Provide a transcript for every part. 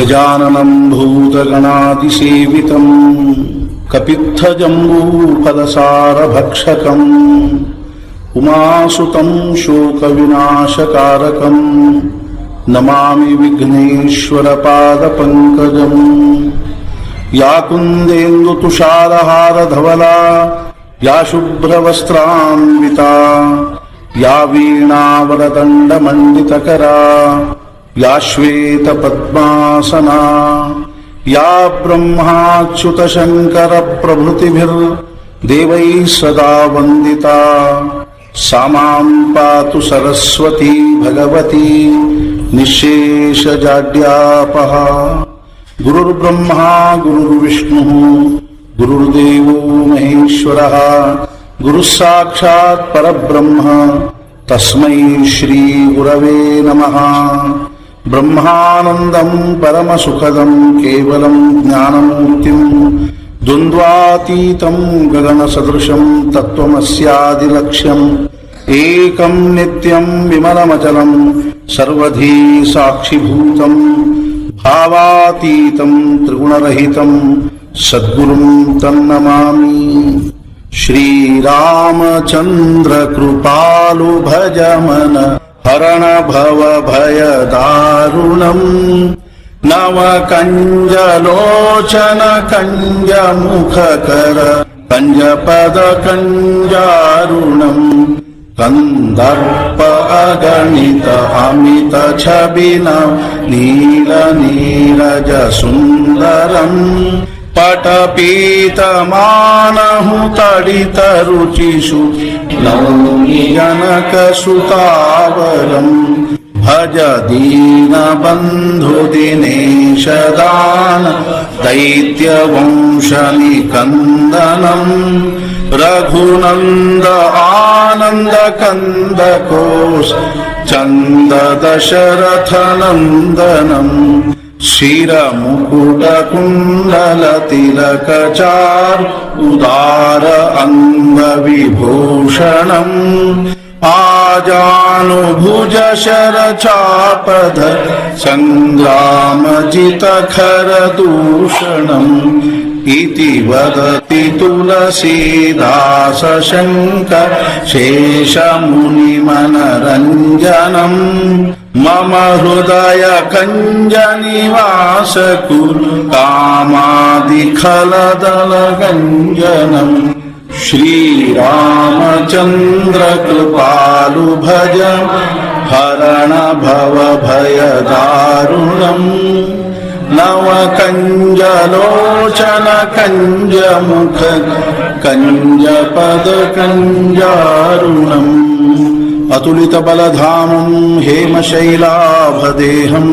ಗಜಾನನಂ ಭೂತಗಣಾದಿಸೇವಿತಂ ಕಪಿತ್ಥಜಂಬೂಫಲಸಾರಭಕ್ಷಕಂ ಉಮಾಸುತಂ ಶೋಕವಿನಾಶಕಾರಕಂ ನಮಾಮಿ ವಿಘ್ನೇಶ್ವರಪಾದಪಂಕಜಂ ಯಾ ಕುಂದೇಂದು ತುಷಾರಹಾರಧವಲಾ ಯಾ ಶುಭ್ರವಸ್ತ್ರಾನ್ವಿತಾ ಯಾ ವೀಣಾವರದಂಡಮಂಡಿತಕರಾ ಯಾ ಶ್ವೇತಪದ್ಮಾಸನಾ ಯಾ ಬ್ರಹ್ಮಾಚ್ಯುತಶಂಕರಪ್ರಭೃತಿಭಿರ್ದೇವೈಃ ಸದಾ ವಂದಿತಾ ಸಾ ಮಾಂ ಪಾತು ಸರಸ್ವತೀ ಭಗವತಿ ನಿಶ್ಶೇಷಜಾಡ್ಯಾಪಃ. ಗುರುರ್ಬ್ರಹ್ಮಾ ಗುರುರ್ವಿಷ್ಣುಃ ಗುರುರ್ದೇವೋ ಮಹೇಶ್ವರಃ ಗುರುಃ ಸಾಕ್ಷಾತ್ ಪರಬ್ರಹ್ಮ ತಸ್ಮೈ ಶ್ರೀ ಗುರವೇ ನಮಃ. ಬ್ರಹ್ಮಾನಂದಂ ಪರಮಸುಖದಂ ಕೇವಲಂ ಜ್ಞಾನಮೂರ್ತಿಂ ದ್ವಂದ್ವಾತೀತಂ ಗಗನಸದೃಶಂ ತತ್ವಮಸ್ಯಾದಿಲಕ್ಷ್ಯಂ ಏಕಂ ನಿತ್ಯಂ ವಿಮಲಮಚಲಂ ಸರ್ವಧೀ ಸಾಕ್ಷಿಭೂತಂ ಭಾವಾತೀತಂ ತ್ರಿಗುಣರಹಿತಂ ಸದ್ಗುರುಂ ತನ್ನಮಾಮಿ. ಶ್ರೀರಾಮಚಂದ್ರ ಕೃಪಾಲು ಭಜಮನ ಹರಣ ಭವ ಭಯ ದಾರುಣಂ ನವ ಕಂಜಲೋಚನ ಕಂಜ ಮುಖಕರ ಕಂಜಪದ ಕಂಜಾರುಣಂ ಕಂದರ್ಪ ಅಗಣಿತ ಅಮಿತ ಛಬಿನ ನೀಲ ನೀರಜ ಸುಂದರಂ ಪಟಪೀತಮಾನಹು ತಡಿತ ರುಚಿಷು ನೌಮಿ ಜನಕ ಸುತಾವರಂ ಭಜ ದೀನ ಬಂಧು ದಿನೇಶ ದಾನ ದೈತ್ಯ ವಂಶ ನಿಕಂದನಂ ರಘುನಂದ ಆನಂದ ಕಂದ ಕೋಶ ಚಂದ ದಶರಥ ನಂದನಂ ಶಿರ ಮುಕುಟ ಕುಂಡಲ ತಿಲಕ ಚಾರು ಉದಾರ ಅಂಗ ವಿಭೂಷಣಂ ಆಜಾನುಭುಜ ಶರ ಚಾಪಧ ಸಂಗ್ರಾಮ ಜಿತ ಖರ ದೂಷಣಂ ಇತಿ ವದತಿ ತುಳಸೀದಾಸ ಶಂಕರ ಶೇಷ ಮುನಿ ಮನರಂಜನಂ ಮಮ ಹೃದಯ ಕಂಜ ನಿವಾಸ ಕುರು ಕಾಮಾದಿ ಖಲದಲ ಗಂಜನಂ. ಶ್ರೀರಾಮಚಂದ್ರ ಕೃಪಾಲು ಭಜ ಹರಣ ಭವ ಭಯ ದಾರುಣಂ ನವ ಕಂಜಲೋಚನ ಕಂಜ ಮುಖ ಕಂಜ ಪದ ಕಂಜಾರುಣಂ ಅತುಲಿತ ಬಲಧಾಮಂ ಹೇಮಶೈಲಾಭದೇಹಂ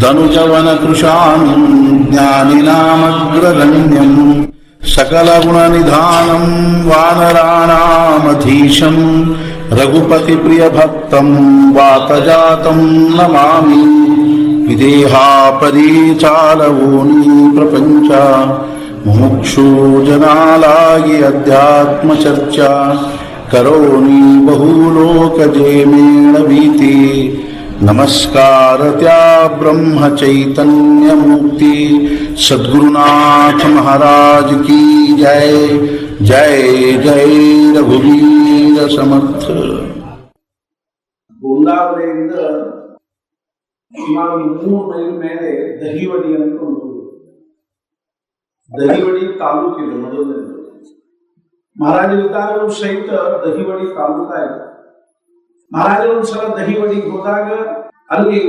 ಧನುಜವನ ಕೃಶಾನಂ ಜ್ಞಾನಿನಾಮಗ್ರಗಣ್ಯಂ ಸಕಲ ಗುಣ ನಿಧಾನಂ ವಾನರಾಣಾಮಧೀಶಂ ರಘುಪತಿ ಪ್ರಿಯ ಭಕ್ತಂ ವಾತಜಾತಂ ನಮಾಮಿ. ವಿದೇಹಾಪರಿಚಾಲವೋನಿ ಪ್ರಪಂಚ ಮುಮುಕ್ಷು ಜನಾಲಾಗಿ ಅಧ್ಯಾತ್ಮ ಚರ್ಚಾ ಕರೋನಿ ಬಹುಲೋಕ ಜೇಮೇಣ ಭೀತಿ. ನಮಸ್ಕಾರ ತ್ಯಾ ಬ್ರಹ್ಮ ಚೈತನ್ಯ ಮುಕ್ತಿ ಸದ್ಗುರುನಾಥ ಮಹಾರಾಜ್ ಕಿ ಜೈ. ಜೈ ಜೈ ರಘುವೀರ ಸಮರ್ಥ. ಗೋಂದಾವರಿಯಿಂದ ಸುಮಾರು 3 ಮೈಲ್ ಮೇಲೆ ದಹಿವಡಿ ಅಂತ ಒಂದು ದಹಿವಡಿ ತಾಲೂಕಿದೆ ಮೊದಲನೇದು. ಮಹಾರಾಜರಿದ್ದಾಗಲೂ ಸಹಿತ ದಹಿವಡಿ ತಾಲೂಕ ಇದೆ. ಮಹಾರಾಜರು ಒಂದ್ಸಲ ದಹಿವಡಿಗೆ ಹೋದಾಗ ಅಲ್ಲಿ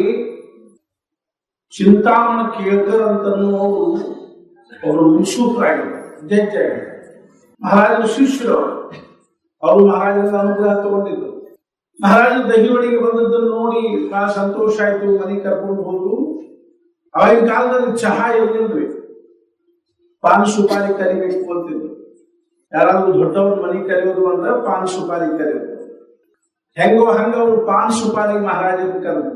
ಚಿಂತಾಮಣ ಕೇಳ್ಕರ್ ಅಂತನ್ನುವರು ಅವರು ಮುನ್ಸೂಫರಾಗಿದ್ದಾರೆ, ಜಡ್ಜ್ ಆಗಿದ್ದಾರೆ. ಮಹಾರಾಜರು ಶಿಷ್ಯರು, ಅವರು ಮಹಾರಾಜರ ಅನುಗ್ರಹ ತಗೊಂಡಿದ್ರು. ಮಹಾರಾಜರು ದಹಿವಡಿಗೆ ಬಂದದ್ದನ್ನು ನೋಡಿ ಬಹಳ ಸಂತೋಷ ಆಯ್ತು. ಮನೆ ಕರ್ಕೊಂಡು ಹೋದ್ರು. ಆವಾಗಿನ ಕಾಲದಲ್ಲಿ ಚಹಾ ಇರ್ಲಿಲ್ರಿ, ಪಾನ್ ಸುಪಾರಿ ಕರಿಬೇಕು ಅಂತಿದ್ರು. ಯಾರಾದ್ರೂ ದೊಡ್ಡವ್ರ ಮನೆ ಕರೆಯೋದು ಅಂದ್ರೆ ಪಾನ್ ಸುಪಾರಿ ಕರೆಯೋದು. ಹೆಂಗೋ ಹಂಗ ಅವರು ಪಾನ್ ಸುಪಾರಿ ಮಹಾರಾಜರು ಕರೆದ್ರು.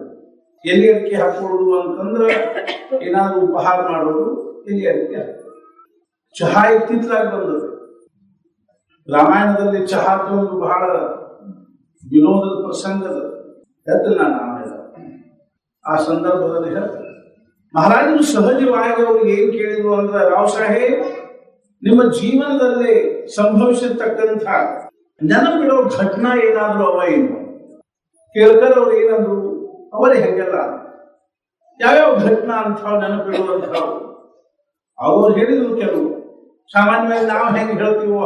ಎಲ್ಲಿ ಅಡಿಕೆ ಹಾಕೊಳ್ಳೋದು ಅಂತಂದ್ರೆ ಏನಾದ್ರು ಉಪಹಾರ ಮಾಡೋದು, ಎಲ್ಲಿ ಅಡಿಕೆ ಹಾಕೋದು. ಚಹಾ ಇತ್ತಿತ್ತಲಾಗಿ ಬಂದದ್ದು. ರಾಮಾಯಣದಲ್ಲಿ ಚಹಾದೊಂದು ಬಹಳ ವಿನೋದದ ಪ್ರಸಂಗದ ಹೇಳ್ತೀನಿ ನಾನು ಆಮೇಲೆ. ಆ ಸಂದರ್ಭದಲ್ಲಿ ಹೇಳ್ತಾರೆ ಮಹಾರಾಜರು ಸಹಜವಾಗಿ ಅವ್ರಿಗೆ ಏನ್ ಕೇಳಿದ್ರು ಅಂದ್ರೆ, ರಾವ್ ಸಾಹೇಬ್, ನಿಮ್ಮ ಜೀವನದಲ್ಲಿ ಸಂಭವಿಸಿರ್ತಕ್ಕಂಥ ನೆನಪಿಡೋ ಘಟನಾ ಏನಾದ್ರು ಅವ ಏನು ಕೇಳ್ಕರ್ ಅವ್ರು ಏನಂದ್ರು, ಅವರೇ ಹೆಂಗೆಲ್ಲ ಯಾವ್ಯಾವ ಘಟನಾ ಅಂತಾವ್ ನೆನಪಿಡುವಂಥವು ಅವ್ರು ಹೇಳಿದ್ರು. ಕೆಲವು ಸಾಮಾನ್ಯವಾಗಿ ನಾವು ಹೆಂಗೆ ಹೇಳ್ತೀವೋ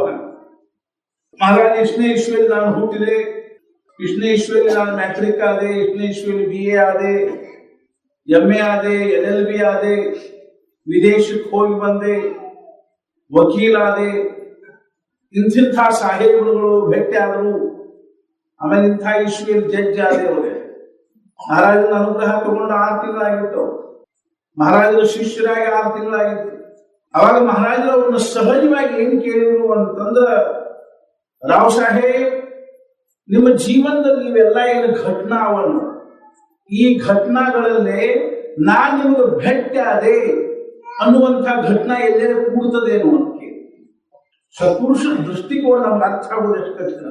ಮಹಾರಾಜ ಇಷ್ಟನೇ ಇಶ್ವಲ್ಲಿ ನಾನು ಹುಟ್ಟಿದೆ, ಇಷ್ಟನೇ ಇಶ್ವಲ್ಲಿ ನಾನು ಮ್ಯಾಟ್ರಿಕ್ ಆದೆ, ಇಷ್ಟನೇ ಇಶ್ವಲ್ಲಿ BA ಆದೆ, MA ಆದೆ, LLB ಆದೆ, ವಿದೇಶಕ್ಕೆ ಹೋಗಿ ಬಂದೆ, ವಕೀಲಾದೆ, ಇಂಥ ಸಾಹೇಬರುಗಳು ಭೇಟಿ ಆದರು, ಆಮೇಲೆ ಇಂಥ ಇಶ್ವಲ್ಲಿ ಜಡ್ಜ್ ಆದೆ. ಅವರೇ ಮಹಾರಾಜನ ಅನುಗ್ರಹ ತಗೊಂಡು 6 ತಿಂಗಳಾಗಿತ್ತು, ಮಹಾರಾಜರ ಶಿಷ್ಯರಾಗಿ 6 ತಿಂಗಳಾಗಿತ್ತು. ಅವಾಗ ಮಹಾರಾಜರು ಅವ್ರನ್ನ ಸಹಜವಾಗಿ ಏನ್ ಕೇಳಿದ್ರು ಅಂತಂದ್ರ, ರಾವ್ ಸಾಹೇಬ್, ನಿಮ್ಮ ಜೀವನದಲ್ಲಿ ಇವೆಲ್ಲ ಏನು ಘಟನಾ ಅವನ್ನು, ಈ ಘಟನಾಗಳಲ್ಲೇ ನಾನ್ ನಿಮಗೆ ಭೇಟಿ ಆದೆ ಅನ್ನುವಂಥ ಘಟನಾ ಎಲ್ಲೇ ಕೂಡ್ತದೇನು ಅಂತ ಕೇಳಿ. ಸತ್ಪುರುಷರ ದೃಷ್ಟಿಕೋನ ನಮ್ಗೆ ಅರ್ಥ ಆಗೋದು ಎಷ್ಟು ಕಠಿಣ.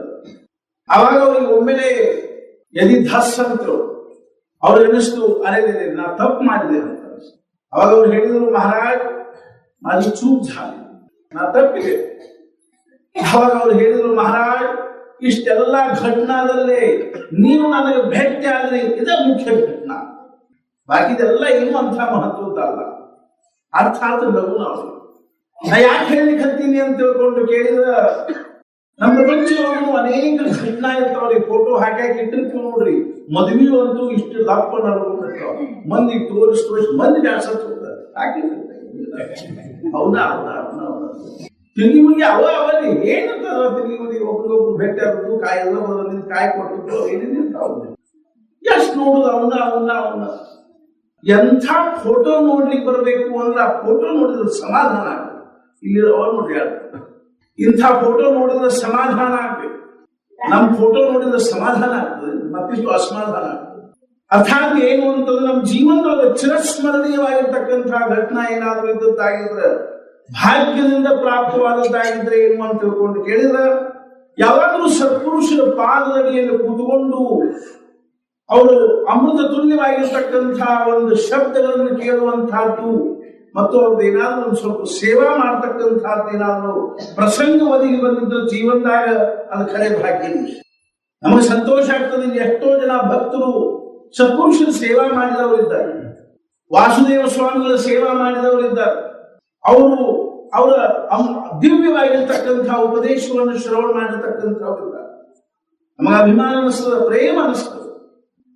ಅವಾಗ ಅವ್ರಿಗೆ ಒಮ್ಮೆಲೆ ಯದಿ ಧಸ್ ಅಂತರು, ಅವ್ರು ಎನಿಸ್ತು, ಅರೆ ನಾ ತಪ್ಪು ಮಾಡಿದೆ ಅಂತ. ಅವಾಗ ಅವ್ರು ಹೇಳಿದ್ರು, ಮಹಾರಾಜ್ माझी चूक झाली, ನಾ ತಪ್ಪಿದೆ. ಅವಾಗ ಅವ್ರು ಹೇಳಿದ್ರು, ಮಹಾರಾಜ್, ಇಷ್ಟೆಲ್ಲ ಘಟನಾದಲ್ಲೇ ನೀವು ನನಗೆ ಭೇಟಿ ಆದ್ರಿ, ಇದೇ ಮುಖ್ಯ ಘಟನಾ, ಬಾಕಿದೆಲ್ಲ ಏನು ಅಂತ ಮಹತ್ವದ್ದಲ್ಲ. ಅರ್ಥಾತ್ ಲಘು. ನಾವು ನಾ ಯಾಕೆ ಹೇಳಲಿಕ್ಕೆ ಹತ್ತೀನಿ ಅಂತ ತಿಳ್ಕೊಂಡು ಕೇಳಿದ್ರ, ನಮ್ಮ ಪ್ರಪಂಚದೊಳಗೂ ಅನೇಕ ಘಟನಾ ಇರ್ತಾವ್ರಿ. ಫೋಟೋ ಹಾಕಿ ಇಟ್ಟಿರ್ತೀವಿ ನೋಡ್ರಿ, ಮದುವೆ ಅಂತೂ ಇಷ್ಟು ದಪ್ಪ ನಡ್ಕೊಂಡಿರ್ತಾವ, ಮಂದಿ ತೋರಿಸಿ ಮಂದಿ ಜಾಸ್ತಿ ಹೋಗ್ತಾರೆ. ಹಾಕಿರ್ತಾರೆ. ಹೌದಾ ಹೌದಾ ಹೌದಾ ತಿರುಗಿ ಮುಗಿ ಅವರಿ ಏನಂತಾರ, ತಿರುಗಿ ಮುಗಿ ಒಬ್ರಿಗೊಬ್ರು ಭೇಟಿ ಆಗೋದು, ಕಾಯಿ ಕಾಯಿ ಕೊಟ್ಟು ಏನೇನಿರ್ತಾವ, ಎಷ್ಟು ನೋಡುದು ಅವನ್ನ ಎಂಥ ಫೋಟೋ ನೋಡ್ಲಿಕ್ಕೆ ಬರಬೇಕು ಅಂದ್ರೆ ಆ ಫೋಟೋ ನೋಡಿದ್ರೆ ಸಮಾಧಾನ ಆಗ್ತದೆ. ಇಲ್ಲಿ ಅವ್ರು ನೋಡಿ ಹೇಳ್ತಾರೆ, ಇಂಥ ಫೋಟೋ ನೋಡಿದ್ರೆ ಸಮಾಧಾನ ಆಗ್ಬೇಕು, ನಮ್ ಫೋಟೋ ನೋಡಿದ್ರೆ ಸಮಾಧಾನ ಆಗ್ತದೆ, ಮತ್ತಿಷ್ಟು ಅಸಮಾಧಾನ ಆಗ್ತದೆ. ಅರ್ಥಾತ್ ಏನು ಅಂತಂದ್ರೆ, ನಮ್ಮ ಜೀವನದೊಳಗೆ ಚಿರಸ್ಮರಣೀಯವಾಗಿರ್ತಕ್ಕಂತಹ ಘಟನಾ ಏನಾದ್ರೂ ಇದ್ದದ್ದಾಗಿದ್ರೆ, ಭಾಗ್ಯದಿಂದ ಪ್ರಾಪ್ತವಾದದ್ದಾಗಿದ್ರೆ ಏನು ಅಂತ ತಿಳ್ಕೊಂಡು ಕೇಳಿದ್ರೆ, ಯಾವಾಗಲೂ ಸತ್ಪುರುಷರ ಪಾದದಡಿಯಲ್ಲಿ ಕೂತ್ಕೊಂಡು ಅವರು ಅಮೃತ ತುಲ್ಯವಾಗಿರ್ತಕ್ಕಂತಹ ಒಂದು ಶಬ್ದಗಳನ್ನು ಕೇಳುವಂತಹದ್ದು ಮತ್ತು ಅವ್ರದ್ದು ಏನಾದ್ರೂ ಒಂದು ಸ್ವಲ್ಪ ಸೇವಾ ಮಾಡ್ತಕ್ಕಂಥದ್ದು ಏನಾದ್ರು ಪ್ರಸಂಗ ಒದಗಿ ಬಂದಿದ್ರೆ ಜೀವನದಾಗ ಅದು ಖರೆ ಭಾಗ್ಯ. ನಮಗೆ ಸಂತೋಷ ಆಗ್ತದೆ. ಎಷ್ಟೋ ಜನ ಭಕ್ತರು ಸತ್ಪುರುಷರ ಸೇವಾ ಮಾಡಿದವರಿದ್ದಾರೆ, ವಾಸುದೇವ ಸ್ವಾಮಿಗಳ ಸೇವಾ ಮಾಡಿದವರಿದ್ದಾರೆ. ಅವರು ಅವರ ದಿವ್ಯವಾಗಿರ್ತಕ್ಕಂಥ ಉಪದೇಶವನ್ನು ಶ್ರವಣ ಮಾಡಿರ್ತಕ್ಕಂಥವ್ರಿದ್ದಾರೆ. ನಮಗೆ ಅಭಿಮಾನ ಅನಿಸ್ತದ, ಪ್ರೇಮ ಅನಿಸ್ತದೆ.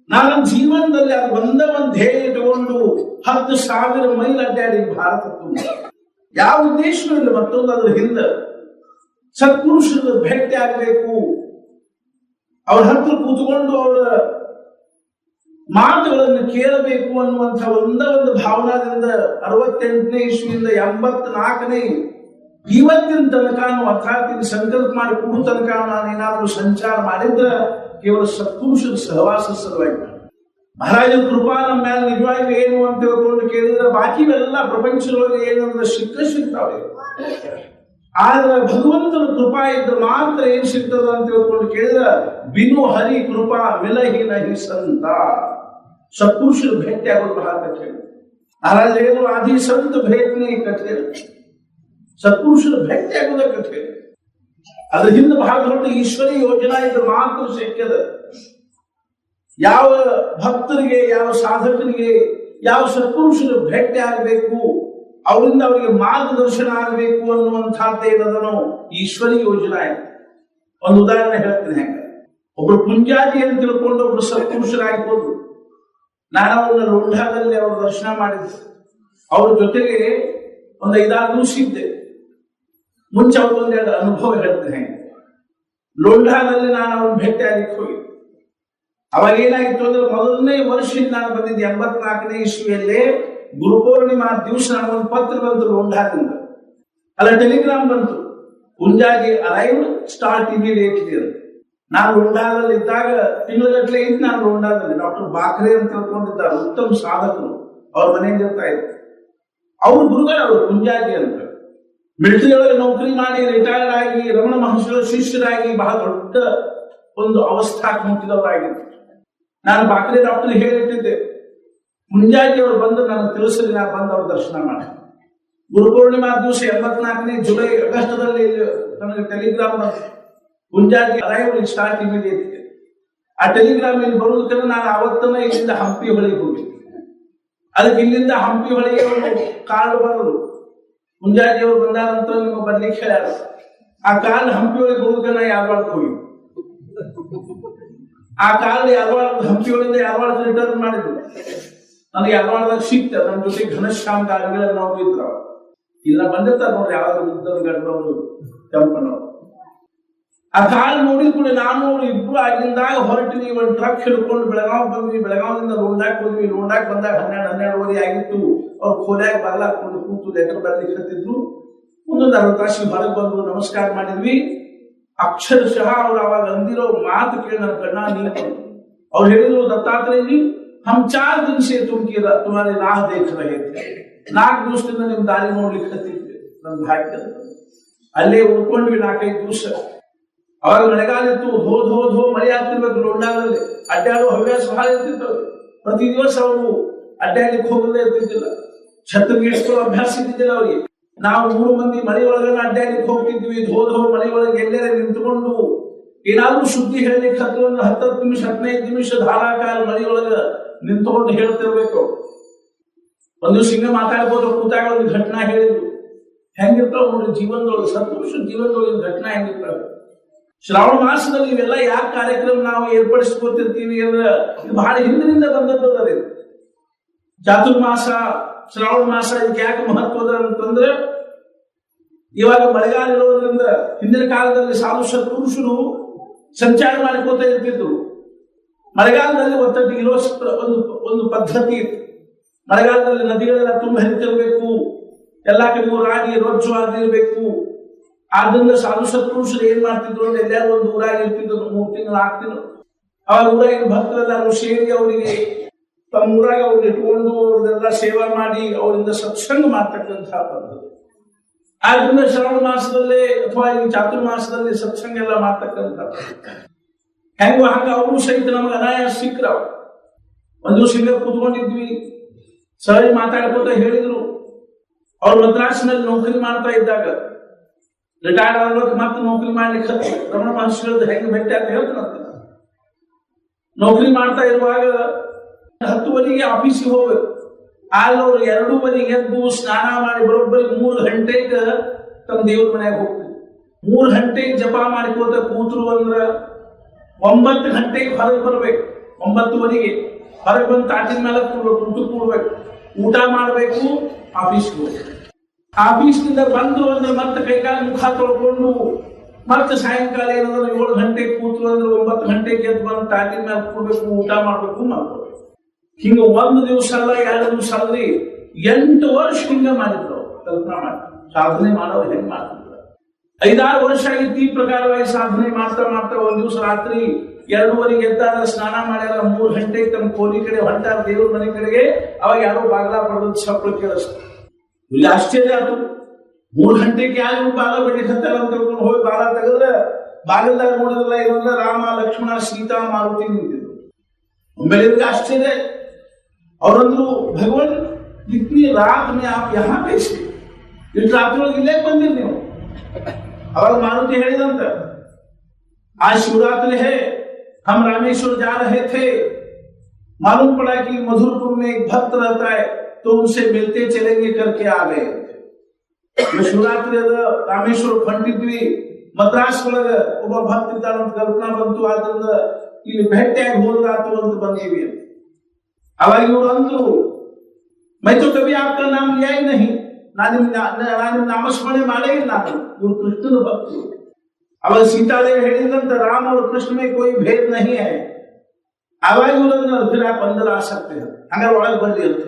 ನಾನು ಜೀವನದಲ್ಲಿ ಅದು ಒಂದೇ ಒಂದು ಧ್ಯೇಯ ಇಟ್ಟುಕೊಂಡು 10,000 ಮೈಲ್ ಅಡ್ಡಾಡಿ ಭಾರತ ತುಂಬ ಯಾವ ಉದ್ದೇಶವಿಲ್ಲ, ಮತ್ತೊಂದು ಅದ್ರ ಹಿಂದೆ ಸತ್ಪುರುಷರ ಭೇಟಿ ಆಗಬೇಕು, ಅವ್ರ ಹತ್ರ ಕೂತ್ಕೊಂಡು ಅವರ ಮಾತುಗಳನ್ನು ಕೇಳಬೇಕು ಅನ್ನುವಂಥ ಒಂದೇ ಒಂದು ಭಾವನಾದಿಂದ 68ನೇ ಇಸ್ವಿಯಿಂದ 84ನೇ ಇವತ್ತಿನ ತನಕ ಅರ್ಥಾತ್ ಸಂಕಲ್ಪ ಮಾಡಿ ಕೂಡು ತನಕ ನಾನೇನಾದ್ರೂ ಸಂಚಾರ ಮಾಡಿದ್ರೆ ಕೇವಲ ಸತ್ಪುರುಷರ ಸಹವಾಸ ಸಲುವಾಗಿ. ಮಹಾರಾಜನ ಕೃಪಾ ನಮ್ಮ ಮೇಲೆ ನಿಜವಾಗಿ ಏನು ಅಂತ ತಿಳ್ಕೊಂಡು ಕೇಳಿದ್ರೆ, ಬಾಕಿವೆಲ್ಲ ಪ್ರಪಂಚದೊಳಗೆ ಏನಂದ್ರೆ ಸಿಗ್ತಾವೆ, ಆದ್ರೆ ಭಗವಂತನ ಕೃಪಾ ಇದ್ರೆ ಮಾತ್ರ ಏನ್ ಸಿಗ್ತದ ಅಂತ ತಿಳ್ಕೊಂಡು ಕೇಳಿದ್ರೆ, ಬಿನು ಹರಿ ಕೃಪಾ ಮಿಲಹಿ ನಹಿ ಸಂತ. ಸತ್ಪುರುಷರು ಭೇಟಿ ಆಗೋದು ಬಹಳ ಕಠಿಣ. ಮಹಾರಾಜ ಹೇಳಿದ್ರು, ಆದಿ ಸಂತ ಭೇಟನೆ ಕಠಿಣ, ಸತ್ಪುರುಷರು ಭೇಟಿ ಆಗೋದ ಕಠಿಣ. ಅದ್ರ ಹಿಂದೆ ಬಹಳ ದೊಡ್ಡ ಈಶ್ವರಿ ಯೋಜನಾ ಇದ್ರೆ ಮಾತ್ರ ಶಕ್ಯದ. ಯಾವ ಭಕ್ತರಿಗೆ, ಯಾವ ಸಾಧಕರಿಗೆ, ಯಾವ ಸತ್ಪುರುಷರು ಭೇಟಿ ಆಗಬೇಕು, ಅವರಿಂದ ಅವರಿಗೆ ಮಾರ್ಗದರ್ಶನ ಆಗಬೇಕು ಅನ್ನುವಂಥದ್ದು ಏನದನೋ ಈಶ್ವರಿ ಯೋಜನಾ ಇದೆ. ಒಂದು ಉದಾಹರಣೆ ಹೇಳ್ತೀನಿ. ಹೆಂಗ ಒಬ್ರು ಪುಂಜಾತಿ ಅಂತ ತಿಳ್ಕೊಂಡು ಒಬ್ರು ಸತ್ಪುರುಷರಾಗಿರ್ಬೋದು. ನಾನು ಅವ್ರನ್ನ ಲೋಂಢಾದಲ್ಲಿ ಅವ್ರ ದರ್ಶನ ಮಾಡಿದ್ದೆ. ಅವ್ರ ಜೊತೆಗೆ ಒಂದು 5-6 ದಿವಸ ಇದ್ದೆ. ಮುಂಚೆ ಅವ್ರೊಂದೆರಡು ಅನುಭವ ಹೇಳ್ತೀನಿ. ಹೆಂಗೆ ಲೋಂಢಾದಲ್ಲಿ ನಾನು ಅವ್ರನ್ನ ಭೇಟಿ ಆಗಲಿಕ್ಕೆ ಹೋಗಿ, ಅವಾಗ ಏನಾಗಿತ್ತು ಅಂದ್ರೆ, ಮೊದಲನೇ ವರ್ಷದಿಂದ ನಾನು ಬಂದಿದ್ದೆ 84ನೇ ಇಸ್ವಿಯಲ್ಲೇ ಗುರುಪೌರ್ಣಿಮಾ ದಿವಸ ನನಗೊಂದು ಪತ್ರ ಬಂತು ಲೋಂಢಾದಿಂದ. ಅಲ್ಲ, ಟೆಲಿಗ್ರಾಮ್ ಬಂತು, ಪುಂಜಾಜಿ ಅರೈವ್ ಸ್ಟಾರ್ಟ್ ಇಮಿಡಿಯೇಟ್ಲಿ ಅಂತ. ನಾನು ಲೋಂಢಾದಲ್ಲಿ ಇದ್ದಾಗ ತಿಂಗಳಗಟ್ಟಲೆ ಇದ್ದು ನಾನು ಲೋಂಢಾದಲ್ಲಿ ಡಾಕ್ಟರ್ ಬಾಕ್ರೆ ಅಂತ ತಿಳ್ಕೊಂಡಿದ್ದಾರೆ, ಉತ್ತಮ ಸಾಧಕರು, ಅವ್ರ ಮನೆಯಿಂದ ಇರ್ತಾ ಇದ್ರು. ಅವ್ರ ಗುರುಗಳು ಅವರು ಪುಂಜಾಜಿ ಅಂತ. ಮಿಲಿಟರಿ ಒಳಗೆ ನೌಕರಿ ಮಾಡಿ ರಿಟೈರ್ಡ್ ಆಗಿ ರಮಣ ಮಹರ್ಷಿಗಳ ಶಿಷ್ಯರಾಗಿ ಬಹಳ ದೊಡ್ಡ ಒಂದು ಅವಸ್ಥಾಕ್ಕೆ ಮುಟ್ಟಿದವರಾಗಿತ್ತು. ನಾನು ಬಾಕ್ರೆ ಡಾಕ್ಟರ್ ಹೇಳಿಟ್ಟಿದ್ದೆ, ಮುಂಜಾನೆ ಅವರು ಬಂದು ನಾನು ತಿಳಿಸಲಿ, ನಾ ಬಂದು ಅವ್ರ ದರ್ಶನ ಮಾಡಿ. ಗುರುಪೂರ್ಣಿಮಾ ದಿವಸ 84ನೇ ಜುಲೈ ಆಗಸ್ಟ್ದಲ್ಲಿ ನನಗೆ ಟೆಲಿಗ್ರಾಮ್ ಬಂತು, ಮುಂಜಾನೆ ಅರೈವಲ್ ಸ್ಟಾರ್ಟ್ ಇಮಿಡಿಯೇಟ್. ಆ ಟೆಲಿಗ್ರಾಮ್ ಇಲ್ಲಿ ಬರುವುದಕ್ಕೆ ನಾನು ಅವತ್ತನ್ನ ಇಲ್ಲಿಂದ ಹಂಪಿ ಹೊಳೆಗೆ ಹೋಗಿ, ಅದಕ್ಕೆ ಇಲ್ಲಿಂದ ಹಂಪಿ ಹೊಳೆಗೆ ಅವರು ಕಾರ್ಡ್ ಬರೋದು, ಮುಂಜಾನೆ ಅವರು ಬಂದ ನಂತರ ನಿಮ್ಮ ಬರ್ಲಿಕ್ಕೆ ಹೇಳ್ಯಾರ. ಆ ಕಾರ್ಡ್ ಹಂಪಿ ಒಳಗೆ ಹೋಗುದಕ್ಕೆ ನಾ ಯಾದವಾಡಕ್ಕೆ ಹೋಗಿ, ಆ ಕಾರ್ಡ್ ಯಾದವಾಡ ಹಂಪಿ ಒಳಗಿಂದ ಯಾದವಾಡ ರಿಟರ್ನ್ ಮಾಡಿದ್ರು. ನನಗೆ ಯಾದವಾಡದಾಗ ಸಿಕ್ತ, ನನ್ನ ಜೊತೆ ಘನಶ್ಯಾಮ್ ಗಾಡಿಗಳ ನಾವು ಇದ್ರು. ಇಲ್ಲ ಬಂದಿರ್ತಾರ ನೋಡ್ರಿ ಯಾವಾಗ ಉದ್ದದ ಗಡ್ಡವರು ಕೆಂಪನವರು. ಆ ಕಾರ್ಡ್ ನೋಡಿದ ಕೂಡ ನಾನು ಇಬ್ರು ಆಗಿಂದಾಗ ಹೊರಟಿವಿ. ಒಂದು ಟ್ರಕ್ ಹಿಡ್ಕೊಂಡು ಬೆಳಗಾವ್ ಬಂದ್ವಿ, ಬೆಳಗಾವಿಂದ ಲೋಂಡಾಕ್ ಹೋದ್ವಿ. ಲೋಂಡಾಕ್ ಬಂದಾಗ 12-12:30 ಆಗಿತ್ತು. ಅವ್ರು ಖೋಲ್ಯಾಗ ಬಾಗ್ಲ ಹಾಕೊಂಡು ಕೂತು ಲೆಟರ್ ಬರ್ಲಿಕ್ಕೆ ಹತ್ತಿದ್ರು. ಒಂದೊಂದು 60 ತಾಸಿಗೆ ಹೊರಗೆ ಬಂದ್ರು, ನಮಸ್ಕಾರ ಮಾಡಿದ್ವಿ. ಅಕ್ಷರಶಃ ಅವ್ರು ಅವಾಗ ಅಂದಿರೋ ಮಾತು ಕೇಳಿ ನನ್ನ ಕಣ್ಣ ನೀರು. ಅವ್ರು ಹೇಳಿದ್ರು, ದತ್ತಾತ್ರೇಯ ಜಿ हम 4 दिन से तुम्हारी राह देख रहे थे, 4 ದಿವಸದಿಂದ ನಿಮ್ ದಾರಿ ನೋಡ್ಲಿಕ್ಕೆ ಹತ್ತಿದ್ವಿ. ನನ್ನ ಭಾಗ್ಯ ಅಲ್ಲೇ ಉಳ್ಕೊಂಡ್ವಿ 4-5 ದಿವಸ. ಅವಾಗ ಮಳೆಗಾಲಿತ್ತು, ಧೋ ಮಳೆ ಆಗ್ತಿರ್ಬೇಕು. ಲೋಂಡಾದಲ್ಲಿ ಅಡ್ಡಾಡೋ ಹವ್ಯಾಸ ಬಹಳ ಇರ್ತಿತ್ತು. ಪ್ರತಿ ದಿವಸ ಅವರು ಅಡ್ಡಾಡ್ಲಿಕ್ಕೆ ಹೋಗದೇ ಇರ್ತಿದ್ದಿಲ್ಲ, ಛತ್ರಿ ಇಳಿಸ್ಕೊಳ್ಳೋ ಅಭ್ಯಾಸ ಇದ್ದಿದ್ದಿಲ್ಲ ಅವರಿಗೆ. ನಾವು 3 ಮಂದಿ ಮಳೆ ಒಳಗಡೆ ಅಡ್ಡಾಡ್ಲಿಕ್ಕೆ ಹೋಗ್ತಿದ್ವಿ. ಧೋ ಮಳೆ ಒಳಗೆ ಎಲ್ಲೇ ನಿಂತ್ಕೊಂಡು ಏನಾದ್ರೂ ಸುದ್ದಿ ಹೇಳಲಿಕ್ಕೆ ಹತ್ತು 10 ನಿಮಿಷ 15 ನಿಮಿಷ ಧಾರಾಕಾರ ಮಳೆ ಒಳಗ ನಿಂತ್ಕೊಂಡು ಹೇಳ್ತಿರ್ಬೇಕು. ಒಂದು ಸಿಂಗ ಮಾತಾಡ್ಬೋದು, ಕೂತಾಗ ಒಂದು ಘಟನಾ ಹೇಳಿದ್ರು. ಹೆಂಗಿರ್ತಾವ ನೋಡ್ರಿ ಜೀವನದೊಳಗೆ, ಸಂತೋಷ ಜೀವನದೊಳಗಿನ ಘಟನಾ ಹೆಂಗಿರ್ತಾವ. ಶ್ರಾವಣ ಮಾಸದಲ್ಲಿ ಇವೆಲ್ಲ ಯಾಕೆ ಕಾರ್ಯಕ್ರಮ ನಾವು ಏರ್ಪಡಿಸ್ಕೊತಿರ್ತೀವಿ ಅಂದ್ರೆ ಇದು ಬಹಳ ಹಿಂದಿನಿಂದ ಬಂದದ್ದು. ಚಾತುರ್ಮಾಸ, ಶ್ರಾವಣ ಮಾಸ ಇದಕ್ಕೆ ಯಾಕೆ ಮಹತ್ವದ ಅಂತಂದ್ರೆ, ಇವಾಗ ಮಳೆಗಾಲ ಇರೋದ್ರಿಂದ ಹಿಂದಿನ ಕಾಲದಲ್ಲಿ ಸಾಧು ಸತ್ಪುರುಷರು ಸಂಚಾರ ಮಾಡಿಕೋತ ಇರ್ತಿದ್ರು. ಮಳೆಗಾಲದಲ್ಲಿ ಒತ್ತಟ್ಟಿಗೆ ಇರೋ ಒಂದು ಪದ್ಧತಿ ಇತ್ತು. ಮಳೆಗಾಲದಲ್ಲಿ ನದಿಗಳೆಲ್ಲ ತುಂಬ ಹರಿತಿರ್ಬೇಕು, ಎಲ್ಲಾ ಕಡೆಗೂ ರಾಗಿ ರೊಜ್ಜು ಆಗಿರ್ಬೇಕು. ಆದ್ರಿಂದ ಸಾಧು ಸತ್ಪುರುಷರು ಏನ್ ಮಾಡ್ತಿದ್ರು ಅಂದ್ರೆ, ಎಲ್ಲಾರು ಒಂದು ಊರಾಗಿ ಇರ್ತಿದ್ರು 3 ತಿಂಗಳು 4 ತಿಂಗಳು. ಅವಾಗ ಊರಾಗಿನ ಭಕ್ತರೆಲ್ಲರೂ ಸೇರಿ ಅವರಿಗೆ ತಮ್ಮ ಊರಾಗ ಅವ್ರನ್ನ ಇಟ್ಕೊಂಡು ಅವ್ರನ್ನೆಲ್ಲ ಸೇವಾ ಮಾಡಿ ಅವರಿಂದ ಸತ್ಸಂಗ ಮಾಡ್ತಕ್ಕಂತಹ ಪದ್ಧತಿ. ಆದ್ರಿಂದ ಶ್ರಾವಣ ಮಾಸದಲ್ಲಿ ಅಥವಾ ಈ ಚಾತುರ್ಮಾಸದಲ್ಲಿ ಸತ್ಸಂಗ ಎಲ್ಲ ಮಾಡ್ತಕ್ಕಂಥ ಹೆಂಗೋ ಹಂಗ ಅವರು ಸಹಿತ ನಮಗೆ ಅನಾಯಾಸ ಸಿಕ್ಕ್ರ. ಒಂದು ದಿವಸ ಹಿಂಗ ಕೂತ್ಕೊಂಡಿದ್ವಿ, ಸಹಜ ಮಾತಾಡ್ಕೋತ ಹೇಳಿದ್ರು. ಅವ್ರು ಮದ್ರಾಸಿನಲ್ಲಿ ನೌಕರಿ ಮಾಡ್ತಾ ಇದ್ದಾಗ ರಿಟೈರ್ಡ್ ಆಗ್ಬೇಕು, ಮತ್ತೆ ನೌಕರಿ ಮಾಡ್ಲಿಕ್ಕೆ ರಮಣ ಮಹರ್ಷಿಗಳದ್ದು ಹೆಂಗ್ ಭೇಟಿ ಅಂತ ಹೇಳ್ತಾರಂತ. ನೌಕರಿ ಮಾಡ್ತಾ ಇರುವಾಗ 10 ಆಫೀಸಿಗೆ ಹೋಗ್ಬೇಕು. ಆಗ ಅವ್ರು 2 ಎದ್ದು ಸ್ನಾನ ಮಾಡಿ ಬರೋಬ್ಬರಿ 3 ಗಂಟೆಗೆ ತಮ್ಮ ದೇವ್ರ ಮನೆಯಾಗ ಹೋಗ್ತೀವಿ. 3 ಗಂಟೆಗೆ ಜಪ ಮಾಡಿಕೋತ ಕೂತರು ಅಂದ್ರ 9 ಗಂಟೆಗೆ ಹೊರಗೆ ಬರ್ಬೇಕು. 9:30 ಹೊರಗೆ ಬಂದು ತಾಟಿನ ಮೇಲೆ ಕೂಡ್ಬೇಕು, ಊಟಕ್ಕೆ ಕೂಡ್ಬೇಕು, ಊಟ ಮಾಡ್ಬೇಕು, ಆಫೀಸ್ಗೆ ಹೋಗ್ಬೇಕು. ಆಫೀಸ್ನಿಂದ ಬಂದ್ರು ಅಂದ್ರೆ ಮತ್ತೆ ಕೈಕಾಲ ಮುಖ ತೊಳ್ಕೊಂಡು ಮತ್ತೆ ಸಾಯಂಕಾಲ ಏನಾದ್ರು 7 ಗಂಟೆಗೆ ಕೂತರು ಅಂದ್ರೆ 9 ಗಂಟೆಗೆ ಎದ್ದು ಬಂದು ತಾಟಿನ ಮೇಲೆ ಕೂಡ್ಬೇಕು, ಊಟ ಮಾಡ್ಬೇಕು, ಮಾಡ್ಕೋಬೇಕು. ಹಿಂಗ 1 ದಿವಸ ಅಲ್ಲ 2 ದಿವಸ ಅಲ್ರಿ, 8 ವರ್ಷ ಹಿಂಗ ಮಾಡಿದ್ರು. ಕಲ್ಪನಾ ಮಾಡಿ ಸಾಧನೆ ಮಾಡೋರು ಹೆಂಗ್ ಮಾಡ್ತಿದ್ರು. 5-6 ವರ್ಷ ಆಗಿತ್ತು ಈ ಪ್ರಕಾರವಾಗಿ ಸಾಧನೆ ಮಾಡ್ತಾ ಮಾಡ್ತಾ. ಒಂದ್ ದಿವಸ ರಾತ್ರಿ 2:30 ಎದ್ದಾರ, ಸ್ನಾನ ಮಾಡ್ಯಾರ, 3 ಗಂಟೆಗೆ ತಮ್ಮ ಕೋಲಿ ಕಡೆ ಹೊಂಟಾರ ದೇವ್ರ ಮನೆ ಕಡೆಗೆ. ಅವಾಗ ಯಾರೋ ಬಾಗ್ಲ ಬಡದ್ ಸಪ್ಪಳು ಕೇಳಿಸ್ತು. ಇಲ್ಲಿ ಆಶ್ಚರ್ಯ ಆಯ್ತು. 3 ಗಂಟೆಗೆ ಯಾರು ಬಾಲ ಬೆಳಿಕತ್ತಾರ ಅಂತ ತಿಳ್ಕೊಂಡು ಹೋಗಿ ಬಾಲ ತೆಗೆದ್ರೆ ಬಾಗಿಲ್ದಾಗ ನೋಡಿದ್ರಲ್ಲ, ಇರೋದ್ರ ರಾಮ ಲಕ್ಷ್ಮಣ ಸೀತಾ ಮಾರುತಿ ನಿಂತಿದ್ರು. ಒಮ್ಮೆಲೆ ಆಶ್ಚರ್ಯ. ಅವರಂದ್ರು, ಭಗವಾನ್ ಇತ್ನಿ ರಾತ್ ಮೇ ಆಪ್ ಯಹಾ ಕೈಸೆ, ಇಷ್ಟು ರಾತ್ರಿ ಒಳಗೆ ಇಲ್ಲೇ ಬಂದಿರಿ ನೀವು? ಅವಾಗ ಮಾರುತಿ ಹೇಳಿದಂತ, आज शिवरात्रि है, हम रामेश्वर जा रहे थे, मालूम पड़ा कि मधुरपुर में एक भक्त रहता है, तो उनसे मिलते चलेंगे करके आ गए. ಶಿವರಾತ್ರಿ ಅದ ರಾಮೇಶ್ವರ ಹೊಂಟಿದ್ವಿ. ಮದ್ರಾಸ್ ಒಳಗ ಒಬ್ಬ ಭಕ್ತ ಇದ್ದಾನಂತ ಕಲ್ಪನಾ ಬಂತು. ಆದ್ರಿಂದ ಇಲ್ಲಿ ಭೇಟಿಯಾಗಿ ಹೋದ್ರಾತು ಅಂತ ಬಂದೀವಿ ಅಂತ. ಅವಾಗ ಇವರು ಅಂದ್ರು, मैं तो कभी आपका नाम लिया ही नहीं, ನಾನು ನಿಮ್ ನಾಮಸ್ಮರಣೆ ಮಾಡೇ ಇಲ್ಲ. ನಾನು ಇವ್ರು ಕೃಷ್ಣನ ಭಕ್ತರು. ಅವಾಗ ಸೀತಾದೇವಿ ಹೇಳಿದಂತ, ರಾಮ और कृष्ण में कोई भेद नहीं है. ಅವಾಗ ಇವ್ರನ್ನ फिर आप अंदर आ सकते हैं, ಹಂಗಾರೆ ಒಳಗೆ ಬಂದಿ ಅಂತ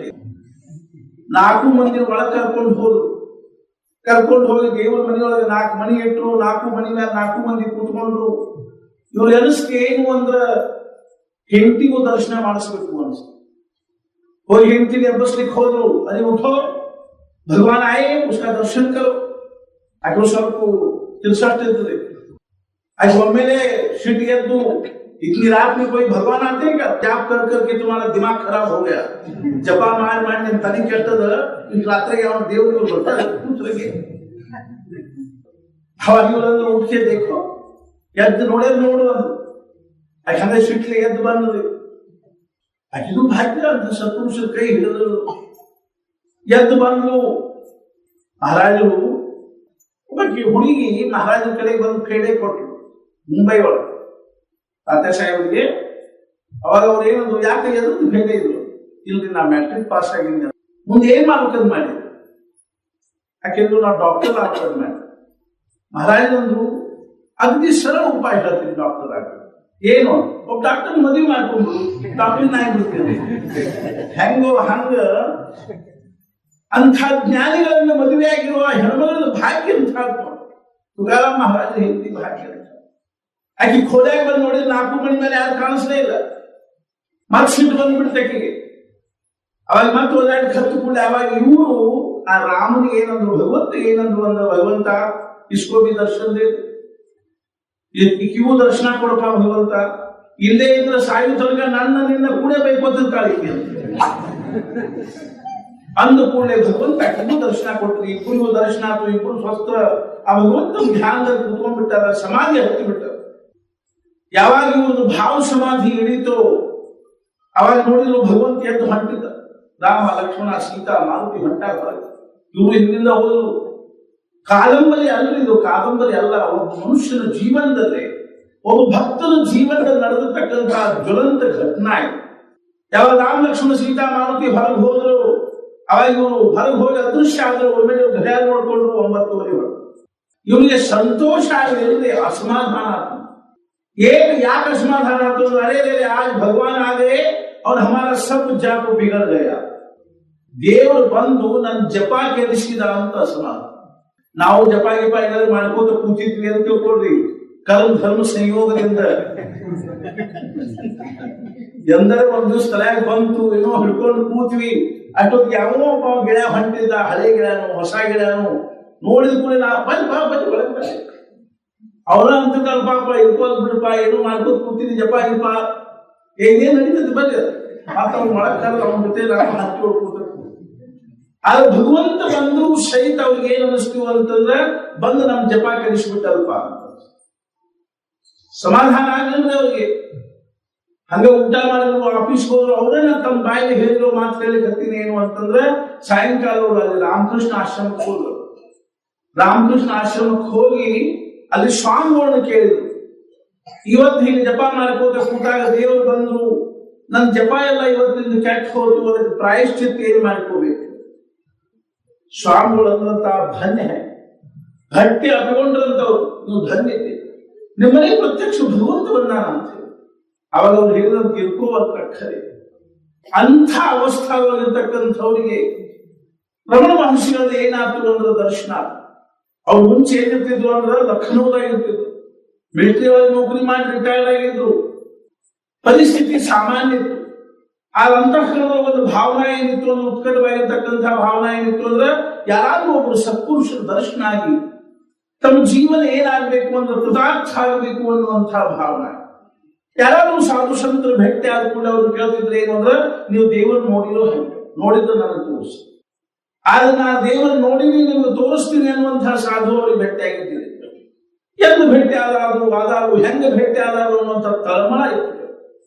4 ಮಂದಿ ಒಳಗೆ ಕರ್ಕೊಂಡು ಹೋಗಿ ದೇವ್ರ ಮನೆಯೊಳಗೆ 4 ಮಣಿ ಇಟ್ರು. 4 ಮಣಿ ಮೇಲೆ 4 ಮಂದಿ ಕೂತ್ಕೊಂಡ್ರು. ಇವ್ರು ಅನಿಸ್ಕೆ ಏನು ಅಂದ್ರ ಹೆಂಡತಿಗೂ ದರ್ಶನ ಮಾಡಿಸ್ಬೇಕು ಅನ್ಸ್ತು. ಹೋಗಿ ಹೆಂಡತಿಗೆ ಎಬ್ಬಸ್ಲಿಕ್ಕೆ ಹೋದ್ರು. ಅದೇ ಉಠೋ ಭಗವಾನ್ ಆಯೇ, ಉಸ್ಕಾ ದರ್ಶನ ಕರೋ. ಆಕೆ ಸ್ವಲ್ಪ ತಿರ್ಸಾಡ್ತಿರ್ತದೆ. ಆಕೆ ಒಮ್ಮೆಲೆ ಸಿಟ್ಟಿಗೆದ್ದು इतनी रात में कोई भगवान आते हैं क्या? जाप कर करके तुम्हारा दिमाग खराब हो गया, जपा मार मार तनी केಟ್ಟದ ರಾತ್ರಿಗೆ ಅವನು ದೇವರು ಬರ್ತಾರೆ ಕೂತ್ರಿಗೆ ಅವಾಗಿವರೆಲ್ಲ ಉಟ್ಕೆ देखो ಎದ್ದು ನೋಡು ಯಾಕಂದ್ರೆ ಸಿಟ್ಲಿ ಎದ್ದು ಬಂದದು ಇದು ಭಾಗ್ಯ ಅಂತ ಸತ್ಪುರುಷರ ಕೈ ಹಿಡಿದ್ರು ಎದ್ದು ಬಂದು ಮಹಾರಾಜರು ಒಬ್ಬಕ್ಕೆ ಹುಡುಗಿ ಮಹಾರಾಜರ ಕಡೆಗೆ ಬಂದು ಖೇಡೆ ಕೊಟ್ಟರು ಮುಂಬೈ ಒಳಗೆ ತಾತ್ಯಾ ಸಾಹೇಬರಿಗೆ. ಅವಾಗ ಅವ್ರು ಏನಂದ್ರು, ಯಾಕೆ ಎದ್ದು ಖೇಡೆ ಇದ್ರು, ಇಲ್ರಿ ನಾ ಮ್ಯಾಟ್ರಿಕ್ ಪಾಸ್ ಆಗಿದ್ದೆ, ಮುಂದೆ ಏನ್ ಮಾಡ್ಬೇಕಂತ ಮಾಡಿದ್ರು, ಯಾಕೆಂದ್ರು ನಾವು ಡಾಕ್ಟರ್ ಆಗ್ತದ ಮಾಡಿ. ಮಹಾರಾಜಂದ್ರು ಅಗದಿ ಸರಳ ಉಪಾಯ ಹೇಳ್ತೀನಿ ಡಾಕ್ಟರ್ ಆಗ್ತದೆ. ಏನು, ಒಬ್ಬ ಡಾಕ್ಟರ್ ಮದುವೆ ಮಾಡ್ಕೊಂಡು ಡಾಕ್ಟರ್ ಆಗಿಬಿಡ್ತೀನಿ. ಹೆಂಗೋ ಹಂಗ ಅಂಥ ಜ್ಞಾನಿಗಳನ್ನ ಮದುವೆ ಆಗಿರುವ ಹೆಣ್ಮಗಳ ಭಾಗ್ಯ ಅಂತ ತುಕಾರಾಮ್ ಮಹಾರಾಜ ಹೆಂಡತಿ ಭಾಗ್ಯ ಅಂತ. ಆಕಿ ಖೋದಾಗ ಬಂದು ನೋಡಿದ್ರೆ 4 ಮಣಿ ಮೇಲೆ ಯಾರು ಕಾಣಿಸ್ಲೇ ಇಲ್ಲ. ಮತ್ ಸಿಟ್ಟು ಬಂದ್ಬಿಡ್ತು ಆಕಿಗೆ. ಅವಾಗ ಮತ್ತೆ ಓದಾಡಿ ಕತ್ತು ಕೂಡ ಅವಾಗ ಇವರು ಆ ರಾಮನಿಗೆ ಏನಂದ್ರು, ಭಗವಂತ ಏನಂದ್ರು ಅಂದ್ರೆ, ಭಗವಂತ इसको भी दर्शन दे, ಇವು ದರ್ಶನ ಕೊಡಪ್ಪ ಭಗವಂತ, ಇಲ್ಲೇ ಇದ್ರೆ ಸಾಯು ತನಕ ನನ್ನ ನಿನ್ನ ಕೂಡಬೇಕು ಅಂತ ಕಾಳಿಕೆ ಅಂದ ಕೂಡಲೇ ಭಗವಂತ ಇಬ್ಬರು ದರ್ಶನ ಕೊಟ್ರಿ, ಇಬ್ಬರಿಗೂ ದರ್ಶನ ಆಯ್ತು, ಇಬ್ಬರು ಸ್ವಸ್ಥ. ಆ ಭಗವಂತ ಧ್ಯಾನದಲ್ಲಿ ಕುತ್ಕೊಂಡ್ಬಿಟ್ಟಾರ, ಸಮಾಧಿ ಹತ್ತಿ ಬಿಟ್ಟಾರ. ಯಾವಾಗ ಇವ್ರದ್ದು ಭಾವ ಸಮಾಧಿ ಹಿಡಿತೋ ಅವಾಗ ನೋಡಿದ್ರು ಭಗವಂತ ಎದ್ದು ಹೊಂಟಿದ್ದ. ರಾಮ ಲಕ್ಷ್ಮಣ ಸೀತಾ ಮಾರುತಿ ಹೊಂಟಾರ ಹೊರಗೆ. ಇವರು ಹಿಂದಿಂದ ಹೋದ್ರು. ಕಾದಂಬರಿ ಅಲ್ಲ ಇದು, ಕಾದಂಬರಿ ಅಲ್ಲ, ಒಬ್ಬ ಮನುಷ್ಯನ ಜೀವನದಲ್ಲೇ, ಒಬ್ಬ ಭಕ್ತನ ಜೀವನದಲ್ಲಿ ನಡೆದಿರ್ತಕ್ಕಂತಹ ಜ್ವಲಂತ ಘಟನಾ ಇದು. ಯಾವಾಗ ರಾಮ ಲಕ್ಷ್ಮಣ ಸೀತಾ ಮಾರುತಿ ಹೊರಗೆ ಹೋದ್ರು, ಅವಾಗ ಇವರು ಹೊರಗೆ ಹೋಗಿ ಅದೃಶ್ಯ ಆದ್ರು. ಒಮ್ಮೆಲೆ ಗಡಿಯಾರ ನೋಡ್ಕೊಂಡ್ರು 9:30 ಇವರಿಗೆ ಸಂತೋಷ ಆಗಿರಲಿದೆ, ಅಸಮಾಧಾನ ಆಯ್ತು. ಯಾಕೆ असमाधान आते हो? अरे आज भगवान आ गए और हमारा सब जाप बिगड़ गया. ದೇವರು ಬಂದು ನನ್ನ ಜಪ ಕೆಡಿಸಿದ ಅಂತ ಅಸಮಾಧಾನ. ನಾವು ಜಪ ಗಿಪ ಏನಾದ್ರು ಮಾಡ್ಕೋತ ಕೂತಿದ್ವಿ ಅಂತ ತಿಳ್ಕೊಳ್ರಿ, ಕರ್ಮ ಧರ್ಮ ಸಂಯೋಗದಿಂದ ಎಂದರೆ ಒಂದು ದಿವಸ ತಲೆಯಾಗ ಬಂತು, ಏನೋ ಹಿಡ್ಕೊಂಡು ಕೂತ್ವಿ. ಅಷ್ಟೊತ್ತಿಗೆ ಯಾವೋ ಒಬ್ಬ ಗೆಳೆಯ ಹೊಂಟಿದ್ದ, ಹಳೆ ಗೆಳೆಯನು ಹೊಸ ಗೆಳೆಯನು. ನೋಡಿದ ಕೂಡ ನಾ ಬಂದ್ ಒಳಗೆ ಅವರ ಅಂತಕಾಲ ಪಾಪ ಇರ್ಕೋದ್ ಬಿಡಪ್ಪ, ಏನು ಮಾಡ್ಕೋತ ಕೂತೀನಿ ಜಪ ಗಿಪ ಏನೇನ್ ನಡೀತದೆ ಬಂದ ಮಾತ ಒಳಗ್ ಕರೆದು ಅವನ ಜೊತೆ ನಾವು ಹಚ್ಚಿಕೊಂಡು ಕೂತ. ಆದ್ರೆ ಭಗವಂತ ಬಂದ್ರು ಸಹಿತ ಅವ್ರಿಗೆ ಏನ್ ಅನಿಸ್ತೀವ ಅಂತಂದ್ರೆ, ಬಂದು ನಮ್ ಜಪ ಕಲಿಸ್ಬಿಟ್ಟಲ್ಪ ಸಮಾಧಾನ ಆಗಲಿಲ್ಲ ಅವ್ರಿಗೆ. ಹಂಗ ಊಟ ಮಾಡಿದ್ರು, ಆಫೀಸ್ಗೆ ಹೋದ್ರು, ಅವ್ರನ್ನ ತಮ್ಮ ಬಾಯಿಗೆ ಹೇಳಿದ್ರು ಮಾತು ಹೇಳಿಕತ್ತೀನಿ ಏನು ಅಂತಂದ್ರೆ, ಸಾಯಂಕಾಲ ಅವರು ಅಲ್ಲಿ ರಾಮಕೃಷ್ಣ ಆಶ್ರಮಕ್ಕೆ ಹೋದ್ರು. ರಾಮಕೃಷ್ಣ ಆಶ್ರಮಕ್ಕೆ ಹೋಗಿ ಅಲ್ಲಿ ಸ್ವಾಮಿಗಳನ್ನ ಕೇಳಿದ್ರು, ಇವತ್ತು ಹೀಗೆ ಜಪ ಮಾಡ್ಕೋತ ಕೂತಾಗ ದೇವರು ಬಂದ್ರು, ನನ್ ಜಪ ಎಲ್ಲ ಇವತ್ತಿಂದ ಕೆಟ್ಟ ಹೋದ್ರು, ಅದಕ್ಕೆ ಪ್ರಾಯಶ್ಚಿತ್ತ ಏನ್ ಮಾಡ್ಕೋಬೇಕು? ಸ್ವಾಮಿಗಳು ಅಂದ್ರಂತ ಧನ್ಯ ಗಟ್ಟಿ ಅಪ್ಕೊಂಡ್ರಂತವ್ರು, ನೀವು ಧನ್ಯತೆ, ನಿಮ್ಮನೆ ಪ್ರತ್ಯಕ್ಷ ಭಗವಂತ ಬಂದಾನ ಅಂತ ಹೇಳಿ. ಅವಾಗ ಅವ್ರು ಹೇಳಿದಂತ ಇರ್ಕೋವರ್ಕ ಖರೆ. ಅಂಥ ಅವಸ್ಥಾದಲ್ಲಿರ್ತಕ್ಕಂಥವ್ರಿಗೆ ರಮಣ ಮಹರ್ಷಿಗಳಲ್ಲಿ ಏನಾಗ್ತದೆ ಅಂದ್ರೆ ದರ್ಶನ. ಅವ್ರು ಮುಂಚೆ ಏನಿರ್ತಿದ್ರು ಅಂದ್ರೆ ಲಖನೌದಾಗ ಇರ್ತಿದ್ರು, ಮಿಲಿಟರಿ ಒಳಗೆ ನೌಕರಿ ಮಾಡಿ ರಿಟೈರ್ಡ್ ಆಗಿದ್ರು, ಪರಿಸ್ಥಿತಿ ಸಾಮಾನ್ಯ ಇತ್ತು. ಆ ಅಂತಃಕರಣದ ಒಂದು ಭಾವನಾ ಏನಿತ್ತು ಅಂದ್ರೆ, ಉತ್ಕಟವಾಗಿರ್ತಕ್ಕಂಥ ಭಾವನಾ ಏನಿತ್ತು ಅಂದ್ರೆ, ಯಾರಾದ್ರೂ ಒಬ್ರು ಸತ್ಪುರುಷರ ದರ್ಶನ ಆಗಿ ತಮ್ಮ ಜೀವನ ಏನಾಗಬೇಕು ಅಂದ್ರೆ ಕೃತಾರ್ಥ ಆಗಬೇಕು ಅನ್ನುವಂತಹ ಭಾವನೆ. ಯಾರಾದ್ರೂ ಸಾಧು ಸಂತರ ಭೇಟಿ ಆದ ಕೂಡ ಅವ್ರು ಕೇಳ್ತಿದ್ರೆ ಏನು ಅಂದ್ರೆ, ನೀವು ದೇವರು ನೋಡಿರೋ ನೋಡಿದ್ರೆ ನನಗೆ ತೋರಿಸಿ, ಆದ್ರೆ ನಾ ದೇವರು ನೋಡಿನಿ ನಿಮ್ಗೆ ತೋರಿಸ್ತೀನಿ ಅನ್ನುವಂತಹ ಸಾಧು ಅವ್ರಿಗೆ ಭೇಟಿ ಆಗಿದ್ದೀರಿ. ಎಂದು ಭೇಟಿ ಆದಾದ್ರು ಆದಾರು ಹೆಂಗ ಭೇಟಿ ಆದಾರು ಅನ್ನುವಂಥ ತಳಮಳ ಇತ್ತು.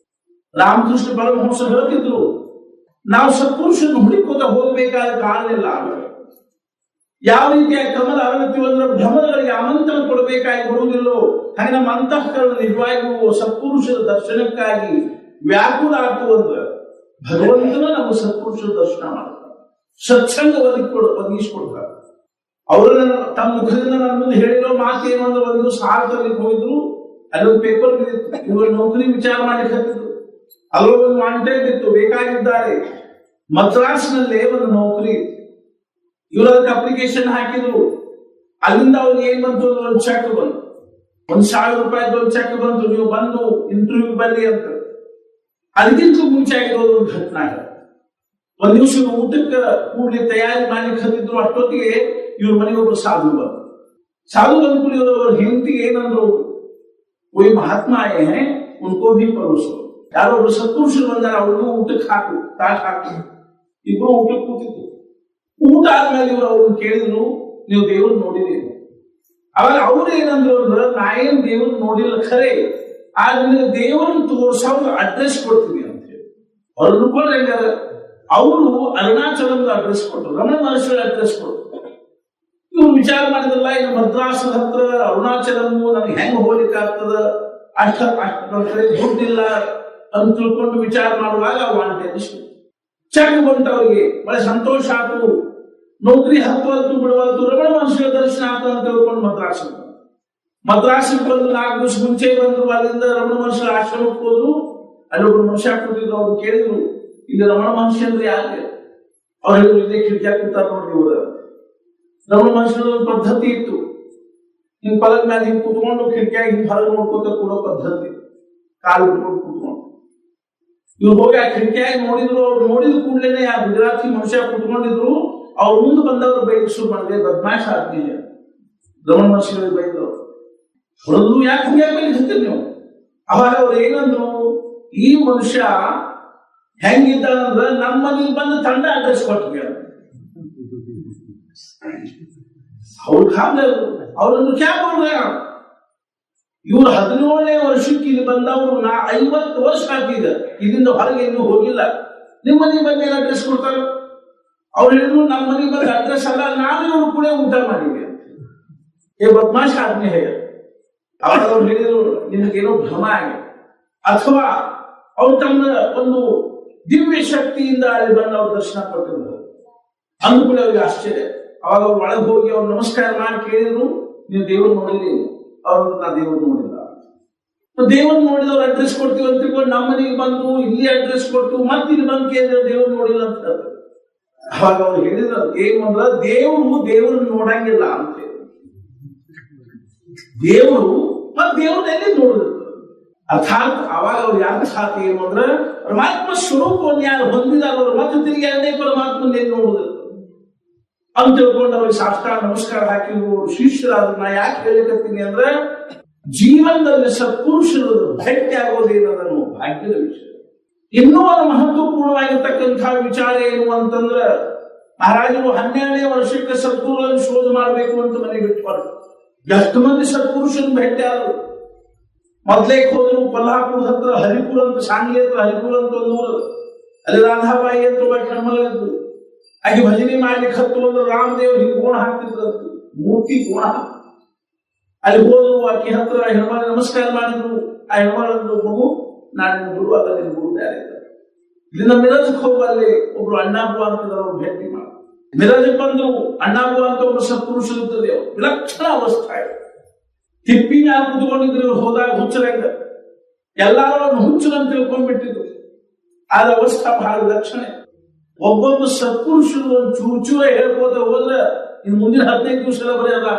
ರಾಮಕೃಷ್ಣ ಪರಮಹಂಸ ಹೇಳ್ತಿದ್ರು, ನಾವು ಸತ್ಪುರುಷನ ಹುಡುಕೋತ ಹೋಗ್ಬೇಕಾದ ಕಾರಣ. ಯಾವ ರೀತಿಯಾಗಿ ಕಮಲ ಅರಗತ್ತೀವಿ ಅಂದ್ರೆ, ಭ್ರಮಗಳಿಗೆ ಆಮಂತ್ರಣ ಕೊಡಬೇಕಾಗಿ ಬರುವುದಿಲ್ಲೋ ಹಾಗೆ ನಮ್ಮ ಅಂತಃಕರಣ ನಿಜವಾಗಿಯೂ ಸತ್ಪುರುಷರ ದರ್ಶನಕ್ಕಾಗಿ ವ್ಯಾಕುಲ ಆಗ್ತದಂದ್ರೆ, ಭಗವಂತನ ನಾವು ಸತ್ಪುರುಷರ ದರ್ಶನ ಮಾಡ್ತಾರೆ, ಸತ್ಸಂಗ ಒದಗಿಸ್ಕೊಡ್ತಾರೆ. ಅವರನ್ನ ತಮ್ಮ ಮುಖದಿಂದ ನನ್ನ ಮುಂದೆ ಹೇಳಿರೋ ಮಾತು ಏನು ಅಂದ್ರೆ, ಒಂದು ಸಾಲ ತರಲಿಕ್ಕೆ ಹೋಗಿದ್ರು, ಅಲ್ಲೊಂದು ಪೇಪರ್ ಬಿದ್ದಿತ್ತು, ಇವರು ನೌಕರಿ ವಿಚಾರ ಮಾಡ್ಲಿಕ್ಕೆ ಹತ್ತಿದ್ರು. ಅಲ್ಲೊಂದು ವಾಂಟೆಡ್ ಇತ್ತು, ಬೇಕಾಗಿದ್ದಾರೆ. ಮದ್ರಾಸ್ನಲ್ಲೇ ಒಂದು ನೌಕರಿ, ಇವರು ಅದಕ್ಕೆ ಅಪ್ಲಿಕೇಶನ್ ಹಾಕಿದ್ರು. ಅಲ್ಲಿಂದ ಅವ್ರಿಗೆ ಏನ್ ಬಂತು, ಒಂದು ಚೆಕ್ ಬಂತು, $1,000 ಒಂದು ಚೆಕ್ ಬಂತು, ನೀವು ಬಂದು ಇಂಟರ್ವ್ಯೂ ಬನ್ನಿ ಅಂತ. ಅದಕ್ಕಿಂತ ಮುಂಚೆ ಆಗಿರೋದು ಒಂದು ಘಟನಾ. ಒಂದ್ ದಿವಸ ಊಟಕ್ಕೆ ಕೂಡ್ಲಿ ತಯಾರಿ ಮಾಡ್ಲಿಕ್ಕೆ ಹತ್ತಿದ್ರು. ಅಷ್ಟೊತ್ತಿಗೆ ಇವ್ರ ಮನೆಗೆ ಒಬ್ರು ಸಾಧು ಬಂದು ಕೂಡ ಇವರು ಅವ್ರ ಹೆಂಡತಿಗೆ ಏನಂದ್ರು, कोई महात्मा आए हैं ಉನ್ಕೋ ಭಿ ಪರೋಸು. ಯಾರೋ ಒಬ್ರು ಸತ್ಪುರುಷರು ಬಂದಾರ, ಅವ್ರಿಗೂ ಊಟಕ್ಕೆ ಹಾಕು, ತಾಕ್ ಹಾಕು. ಇಬ್ರು ಊಟಕ್ಕೆ ಕೂತಿತ್ತು. ಊಟ ಆದ್ಮೇಲೆ ಇವ್ರು ಅವ್ರನ್ನ ಕೇಳಿದ್ರು, ನೀವು ದೇವ್ರ ನೋಡಿರಿ. ಅವಾಗ ಅವ್ರು ಏನಂದ್ರು ಅಂದ್ರೆ, ನಾ ಏನ್ ದೇವ್ರ ನೋಡಿಲ್ಲ ಖರೆ, ಆದ್ರೆ ನಿನಗೆ ದೇವ್ರನ್ನ ತೋರ್ಸೋದು ಅಡ್ರೆಸ್ ಕೊಡ್ತೀನಿ ಅಂತ ಹೇಳಿ. ಅವ್ರು ಅನ್ಕೊಂಡ್ರೆ ಹೆಂಗಾರ, ಅವರು ಅರುಣಾಚಲದ ಅಡ್ರೆಸ್ ಕೊಟ್ಟರು, ರಮಣ ಮಹರ್ಷಿ ಅಡ್ರೆಸ್ ಕೊಟ್ಟರು. ಇವ್ರು ವಿಚಾರ ಮಾಡಿದ್ರಲ್ಲ, ಇನ್ನು ಮದ್ರಾಸದ ಹತ್ರ ಅರುಣಾಚಲಮು ನನಗೆ ಹೆಂಗ್ ಹೋಗ್ಲಿಕ್ಕೆ ಆಗ್ತದ, ಅಷ್ಟ ನನ್ನ ಕಡೆ ದುಡ್ಡಿಲ್ಲ ಅಂತ ತಿಳ್ಕೊಂಡು ವಿಚಾರ ಮಾಡುವಾಗ ಒನ್ ಟೆನ್ಷನ್ ಚೆಕ್ ಬಂತ. ಅವ್ರಿಗೆ ಬಹಳ ಸಂತೋಷ ಆಯ್ತು. ನೌಕರಿ ಹತ್ತುವಲ್ತು ಬಿಡುವಲ್ತು, ರಮಣ ಮಹರ್ಷಿಯ ದರ್ಶನ ಆಯ್ತು ಅಂತ ತಿಳ್ಕೊಂಡು ಮದ್ರಾಸಿಗೆ ಬಂದು 4 ದಿವಸ ಮುಂಚೆ ಬಂದ್ರು. ಅಲ್ಲಿಂದ ರಮಣ ಮಹರ್ಷಿ ಆಶ್ರಮಕ್ಕೆ ಹೋದ್ರು. ಅಲ್ಲಿ ಒಬ್ರು ಮನುಷ್ಯ ಕೂತಿದ್ರು. ಅವ್ರು ಕೇಳಿದ್ರು, ಇಲ್ಲಿ ರಮಣ ಮಹರ್ಷಿ ಅಂದ್ರೆ ಯಾಕೆ? ಅವ್ರು ಹೇಳಿದ್ರು, ಇದೇ ಕಿಟಕಿ ಕೂತಾರ ನೋಡ್ರಿ ಇವ್ರ. ರಮಣ ಮಹರ್ಷಿ ಒಂದು ಪದ್ಧತಿ ಇತ್ತು, ಹಿಂಗ್ ಪಲದ ಮೇಲೆ ಹಿಂಗ್ ಕೂತ್ಕೊಂಡು ಕಿಟಕಿಯಾಗಿ ಹಿಂಗ್ ಹೊರಗೆ ನೋಡ್ಕೋತ ಕೂಡೋ ಪದ್ಧತಿ, ಕಾಲು ಇಟ್ಕೊಂಡು ಕೂತ್ಕೊಂಡು. ಇವ್ರು ಹೋಗಿ ಆ ಕಿಟಕಿಯಾಗಿ ನೋಡಿದ್ರು. ಅವ್ರು ನೋಡಿದ ಕೂಡಲೇ ಆ ಗುಜರಾತಿ ಮನುಷ್ಯ ಕೂತ್ಕೊಂಡಿದ್ರು. ಅವ್ರ ಮುಂದೆ ಬಂದವ್ರು ಬೈಕ್ ಶುರು ಮಾಡಿದೆ, ಬದ್ಮಾಷ್ ಆದ್ಮೇಲೆ ರಮಣ ಮಹರ್ಷಿಗಳಿಗೆ ಬೈದ್ರು. ಹೊರದು ಯಾಕೆ ಹಂಗೆ ಬೈದಿರ್ತೀರಿ ನೀವು? ಅವಾಗ ಅವ್ರು ಏನಂದ್ರು, ಈ ಮನುಷ್ಯ ಹೆಂಗಿದ್ದ ಅಂದ್ರೆ ನಮ್ಮ ಮನೆಗೆ ಬಂದು ತಂಡ ಅಡ್ರೆಸ್ ಕೊಟ್ಟಿಗೆ. ಅವ್ರನ್ನು ಕ್ಯಾ ಬೋಲ್ರೆ? ಇವ್ರು 17ನೇ ವರ್ಷಕ್ಕೆ ಇಲ್ಲಿ ಬಂದವರು, 50 ವರ್ಷ ಆಗ್ತಿದ ಇದರಿಂದ ಹೊರಗೆ ಇನ್ನೂ ಹೋಗಿಲ್ಲ. ನಿಮ್ಮ ಮನೆಗೆ ಬಂದು ಏನು ಅಡ್ರೆಸ್ ಕೊಡ್ತಾರೆ? ಅವ್ರು ಹೇಳಿದ್ರು, ನಮ್ಮ ಮನೆಗೆ ಬಂದ ಅಡ್ರೆಸ್ ಅಲ್ಲ, ನಾನು ಇವ್ರು ಕೂಡ ಊಟ ಮಾಡಿದೆ. ಏ ಬದ್ಮಾಷ್ ಆದ್ಮಿ ಹೇಗೆ? ಅವಾಗ ಅವ್ರು ಹೇಳಿದ್ರು, ನಿನಗೇನೋ ಭ್ರಮ ಆಗಿದೆ, ಅಥವಾ ಅವ್ರು ತಮ್ಮ ಒಂದು ದಿವ್ಯ ಶಕ್ತಿಯಿಂದ ಅಲ್ಲಿ ಬಂದು ಅವ್ರು ದರ್ಶನ ಕೊಟ್ಟಿದ್ರು ಅಂದ್ಕೂಡ ಅವ್ರಿಗೆ ಆಶ್ಚರ್ಯ. ಅವಾಗ ಅವ್ರು ಒಳಗೆ ಹೋಗಿ ಅವ್ರು ನಮಸ್ಕಾರ ಮಾಡಿ ಕೇಳಿದ್ರು, ನೀವು ದೇವ್ರು ನೋಡಿರಿ? ಅವ್ರು, ನಾ ದೇವ್ರು ನೋಡಿಲ್ಲ. ದೇವ್ರು ನೋಡಿದವ್ರು ಅಡ್ರೆಸ್ ಕೊಡ್ತೀವಿ ಅಂತ ತಿಳ್ಕೊಂಡು ನಮ್ಮ ಮನೆಗೆ ಬಂದು ಇಲ್ಲಿ ಅಡ್ರೆಸ್ ಕೊಟ್ಟು ಮತ್ತೆ ಇಲ್ಲಿ ಬಂದು ಕೇಳಿದ್ರೆ ದೇವ್ರು ನೋಡಿಲ್ಲ ಅಂತ. ಅವಾಗ ಅವ್ರು ಹೇಳಿದ್ರು, ಏನು ಅಂದ್ರೆ ದೇವ್ರನ್ನ ನೋಡಂಗಿಲ್ಲ ಅಂತ. ದೇವರು ಮತ್ತೆ ದೇವ್ರನ್ನ ಎಲ್ಲಿ ನೋಡಿದ್ರು? ಅರ್ಥಾತ್ ಅವಾಗ ಅವ್ರು ಯಾಕೆ ಸಾಧ್ಯ ಏನು ಅಂದ್ರೆ, ಪರಮಾತ್ಮ ಸ್ವರೂಪವನ್ನು ಯಾರು ಹೊಂದಿದಾರ ಅವರು ಮತ್ತೆ ತಿರುಗಿ ಅದೇ ಪರಮಾತ್ಮನ ಏನು ನೋಡುದಿಲ್ಲ ಅಂತ ತಿಳ್ಕೊಂಡು ಅವ್ರಿಗೆ ಸಾಷ್ಟಾಂಗ ನಮಸ್ಕಾರ ಹಾಕಿ ಶಿಷ್ಯರಾದ್ರು. ನಾ ಯಾಕೆ ಹೇಳಿಕತ್ತೀನಿ ಅಂದ್ರೆ, ಜೀವನದಲ್ಲಿ ಸತ್ಪುರುಷರು ಭೇಟಿ ಆಗೋದೇನದನ್ನು ಭಾಗ್ಯದ ವಿಷಯ. ಇನ್ನೂ ಒಂದು ಮಹತ್ವಪೂರ್ಣವಾಗಿರ್ತಕ್ಕಂಥ ವಿಚಾರ ಏನು ಅಂತಂದ್ರೆ, ಮಹಾರಾಜರು 12ನೇ ವರ್ಷಕ್ಕೆ ಸದ್ಗುರುಗಳನ್ನು ಶೋಧ ಮಾಡಬೇಕು ಅಂತ ಮನೆಗೆ ಬಿಟ್ಟು ಎಷ್ಟು ಮಂದಿ ಸತ್ಪುರುಷನ ಭೇಟಿ ಆದ್ರು. ಮೊದ್ಲೇಕ್ ಹೋದ್ರು ಕೊಲ್ಹಾಪುರದ ಹತ್ರ ಹರಿಪುರ ಅಂತ, ಸಾಂಗ್ಲಿ ಹತ್ರ ಹರಿಪುರ ಅಂತ ಒಂದು ಊರು. ಅಲ್ಲಿ ರಾಧಾಬಾಯಿ ಅಂತ ಒಬ್ಬ ಹೆಣ್ಮಗಳಿದ್ರು. ಆಕೆ ಭಜನೆ ಮಾಡ್ಲಿಕ್ಕೆ ಹತ್ತು ಅಂದ್ರೆ ರಾಮದೇವ್ ಹಿಂಗ್ ಕೋಣ ಹಾಕ್ತಿದ್ರಂತ, ಮೂರ್ತಿ ಕೋಣ. ಅಲ್ಲಿ ಹೋದ್ರು, ಆಕೆ ಹತ್ರ ಹೆಣ್ಮಗ ನಮಸ್ಕಾರ ಮಾಡಿದ್ರು. ಆ ಹೆಣ್ಮಗಳಂದ್ರು, ಮಗು ನಾನು ಗುರು ಅಲ್ಲ, ನಿನ್ ಗುರು ಬೇರೆ ಇದ್ದಾರೆ. ಇಲ್ಲಿಂದ ಮಿರಜಕ್ಕೆ ಹೋಗು, ಅಲ್ಲಿ ಒಬ್ರು ಅಣ್ಣಾಬು ಅಂತ ಭೇಟಿ ಮಾಡಿ ಮಿರಜಕ್ಕೆ ಬಂದ್ರು. ಅಣ್ಣಾಬು ಅಂತ ಒಬ್ರು ಸತ್ಪುರುಷರಿದ್ದರು, ವಿಲಕ್ಷಣ ಅವಸ್ಥೆ. ತಿಪ್ಪಿ ಮ್ಯಾಲ ಕುತ್ಕೊಂಡಿದ್ರು. ಇವ್ರು ಹೋದಾಗ ಹುಚ್ಚರಂಗ ಎಲ್ಲಾರು ಅವ್ರನ್ನ ಹುಚ್ಚರಂತ ತಿಳ್ಕೊಂಡ್ಬಿಟ್ಟಿದ್ರು. ಆದ ಅವಸ್ಥೆ ಬಹಳ ಲಕ್ಷಣ. ಒಬ್ಬೊಬ್ಬ ಸತ್ಪುರುಷರು ಒಂದು ಚೂಚೂರ ಹೇಳ್ಕೋತ ಹೋದ್ರೆ ಇನ್ನು ಮುಂದಿನ 15 ದಿವಸ ಬರೆಯಲ್ಲ.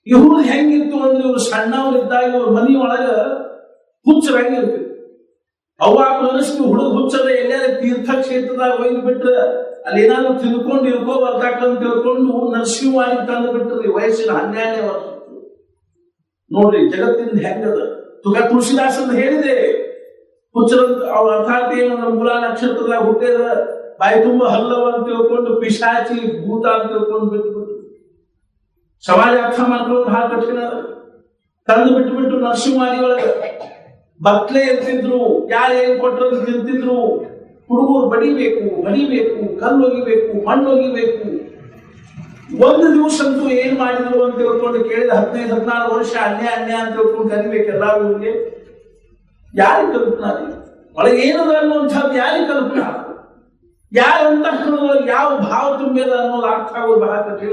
ಇವ್ರು ಹೆಂಗಿತ್ತು ಅಂದ್ರೆ, ಇವ್ರು ಸಣ್ಣವ್ರಿದ್ದಾಗ ಇವ್ರ ಮನಿ ಒಳಗ ಹುಚ್ಚರಂಗಿರ್ತಿದ್ರು. ಅವಾಗ ಮನಸ್ಸು ಹುಡುಗ ಹುಚ್ಚರ ಎಲ್ಲಾರ ತೀರ್ಥಕ್ಷೇತ್ರದಾಗ ಒಯ್ದು ಬಿಟ್ರ ಅಲ್ಲಿ ಏನಾದ್ರು ತಿಳ್ಕೊಂಡು ಇರ್ಕೋ ಬರ್ತಾಕಂತ ತಿಳ್ಕೊಂಡು ನರಸಿಂಹವಾಗಿ ತಂದು ಬಿಟ್ರಿ. ವಯಸ್ಸಿನ 12ನೇ ವರ್ಷ. ನೋಡ್ರಿ ಜಗತ್ತಿಂದ ಹೆಂಗದ. ತುಳಸಿದಾಸನ್ ಹೇಳಿದೆ, ಹುಚ್ಚರಂತ ಅವ್ರ ಅರ್ಥಾತ್ ಏನು, ನಮ್ಮ ಮೂಲ ನಕ್ಷತ್ರದಾಗ ಹುಟ್ಟಿದ ಬಾಯಿ ತುಂಬ ಹಲ್ಲವ ಅಂತ ತಿಳ್ಕೊಂಡು ಪಿಶಾಚಿ ಭೂತ ಅಂತ ತಿಳ್ಕೊಂಡು ಬಿಟ್ಬಿಟ್ಟು ಸಮಾಜ ಅರ್ಥ ಮಾಡ್ಕೊಂಡು ಬಹಳ ಕಠಿಣ ಅದ. ತಂದು ಬಿಟ್ಬಿಟ್ಟು ನರಸಿಂಹವಾದಿ ಒಳಗ ಬಕ್ಲೆ ಇರ್ತಿದ್ರು. ಯಾರು ಏನ್ ಕೊಟ್ಟರು ತಿಂತಿದ್ರು. ಹುಡುಗರು ಬಡಿಬೇಕು, ಹೊಡಿಬೇಕು, ಕಲ್ಲು ಒಗಿಬೇಕು, ಮಣ್ಣು ಒಗಿಬೇಕು. ಒಂದು ದಿವಸ ಅಂತೂ ಏನ್ ಮಾಡಿದ್ರು ಅಂತ ತಿಳ್ಕೊಂಡು ಕೇಳಿದ 15-16 ವರ್ಷ ಅನ್ಯಾಯ ಅಂತ ತಿಳ್ಕೊಂಡು ಕರಿಬೇಕು ಎಲ್ಲರಿಗೆ. ಯಾರಿಗೆ ಕಲ್ಪನಾ? ಒಳಗೆ ಏನದ ಅನ್ನುವಂಥದ್ದು ಯಾರಿಗೆ ಕಲ್ಪನಾ? ಯಾರಂತ ಯಾವ ಭಾವ ತುಂಬಿದ ಅನ್ನೋದು ಅರ್ಥ ಆಗೋದು ಬಹಳ ಕಠಿಣ.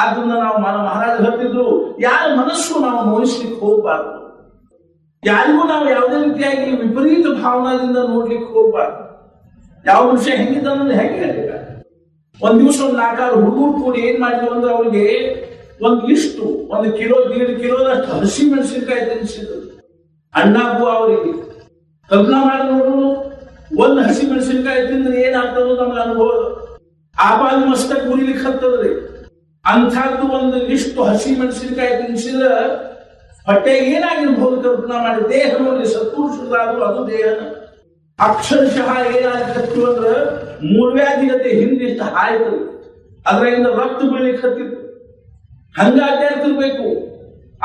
ಆದ್ರಿಂದ ನಾವು ಮಹಾರಾಜ ಹೇಳ್ತಿದ್ರು, ಯಾರ ಮನಸ್ಸು ನಾವು ನೋಯಿಸ್ಲಿಕ್ಕೆ ಹೋಗ್ಬಾರ್ದು. ಯಾರಿಗೂ ನಾವು ಯಾವುದೇ ರೀತಿಯಾಗಿ ವಿಪರೀತ ಭಾವನಾದಿಂದ ನೋಡ್ಲಿಕ್ಕೆ ಹೋಗ್ಬಾರ್ದು. ಯಾವ ಮನುಷ್ಯ ಹೆಂಗಿದ್ದ ಅನ್ನೋದು ಹೆಂಗೆ ಹೇಳಿಲ್ಲ. ಒಂದ್ ದಿವಸ ಒಂದು 4 ಹುಡುಗರು ಕೂಡಿ ಏನ್ ಮಾಡಿದ್ರು ಅಂದ್ರೆ, ಅವ್ರಿಗೆ ಒಂದಿಷ್ಟು 1 ಕಿಲೋ 1.5 ಕಿಲೋದಷ್ಟು ಹಸಿ ಮೆಣಸಿನಕಾಯಿ ತಿನ್ನಿಸಿದ್ರು. ಅಣ್ಣಾಬು ಅವರಿಗೆ ಕಲ್ಪನಾ ಮಾಡಿ ನೋಡು, 1 ಹಸಿ ಮೆಣಸಿನಕಾಯಿ ತಿಂದ್ರೆ ಏನಾಗ್ತದೋ ನಮ್ಗೆ ಅನುಭವ. ಆಪಾದ ಮಸ್ತಕ್ ಉರಿಲಿಕ್ಕೆ ಹತ್ತದ್ರಿ. ಅಂಥದ್ದು ಒಂದು ಇಷ್ಟು ಹಸಿ ಮೆಣಸಿನಕಾಯಿ ತಿನ್ಸಿದ್ರೆ ಹೊಟ್ಟೆ ಏನಾಗಿರ್ಬೋದು ಕಲ್ಪನಾ ಮಾಡಿ, ದೇಹದಲ್ಲಿ ಸತ್ಪುರುಷರಾದ್ರು ಅದು ದೇಹನ ಅಕ್ಷರಶಃ ಏನಾಗಿತ್ತು ಅಂದ್ರೆ ಮೂಲವ್ಯಾಧಿಗತೆ ಹಿಂದಿಷ್ಟು ಹಾಯ್ತು, ಅದರಿಂದ ರಕ್ತ ಬೀಳಿಕ್ ಹತ್ತಿತ್ತು, ಹಂಗ ಅಡ್ಡಾಡ್ತಿರ್ಬೇಕು.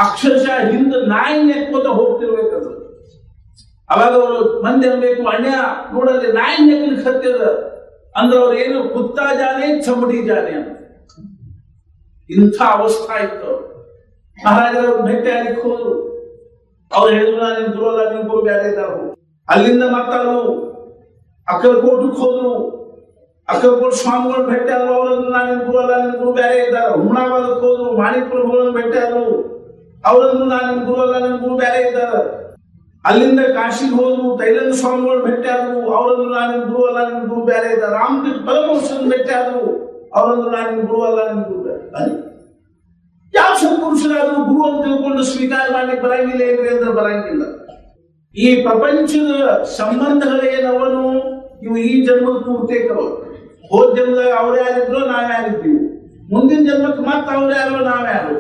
ಅಕ್ಷರಶಃ ಹಿಂದ ನಾಯಿ ನೆಕ್ಕೋತ ಹೋಗ್ತಿರ್ಬೇಕದು. ಅವಾಗ ಅವರು ಮಂದಿ ಅನ್ಬೇಕು, ಅಣ್ಣ ನೋಡಲ್ಲಿ ನಾಯಿ ನೆಕ್ಕಲಿಕ್ಕೆ ಹತ್ತಿದ ಅಂದ್ರೆ ಅವ್ರು ಏನು ಕುತ್ತಾ ಜಾನೆ ಚಮಡಿ ಜಾನೆ ಅಂತ ಇಂಥ ಅವಸ್ಥಾ ಇತ್ತು. ಮಹಾರಾಜರು ಭೇಟಿಯಾಗಲಿಕ್ಕೆ ಹೋದ್ರು. ಅವ್ರು ಹೇಳಿದ್ರು, ನಾನು ಗುರುವಲ್ಲ, ನೀವು ಗುರು ಬೇರೆ ಇದ್ದಾರು. ಅಲ್ಲಿಂದ ಮತ್ತವರು ಅಕ್ಕಲಕೋಟಕ್ಕೆ ಹೋದ್ರು. ಅಕ್ಕಲಕೋಟ ಸ್ವಾಮಿಗಳು ಭೇಟಿ ಆದ್ರು. ಅವರನ್ನು ನಾನು ಗುರುವಲ್ಲ, ನಿನ್ ಗುರು ಬೇರೆ ಇದ್ದಾರೆ. ಹುಮನಾಬಾದಕ್ಕೆ ಹೋದ್ರು. ಮಾಣಿಕ್ಯಗಳನ್ನು ಭೇಟಿ ಆದ್ರು. ಅವರನ್ನು ನಾನು ಗುರುವಲ್ಲ, ನಿನ್ ಗುರು ಬೇರೆ ಇದ್ದಾರೆ. ಅಲ್ಲಿಂದ ಕಾಶಿಗೆ ಹೋದ್ರು. ತೈಲಂಗ ಸ್ವಾಮಿಗಳು ಭೇಟಿ ಆದ್ರು. ಅವರನ್ನು ನಾನು ಗುರುವಲ್ಲ, ನಿನ್ ಗುರು ಬೇರೆ ಇದ್ದಾರೆ. ರಾಮಕೃಷ್ಣ ಪರಮಹಂಸರನ್ನು ಭೇಟಿ ಆದ್ರು. ಅವರನ್ನು ನಾನು ಗುರುವಲ್ಲ, ನಿನ್ ಗುರು ಬೇರೆ. ಯಾವ ಸತ್ಪುರುಷರಾದ್ರು ಗುರು ಅಂತ ತಿಳ್ಕೊಂಡು ಸ್ವೀಕಾರ ಮಾಡ್ಲಿಕ್ಕೆ ಬರಂಗಿಲ್ಲ ಏನ್ರಿ ಅಂದ್ರೆ ಬರಂಗಿಲ್ಲ. ಈ ಪ್ರಪಂಚದ ಸಂಬಂಧಗಳೇನವನು ಇವು ಈ ಜನ್ಮದ ಪೂರ್ತೇಕರು. ಹೋದ ಜನ್ಮದಾಗ ಅವ್ರು ಯಾರಿದ್ರು, ನಾವ್ ಯಾರಿದ್ದೀವಿ. ಮುಂದಿನ ಜನ್ಮಕ್ಕೆ ಮತ್ತೆ ಅವ್ರು ಯಾರು, ನಾವ್ಯಾರು.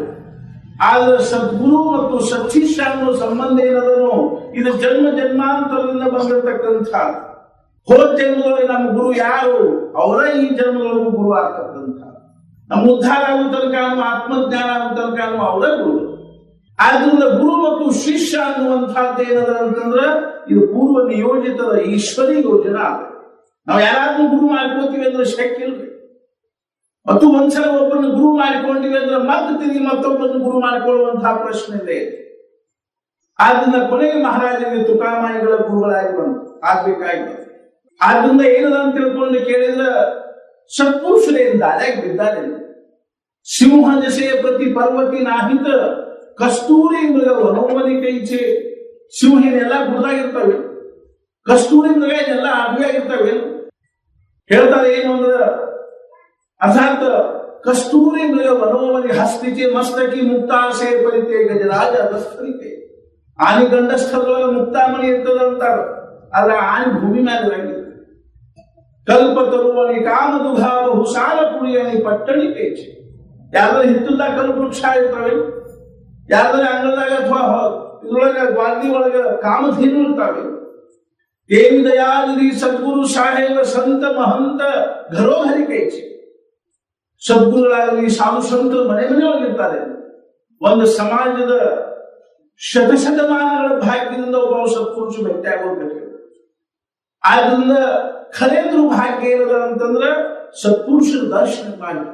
ಆದ್ರೆ ಸದ್ಗುರು ಮತ್ತು ಸತ್ಶಿಷ್ಯ ಅನ್ನೋ ಸಂಬಂಧ ಏನದನು, ಇದು ಜನ್ಮ ಜನ್ಮಾಂತರದಿಂದ ಬಂದಿರತಕ್ಕಂಥ. ಹೋದ ಜನ್ಮದೊಳಗೆ ನಮ್ಮ ಗುರು ಯಾರು, ಅವರ ಈ ಜನ್ಮದೊಳಗೂ ಗುರು ಆಗ್ತಕ್ಕಂಥ. ನಮ್ಮ ಉದ್ಧಾರ ಆಗೋ ತನಕ, ಆತ್ಮಜ್ಞಾನ ಆಗೋ ತನಕ ಅವರ ಗುರು. ಆದ್ರಿಂದ ಗುರು ಮತ್ತು ಶಿಷ್ಯ ಅನ್ನುವಂಥದ್ದು ಏನದ ಅಂತಂದ್ರ ಇದು ಪೂರ್ವ ನಿಯೋಜಿತದ ಈಶ್ವರಿ ಯೋಜನಾ. ನಾವು ಯಾರಾದ್ರೂ ಗುರು ಮಾಡ್ಕೋತೀವಿ ಅಂದ್ರೆ ಶಕ್ಯ ಇಲ್ರಿ. ಮತ್ತು ಒಂದ್ಸಲ ಒಬ್ಬರನ್ನು ಗುರು ಮಾಡಿಕೊಂಡಿವಿ ಅಂದ್ರೆ ಮತ್ತೆ ತಿರುಗಿ ಮತ್ತೊಬ್ಬರನ್ನು ಗುರು ಮಾಡಿಕೊಳ್ಳುವಂತಹ ಪ್ರಶ್ನೆ ಇದೆ. ಆದ್ರಿಂದ ಕೊನೆಗೆ ಮಹಾರಾಜರಿಗೆ ತುಕಾಮಾಯಿಗಳ ಗುರುಗಳಾಗಿ ಬಂತು, ಆಗ್ಬೇಕಾಗಿ ಬಂತು. ಆದ್ರಿಂದ ಏನದ ಅಂತ ತಿಳ್ಕೊಂಡು ಕೇಳಿದ್ರೆ ಸತ್ಪುರುಷರಿಂದ ಅದಾಗಿ ಬಿದ್ದಾರೆ. ಸಿಂಹ ಜಸೆಯ ಪ್ರತಿ ಪರ್ವತಿ ನಾಹಿತ ಕಸ್ತೂರಿ ಮೃಗ ವನೋಮನಿ ಕೈಚೆ. ಸಿಂಹಿನೆಲ್ಲ ಗುರುದಾಗಿರ್ತವೆ, ಕಸ್ತೂರಿ ಮೃಗ ಇದೆಲ್ಲ ಅಡ್ಡಿಯಾಗಿರ್ತವೆ. ಹೇಳ್ತಾರೆ ಏನು ಅಂದ್ರೆ ಅರ್ಥಾತ್ ಕಸ್ತೂರಿ ಮೃಗ ವನೋಮನಿ ಹಸ್ತಿಕೆ ಮಸ್ತಕಿ ಮುಕ್ತಾಸೆ ಪರಿತೆ ಗಜರಾಜ ಅಧಸ್ಥರಿಕೆ. ಆನೆ ಗಂಡಸ್ಥಳದೊಳಗೆ ಮುಕ್ತಾಮಣಿ ಇರ್ತದ ಅಂತಾರ, ಆದ್ರೆ ಆನೆ ಭೂಮಿ ಮೇಲೆ ಕಲ್ಪ ತರುವನಿ ಕಾಮ ದುಘಾವ ಹುಸಾಲ ಕುಡಿಯನಿ ಪಟ್ಟಣಿ ಪೇಚೆ. ಯಾವ್ದಾರ ಹಿತ್ತಲ್ದಾಗ ಕಲ್ಪ ವೃಕ್ಷ ಇರ್ತವೆ, ಯಾವ್ದಾರ ಅಂಗಳದಾಗ ಅಥವಾ ಇದ್ರೊಳಗ ಗ್ವಾಲ್ದಿ ಒಳಗ ಕಾಮಧೇನು ಇರ್ತಾವೆ. ದೇವಿ ದಯಾದಿ ಸದ್ಗುರು ಸಾಹೇಬ ಸಂತ ಮಹಂತ ಘರೋಘರಿ ಕೈಚೆ. ಸದ್ಗುರುಗಳಾಗಲಿ ಸಾಧು ಸಂತರು ಮನೆ ಮನೆಯೊಳಗಿರ್ತಾರೆ. ಒಂದು ಸಮಾಜದ ಶತಶತಮಾನಗಳ ಭಾಗ್ಯದಿಂದ ಒಬ್ಬ ಸತ್ಪುರುಷ ಭೇಟಿ ಆಗೋದು. ಆದ್ರಿಂದ ಖರೇಂದ್ರ ಭಾಗ್ಯ ಏನದ ಅಂತಂದ್ರ ಸತ್ಪುರುಷರ ದರ್ಶನ ಮಾಡಿ,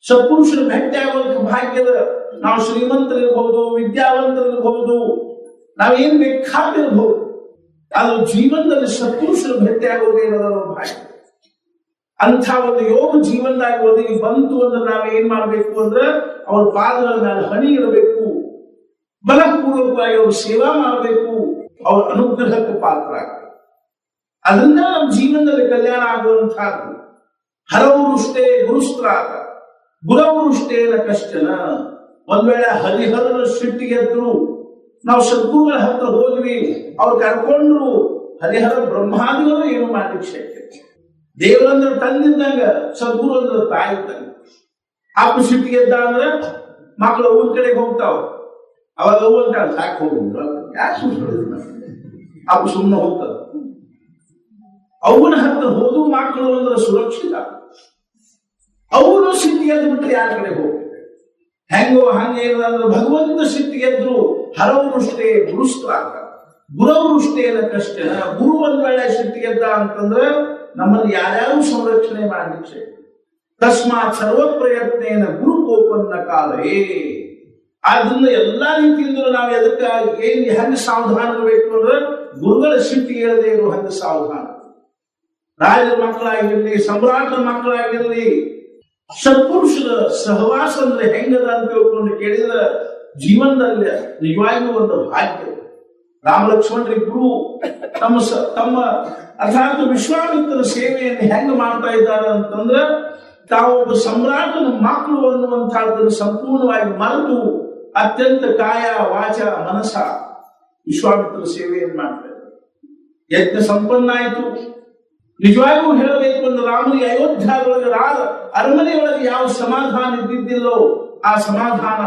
ಸತ್ಪುರುಷರ ಭೇಟಿ ಆಗೋದಕ್ಕೆ ಭಾಗ್ಯದ. ನಾವು ಶ್ರೀಮಂತರಿರ್ಬಹುದು, ವಿದ್ಯಾವಂತರಿರ್ಬಹುದು, ನಾವೇನ್ ಬೇಕಾದಿರ್ಬಹುದು, ಅದು ಜೀವನದಲ್ಲಿ ಸತ್ಪುರುಷರ ಭೇಟಿ ಆಗೋದೇ ಏನದ ಭಾಗ್ಯ. ಅಂಥ ಒಂದು ಯೋಗ ಜೀವನದಾಗ ಒದಗಿ ಬಂತು ಅಂದ್ರೆ ನಾವೇನ್ ಮಾಡ್ಬೇಕು ಅಂದ್ರೆ ಅವ್ರ ಪಾದಗಳ ಮೇಲೆ ಹಣಿ ಇರಬೇಕು, ಬಲಪೂರ್ವಕವಾಗಿ ಅವ್ರ ಸೇವಾ ಮಾಡಬೇಕು, ಅವ್ರ ಅನುಗ್ರಹಕ್ಕೆ ಪಾತ್ರ ಆಗಬೇಕು. ಅದರಿಂದ ನಮ್ಮ ಜೀವನದಲ್ಲಿ ಕಲ್ಯಾಣ ಆಗುವಂತಹದ್ದು. ಹರವರುಷ್ಟೇ ಗುರುಸ್ತ್ರಾತ ಗುರವರುಷ್ಟೇನ ಕಷ್ಟನ. ಒಂದ್ ವೇಳೆ ಹರಿಹರನ ಸಿಟ್ಟಿಗೆದ್ರು ನಾವು ಸದ್ಗುರುಗಳ ಹತ್ರ ಹೋದ್ವಿ, ಅವ್ರು ಕರ್ಕೊಂಡ್ರು, ಹರಿಹರ ಬ್ರಹ್ಮಾದಿಗಳು ಏನು ಮಾಡ್ಲಿಕ್ಕೆ ಶಕ್ಯ. ದೇವರಂದ್ರ ತಂದಿದ್ದಂಗ, ಸದ್ಗುರು ಅಂದ್ರೆ ತಾಯಿ ತಂದೆ. ಅಪ್ಪ ಸಿಟ್ಟಿಗೆದ್ದ ಅಂದ್ರೆ ಮಕ್ಕಳು ಅವ್ವನ ಕಡೆಗೆ ಹೋಗ್ತಾವ. ಅವಾಗ ಅವ್ವ ಅಂತ ಸಾಕು ಹೋಗುದು, ಯಾಕೆ ಸುಮ್ಮನೆ ಅಪ್ಪ ಸುಮ್ಮನೆ ಹೋಗ್ತದ. ಅವನ ಹತ್ರ ಹೋದು ಮಕ್ಕಳು ಅಂದ್ರೆ ಸುರಕ್ಷಿತ. ಅವನು ಸಿಟ್ಟಿಗೆದ್ದು ಬಿಟ್ರೆ ಯಾರ ಕಡೆ ಹೋಗ್ಬೇಕು? ಹೆಂಗೋ ಹಂಗೇನಂದ್ರೆ ಭಗವಂತ ಸಿಟ್ಟಿಗೆದ್ರು ಹರವರುಷ್ಟೇ ಗುರುಸ್ತ್ರಾತ ಗುರವರುಷ್ಟೇನ ಕಷ್ಟ. ಗುರು ಒಂದ್ ವೇಳೆ ಸಿಟ್ಟಿಗೆದ್ದ ಅಂತಂದ್ರೆ ನಮ್ಮನ್ನು ಯಾರ್ಯಾರು ಸಂರಕ್ಷಣೆ ಮಾಡಲಿಕ್ಕೆ. ತಸ್ಮಾತ್ ಸರ್ವ ಪ್ರಯತ್ನೇನ ಗುರು ಕೋಪನ್ನ ಕಾಲೇ. ಆದ್ರಿಂದ ಎಲ್ಲಾ ರೀತಿಯಿಂದ ನಾವು ಎದಕ್ಕಾಗಿ ಏನ್ ಹೆಂಗ್ ಸಾವಧಾನ ಇರಬೇಕು ಅಂದ್ರೆ ಗುರುಗಳ ಸಿಟ್ಟಿಗೆ ಹೇಳದೆ ಇರೋ ಹಂಗ ಸಾವಧಾನ. ರಾಜರ ಮಕ್ಕಳಾಗಿರ್ಲಿ, ಸಮ್ರಾಟರ ಮಕ್ಕಳಾಗಿರ್ಲಿ, ಸತ್ಪುರುಷರ ಸಹವಾಸ ಅಂದ್ರೆ ಹೆಂಗದ ಅಂತ ತಿಳ್ಕೊಂಡು ಕೇಳಿದ್ರೆ ಜೀವನದಲ್ಲಿ ನಿಜವಾಗಿಯೂ ಒಂದು ಭಾಗ್ಯ. ರಾಮ ಲಕ್ಷ್ಮಣರಿಬ್ರು ತಮ್ಮ ಅರ್ಥಾತ್ ವಿಶ್ವಾಮಿತ್ರರ ಸೇವೆಯನ್ನು ಹೆಂಗ ಮಾಡ್ತಾ ಇದ್ದಾರೆ ಅಂತಂದ್ರೆ ತಾವೊಬ್ಬ ಸಮ್ರಾಟನ ಮಕ್ಕಳು ಅನ್ನುವಂತಹದ್ದನ್ನು ಸಂಪೂರ್ಣವಾಗಿ ಮರೆತು ಅತ್ಯಂತ ಕಾಯ ವಾಚ ಮನಸ ವಿಶ್ವಾಮಿತ್ರರ ಸೇವೆಯನ್ನು ಮಾಡ್ತಾರೆ. ಯಜ್ಞ ಸಂಪನ್ನ ಆಯಿತು. ನಿಜವಾಗಿಯೂ ಹೇಳಬೇಕು ಅಂದ್ರೆ ರಾಮನಿಗೆ ಅಯೋಧ್ಯಾದೊಳಗೆ ಅರಮನೆಯೊಳಗೆ ಯಾವ ಸಮಾಧಾನ ಇದ್ದಿದ್ದಿಲ್ಲೋ ಆ ಸಮಾಧಾನ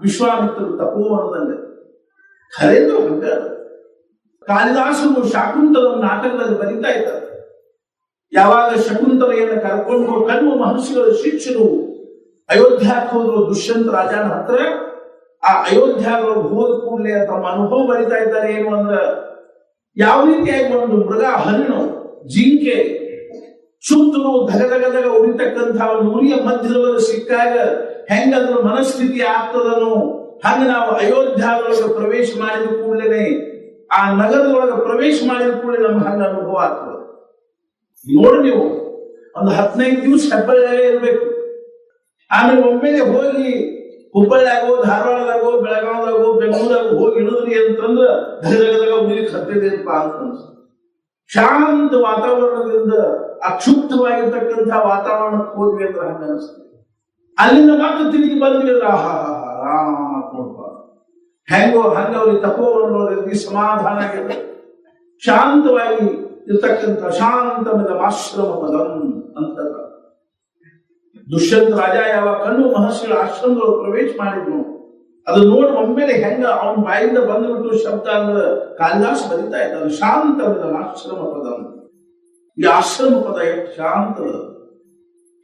ವಿಶ್ವಾಮಿತ್ರರು ತಪೋವನದಲ್ಲಿ. ಖರೇದು ಹಂಗ. ಕಾಳಿದಾಸನು ಶಾಕುಂತಲಂ ನಾಟಕದಲ್ಲಿ ಬರೀತಾ ಇದ್ದಾರೆ. ಯಾವಾಗ ಶಕುಂತಲೆಯನ್ನು ಕರ್ಕೊಂಡು ಕಣ್ವ ಮಹರ್ಷಿಗಳ ಶಿಷ್ಯರು ಅಯೋಧ್ಯಕ್ಕೆ ಹೋದ್ರು ದುಷ್ಯಂತ ರಾಜನ ಹತ್ರ. ಆ ಅಯೋಧ್ಯಗಳು ಹೋದ ಕೂಡಲೇ ತಮ್ಮ ಅನುಭವ ಬರಿತಾ ಇದ್ದಾರೆ. ಏನು ಅಂದ್ರ, ಯಾವ ರೀತಿಯಾಗಿ ಒಂದು ಮೃಗ, ಹಣ್ಣು, ಜಿಂಕೆ, ಸುತ್ತಲೂ ಧಗಧಗಧಗ ಉಳಿತಕ್ಕಂಥ ಒಂದು ಉರಿಯ ಮಧ್ಯದೊಳಗೆ ಸಿಕ್ಕಾಗ ಹೆಂಗದ್ರ ಮನಸ್ಥಿತಿ ಆಗ್ತದನು, ಹಂಗ ನಾವು ಅಯೋಧ್ಯದೊಳಗೆ ಪ್ರವೇಶ ಮಾಡಿದ ಕೂಡಲೇ, ಆ ನಗರದೊಳಗೆ ಪ್ರವೇಶ ಮಾಡಿದ ಕೂಡಲೇ ನಮ್ಗೆ ಹಂಗ ಅನುಭವ ಆಗ್ತದೆ. ನೋಡಿ ನೀವು ಒಂದು 15 ದಿವಸ ಹೆಬ್ಬಳ್ಳಿಯಾಗೇ ಇರ್ಬೇಕು. ಆಮೇಲೆ ಒಮ್ಮೆಲೆ ಹೋಗಿ ಹುಬ್ಬಳ್ಳಿಯಾಗೋ, ಧಾರವಾಡದಾಗೋ, ಬೆಳಗಾವದಾಗೋ, ಬೆಂಗಳೂರಾಗೋ ಹೋಗಿ ಇಳಿದ್ರಿ ಅಂತಂದ್ರ ಧಗಧಗದಾಗ ಉಳಿಲಿಕ್ಕೆ ಹತ್ತಿದೇನಪ್ಪ ಅಂತ ಶಾಂತ ವಾತಾವರಣದಿಂದ ಅಕ್ಷುಬ್ಧವಾಗಿರ್ತಕ್ಕಂಥ ವಾತಾವರಣಕ್ಕೆ ಹೋದ್ವಿ ಅಂದ್ರೆ ಹಂಗ ಅನಿಸ್ತದೆ. ಅಲ್ಲಿಂದ ಮಾತ್ರ ತಿರುಗಿ ಬಂದ್ವಿ ಅಂದ್ರೆ ರಾಮ ನೋಡ್ಬ ಹೆಂಗೋ ಹಂಗ ಅವ್ರಿಗೆ ತಪೋವನೊಳಗೆ ಸಮಾಧಾನ ಆಗಿದೆ. ಶಾಂತವಾಗಿ ಇರ್ತಕ್ಕಂಥ ಶಾಂತಮದ ಆಶ್ರಮ ಪದಂ ಅಂತ. ದುಷ್ಯಂತ ರಾಜ ಯಾವ ಕಣ್ಣು ಮಹರ್ಷಿಗಳ ಆಶ್ರಮದೊಳಗೆ ಪ್ರವೇಶ ಮಾಡಿದ್ನು, ಅದು ನೋಡಿ ಒಮ್ಮೆಲೆ ಹೆಂಗ ಅವನ ಬಾಯಿಂದ ಬಂದ್ಬಿಟ್ಟು ಶಬ್ದ ಅಂದ್ರೆ ಕಾಳಿದಾಸ ಬರೀತಾ ಇದ್ದಾರೆ. ಶಾಂತಮದ ಆಶ್ರಮ ಪದಂ. ಈ ಆಶ್ರಮ ಪದ ಎಷ್ಟು ಶಾಂತದ.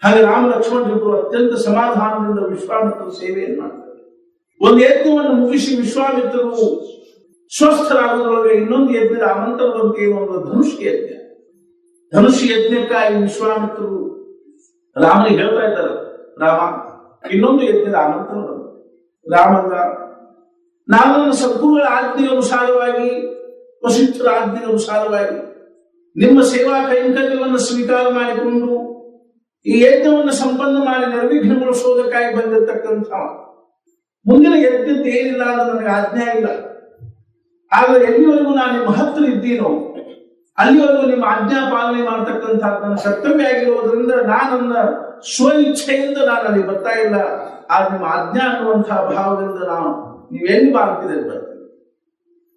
ಹಾಗೆ ರಾಮ ಲಕ್ಷ್ಮಣರಿಬ್ಬರು ಅತ್ಯಂತ ಸಮಾಧಾನದಿಂದ ವಿಶ್ವಾಮಿತ್ರರ ಸೇವೆಯನ್ನು ಮಾಡ್ತಾರೆ. ಒಂದು ಯಜ್ಞವನ್ನು ಮುಗಿಸಿ ವಿಶ್ವಾಮಿತ್ರರು ಸ್ವಸ್ಥರಾಗೋದ್ರೊಳಗೆ ಇನ್ನೊಂದು ಯಜ್ಞದ ಆಮಂತ್ರಣವಂತೆ ಒಂದು ಧನುಷ್ ಯಜ್ಞ. ಧನುಷ್ ಯಜ್ಞಕ್ಕಾಗಿ ವಿಶ್ವಾಮಿತ್ರರು ರಾಮನಿಗೆ ಹೇಳ್ತಾ ಇದ್ದಾರೆ, ರಾಮ ಇನ್ನೊಂದು ಯಜ್ಞದ ಆಮಂತ್ರಣ ಬಂತು. ರಾಮಂಗ ನಾನು ನನ್ನ ಸದ್ಗುರುಗಳ ಆಜ್ಞೆಯ ಅನುಸಾರವಾಗಿ, ವಸಿಷ್ಠರ ಆಜ್ಞೆಯ ಅನುಸಾರವಾಗಿ ನಿಮ್ಮ ಸೇವಾ ಕೈಂಕರ್ಯವನ್ನು ಸ್ವೀಕಾರ ಮಾಡಿಕೊಂಡು ಈ ಯಜ್ಞವನ್ನು ಸಂಪನ್ನ ಮಾಡಿ ನಿರ್ವಿಘ್ನಗೊಳಿಸೋದಕ್ಕಾಗಿ ಬಂದಿರತಕ್ಕಂಥ ಮುಂದಿನ ಯಜ್ಞದ ಏನಿಲ್ಲ ಅಂದ್ರೆ ನನಗೆ ಆಜ್ಞೆ ಇಲ್ಲ. ಆದ್ರೆ ಎಲ್ಲಿವರೆಗೂ ನಾನು ನಿಮ್ಮ ಹತ್ರ ಇದ್ದೀನೋ ಅಲ್ಲಿವರೆಗೂ ನಿಮ್ಮ ಆಜ್ಞಾ ಪಾಲನೆ ಮಾಡತಕ್ಕಂಥ ನನ್ನ ಕರ್ತವ್ಯ ಆಗಿರುವುದರಿಂದ ನಾನನ್ನ ಸ್ವ ಇಚ್ಛೆಯಿಂದ ನಾನು ಅಲ್ಲಿ ಬರ್ತಾ ಇಲ್ಲ. ಆದ್ರೆ ನಿಮ್ಮ ಆಜ್ಞಾ ಅನ್ನುವಂತಹ ಭಾವದಿಂದ ನಾವು ನೀವೆಲ್ಲಿ ಮಾಡ್ತಿದೆ ಬರ್ತೀವಿ.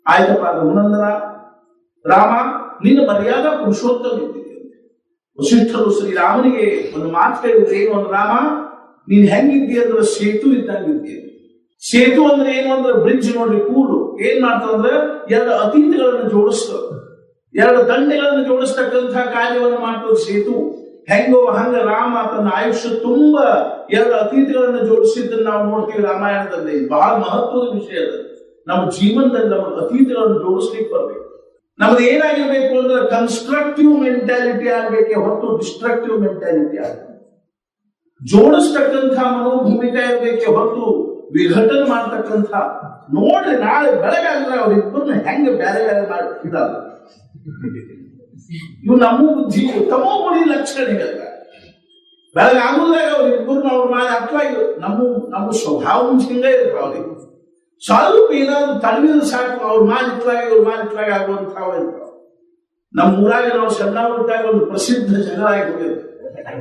ಆಯ್ತಪ್ಪ, ರಘುನಂದನ ರಾಮ ನಿನ್ನ ಮರ್ಯಾದಾ ಪುರುಷೋತ್ತಮ ಇದ್ದೀರಿ. ವಸಿಷ್ಠರು ಶ್ರೀರಾಮನಿಗೆ ಒಂದು ಮಾತು ಹೇಳಿದ್ರೆ ಏನು ಅಂದ್ರೆ, ರಾಮ ನೀನ್ ಹೆಂಗಿದ್ದೀಯ ಅಂದ್ರೆ ಸೇತು ಇದ್ದಂಗಿದ್ದೀಯ. ಸೇತು ಅಂದ್ರೆ ಏನು ಅಂದ್ರೆ ಬ್ರಿಡ್ಜ್ ನೋಡ್ರಿ, ಕೂಡು ಏನ್ ಮಾಡ್ತದಂದ್ರೆ ಎರಡು ಅತೀತಗಳನ್ನು ಜೋಡಿಸ್ತದ, ಎರಡು ದಂಡೆಗಳನ್ನು ಜೋಡಿಸ್ತಕ್ಕಂಥ ಕಾರ್ಯವನ್ನು ಮಾಡ್ತದ ಸೇತು. ಹೆಂಗೋ ಹಂಗ ರಾಮ ತನ್ನ ಆಯುಷ್ಯ ತುಂಬಾ ಎರಡು ಅತೀತಗಳನ್ನು ಜೋಡಿಸಿದ್ದನ್ನು ನಾವು ನೋಡ್ತೀವಿ ರಾಮಾಯಣದಲ್ಲಿ. ಬಹಳ ಮಹತ್ವದ ವಿಷಯ ಅದು. ನಮ್ಮ ಜೀವನದಲ್ಲಿ ನಮ್ಮ ಅತೀತಗಳನ್ನು ಜೋಡಿಸ್ಲಿಕ್ಕೆ ಬರ್ಬೇಕು. ನಮ್ದು ಏನಾಗಿರ್ಬೇಕು ಅಂದ್ರೆ ಕನ್ಸ್ಟ್ರಕ್ಟಿವ್ ಮೆಂಟ್ಯಾಲಿಟಿ ಆಗ್ಬೇಕೆ ಹೊರತು ಡಿಸ್ಟ್ರಕ್ಟಿವ್ ಮೆಂಟ್ಯಾಲಿಟಿ ಆಗ್ಬೇಕು. ಜೋಡಿಸ್ತಕ್ಕಂಥ ಮನೋಭೂಮಿಕ ಇರ್ಬೇಕೆ ಹೊರತು ವಿಘಟನೆ ಮಾಡ್ತಕ್ಕಂಥ. ನೋಡ್ರಿ, ನಾಳೆ ಬೆಳಗಾದ್ರೆ ಅವ್ರಿಬ್ಬರನ್ನ ಹೆಂಗ ಬೇರೆ ಬೇರೆ ಮಾಡ್ತಿದ್ದಲ್ಲ. ಇವು ನಮ್ಮ ಬುದ್ಧಿ ತಮೋ ಗುಣಿ ಲಕ್ಷಣಗಳಲ್ಲ. ಬೆಳಗಾಗುದಾಗ ಅವ್ರಿಬ್ಬರನ್ನ ಅವ್ರ ಮಾಡಿ ಅಥವಾ ನಮ್ಮ ಸ್ವಭಾವ ಹಿಂಗ ಇರ್ತಾವ. ಅವ್ರಿಗೆ ಸ್ವಲ್ಪ ಏನಾದ್ರು ತಡವಿದ್ರೆ ಸಾಕು, ಅವ್ರ ಮಾಲಿಟ್ಲಾಗಿ ಅವ್ರ ಮಾಲಿಟ್ಲಾಗಿ ಆಗುವಂತಾವ ಇರ್ತಾವ. ನಮ್ಮ ಊರಾಗ ನಾವು ಸಣ್ಣವರಿದ್ದಾಗ ಒಂದು ಪ್ರಸಿದ್ಧ ಜಗಳ ಆಗಿ ಹೋಗಿರುತ್ತೆ.